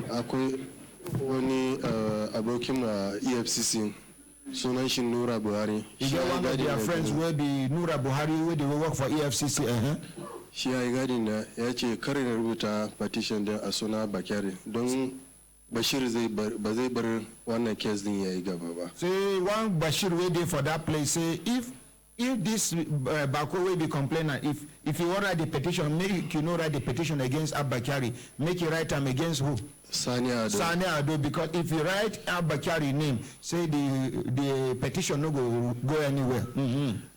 Akwai wani abokin EFCC sunan shi Nura Buhari. You get one of their friends will be Nura Buhari where they will work for EFCC. Shi ya yi gadin da ya ce kare na rubuta petition da a suna Bakari don Bashir ba zai bar wannan case din ya yi gaba ba. Say one Bashir waiting for that place. Say if if this Bako will be complainant, if you write the petition, make you write the petition against Abba Kyari, make you write them against who? Sani Ado, because if you write Abba Kyari name, say the petition no go anywhere.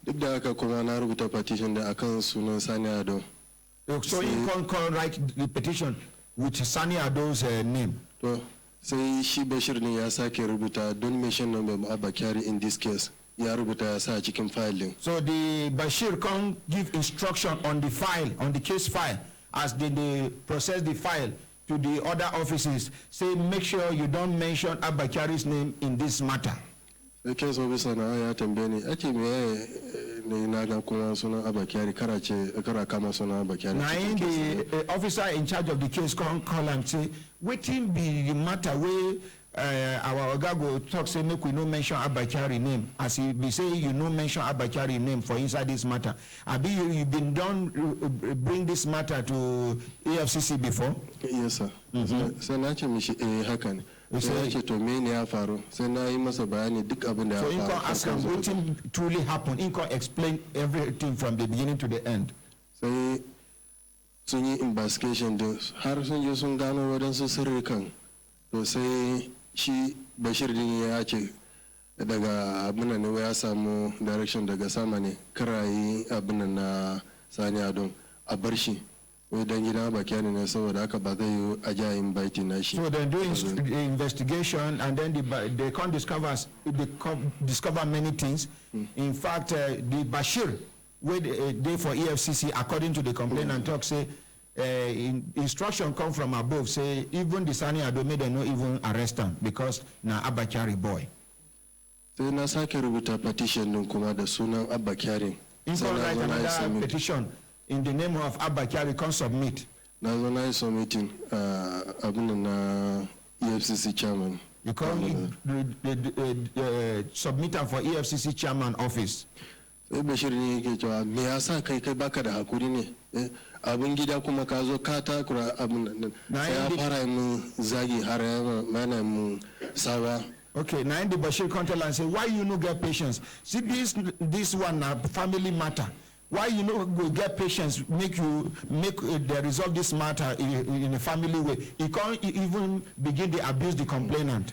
Duk da haka kuma na rubuta petition da akan sunan Sani Ado. So you can write the petition with Sani Ado's name. To sai shi Bashir ne ya sake rubuta don't mention number Abba Kyari in this case. Ya rubuta ya sa cikin file din. So the Bashir can give instruction on the file, on the case file, as they process the file to the other offices. Say make sure you don't mention Abba Kyari's name in this matter. The case officer na ya tambaye ni ake me ne na ga kuma sunan Abba Kyari kara kama sunan Abba Kyari. Now the officer in charge of the case call and say wetin be the matter where our oga go talk say make we no mention Abba Kyari name, as he be say you no mention Abba Kyari name for inside this matter. Abi you been done bring this matter to AFCC before? Yes sir. Sai na ce mishi haka ne. Sai ya ce to me ne ya faru? Sai na yi masa bayani duk abin da ya faru. So you can ask him what truly happened. You can explain everything from the beginning to the end. Sai sun yi investigation din har sun je sun gano wadansu sirrikan. To sai shi Bashir din ya ce daga abin ne ya samu direction daga sama ne karayi abin na Sani Adon a bar shi wai dan gidan Abba Kyari ne saboda haka ba zai yi a ja invite na shi. So they're doing the investigation and then they can't discover many things. In fact, the Bashir where they for EFCC according to the complainant talk say instruction come from above say even the Sani Ado made them no even arrest him because na Abba Kyari boy. Sai na sake rubuta petition din kuma da sunan Abba Kyari. You can write another petition in the name of Abba Kyari, can submit. Na zo na yi submitting abin na EFCC chairman. You can submit for EFCC chairman office. Sai Bashir ne yake cewa me yasa kai baka da hakuri ne? Abin gida kuma ka zo ka takura abin nan. Sai ya fara mun zagi har mana mun sawa. Okay, now in the Bashir control and say, why you no get patience? See this one na family matter. Why you no go get patience? Make they resolve this matter in a family way. You can't even begin to abuse the complainant.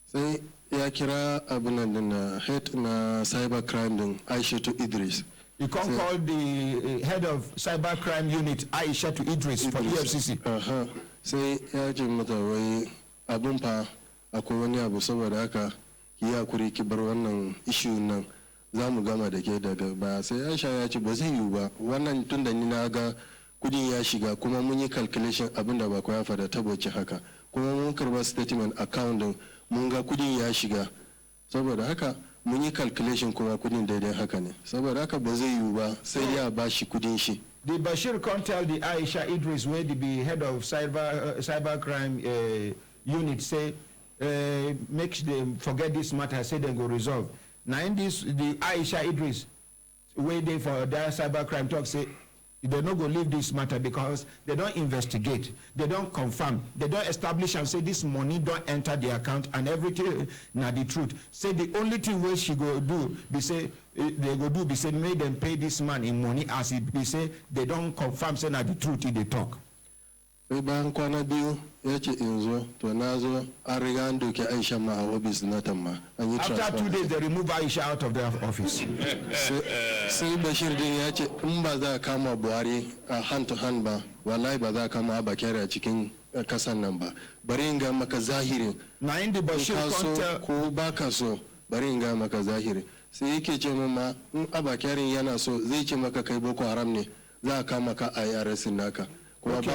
Say ya kira abin nan head na cyber crime din Aisha to Idris. You can't call the head of cyber crime unit Aisha to Idris for EFCC. Sai ya ce mata wai abun fa akwai wani abu saboda haka ki hakuri ki bar wannan issue nan za mu gama da ke daga ba. Sai Aisha ya ce ba zai yiwu ba wannan tun da ni na ga kudin ya shiga kuma mun yi calculation abin da ba ku ya fada tabbaci haka kuma mun karba statement account din mun ga kudin ya shiga saboda haka mun yi calculation kuma kudin daidai haka ne saboda haka ba zai yiwu ba sai ya ba shi kudin shi. The Bashir can't tell the Aisha Idris where the head of cyber crime unit say make them forget this matter, say they go resolve. Now in this, the Aisha Idris, where they for their cybercrime talk say, they don't go leave this matter because they don't investigate, they don't confirm, they don't establish and say this money don't enter the account and everything now the truth. Say the only thing where she go do, be say, they go do, be say, make them pay this man in money as it be say, they don't confirm, say now the truth in the talk. Sai bayan kwana biyu ya ce in zo to na zo an riga an doke Aisha ma a office na tamma an yi transfer. After 2 days they remove Aisha out of their office. Sai Bashir din ya ce in ba za a kama Buhari a hand to hand ba wallahi ba za a kama Abba Kyari a cikin kasan nan ba bari in ga maka zahirin. Na inda Bashir ko ba ka so bari in ga maka zahirin. Sai yake ce ma in Abba Kyari yana so zai ce maka kai Boko Haram ne za a kama ka a IRS naka. Okay.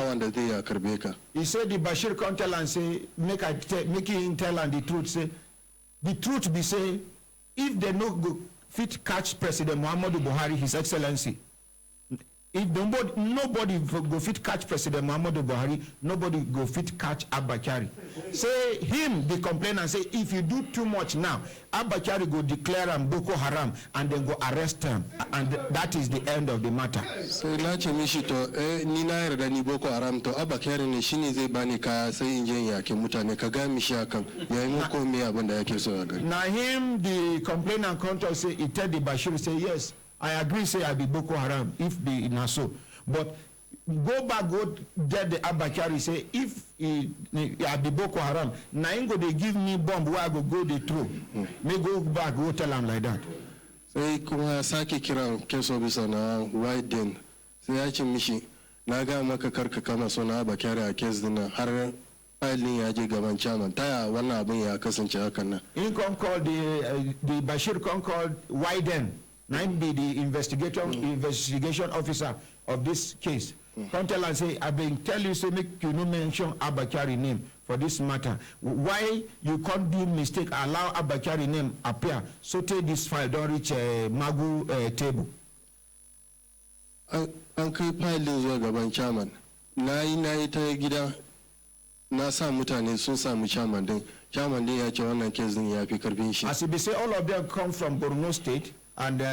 He said the Bashir can't tell and say, make him tell and the truth say, the truth be say, if they no go fit catch President Muhammadu Buhari, His Excellency, if nobody go fit catch President Muhammadu Buhari, nobody go fit catch Abba Kyari. Say him, the complainant, say if you do too much now, Abba Kyari go declare him Boko Haram and then go arrest him, and that is the end of the matter. So na ce mishi to ni na yarda ni Boko Haram to Abba Kyari ne shine zai bani kaya sai in je yake mutane ka ga mishi hakan yayi mu ko me abin da yake so ga. Na him the complainant contact say he tell the Bashir say yes. I agree, say I be Boko Haram, if be Naso. But go back, go get the Abakari, say, if I be Boko Haram, now they give me bomb where I go they throw. May go back, go tell them like that. Sai kuma sake kiran case officer na Widen. Sai ya ce mishi, na ga maka karka kama suna Abakari a case din har filin ya je gaban chairman. Taya wannan abin ya kasance hakan nan. In con call the Bashir con call Widen. Now be the investigation officer of this case. Come tell and say, I've been tell you, say, make you no mention Abakari name for this matter. Why you can't do mistake, allow Abakari name appear, so take this file, don't reach Magu table. An kai filin zuwa gaban chairman. Na yi ta gida, na sa mutane sun samu chairman din. Chairman din ya ce wannan case din ya fi karfin shi. As we say, all of them come from Borno State, and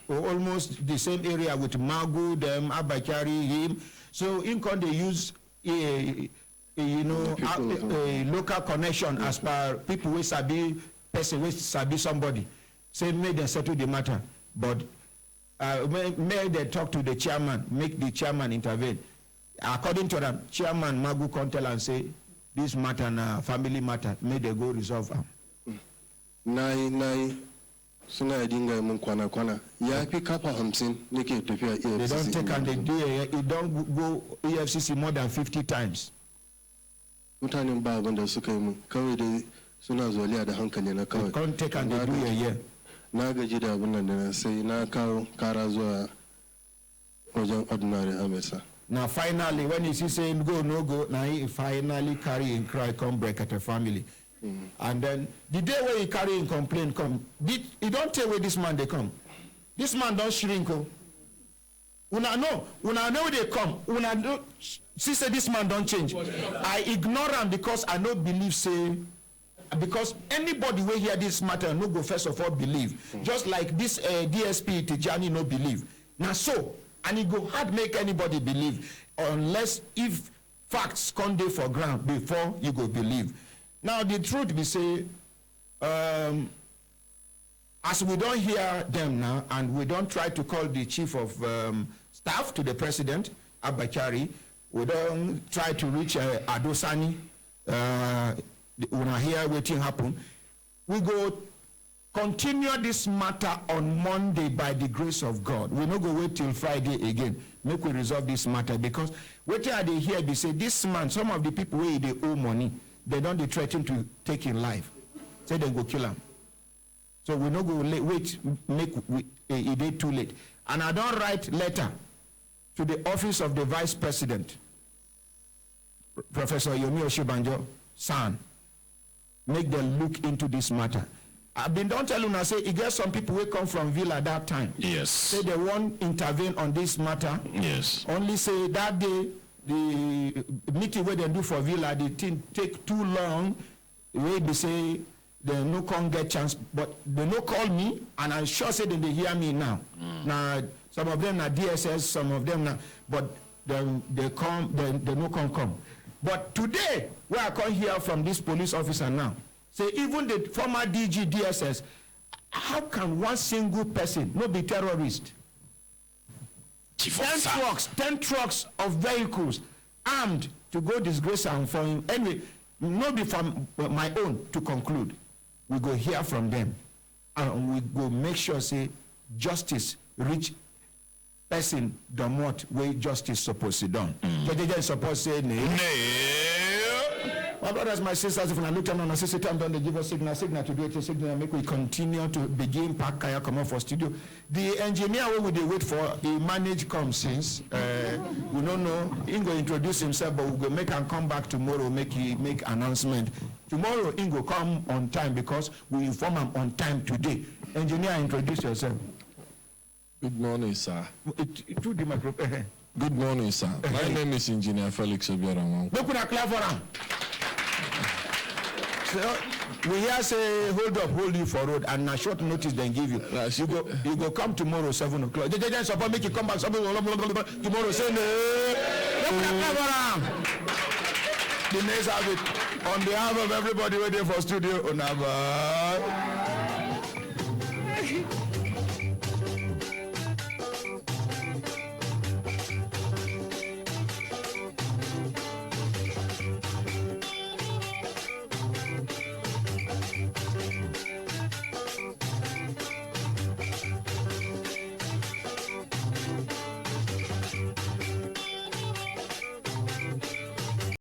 almost the same area with Magu, them, Abakari, him. So in con they use a local connection as per people with sabi person with sabi somebody. Say may they settle the matter, but may they talk to the chairman, make the chairman intervene. According to them, chairman Magu can tell and say this matter na family matter. May they go resolve them. Nai. Suna dinga mun kwana ya fi kafa 50 nake tafiya EFCC. They don't take and they do it don't go EFCC more than 50 times. Mutanen ba abin da suka yi mun kawai dai suna zoliya da hankali na kawai. Can't take and they do it na gaji da abin nan da sai na kawo kara zuwa wajen ordinary amesa. Now finally when he see saying go no go, now he finally carry in cry come Brekete family. And then the day when he carry in complaint come, he don't tell where this man they come. This man don't shrink. Una know they come. Una know, see say this man don't change. I ignore him because I don't believe say, because anybody will hear this matter no go first of all believe. Just like this DSP Tijani no believe. Now so, and it go hard make anybody believe unless if facts come dey for ground before you go believe. Now, the truth we say, as we don't hear them now, and we don't try to call the chief of staff to the president, Abakari, we don't try to reach Adosani, when I hear waiting happen, we go continue this matter on Monday by the grace of God. We not go wait till Friday again. Make we resolve this matter because waiting at the here, they say this man, some of the people where they owe money, they don't threaten to take him life. Say they go kill him. So we not go wait, make a day too late. And I don't write letter to the office of the vice president, Professor Yomi Oshibanjo, son, make them look into this matter. I've been don't tell you now, say, it gets some people who come from Villa that time. Yes. Say they won't intervene on this matter. Yes. Only say that day, the meeting where they do for Villa, the thing take too long. Where they say they no can't get chance, but they no call me, and I'm sure say they hear me now. Now some of them are DSS, some of them now, but they come, they no can come. But today, where I come hear from this police officer now, say even the former DG DSS, how can one single person not be terrorist? 10 trucks of vehicles armed to go disgrace and for him. Anyway, not be from my own to conclude. We go hear from them and we go make sure say justice reach person done what way justice supposed to done. They supposed to say my brothers, my sisters, if I look down on a system, don't they give us signal to do it, a signal, make we continue to begin pack kaya come out for studio. The engineer where would they wait for, he manage come since, we don't know, he go introduce himself, but we go make him come back tomorrow, make announcement. Tomorrow, he go come on time because we inform him on time today. Engineer, introduce yourself. Good morning, sir. Through the microphone. Good morning, sir. My name is Engineer Felix Obiaramon. Look at clap for him. So, we here say hold you for road, and a short notice then give you. You go come tomorrow 7 o'clock. They support make you come back tomorrow. Say the next have it on behalf of everybody waiting for studio.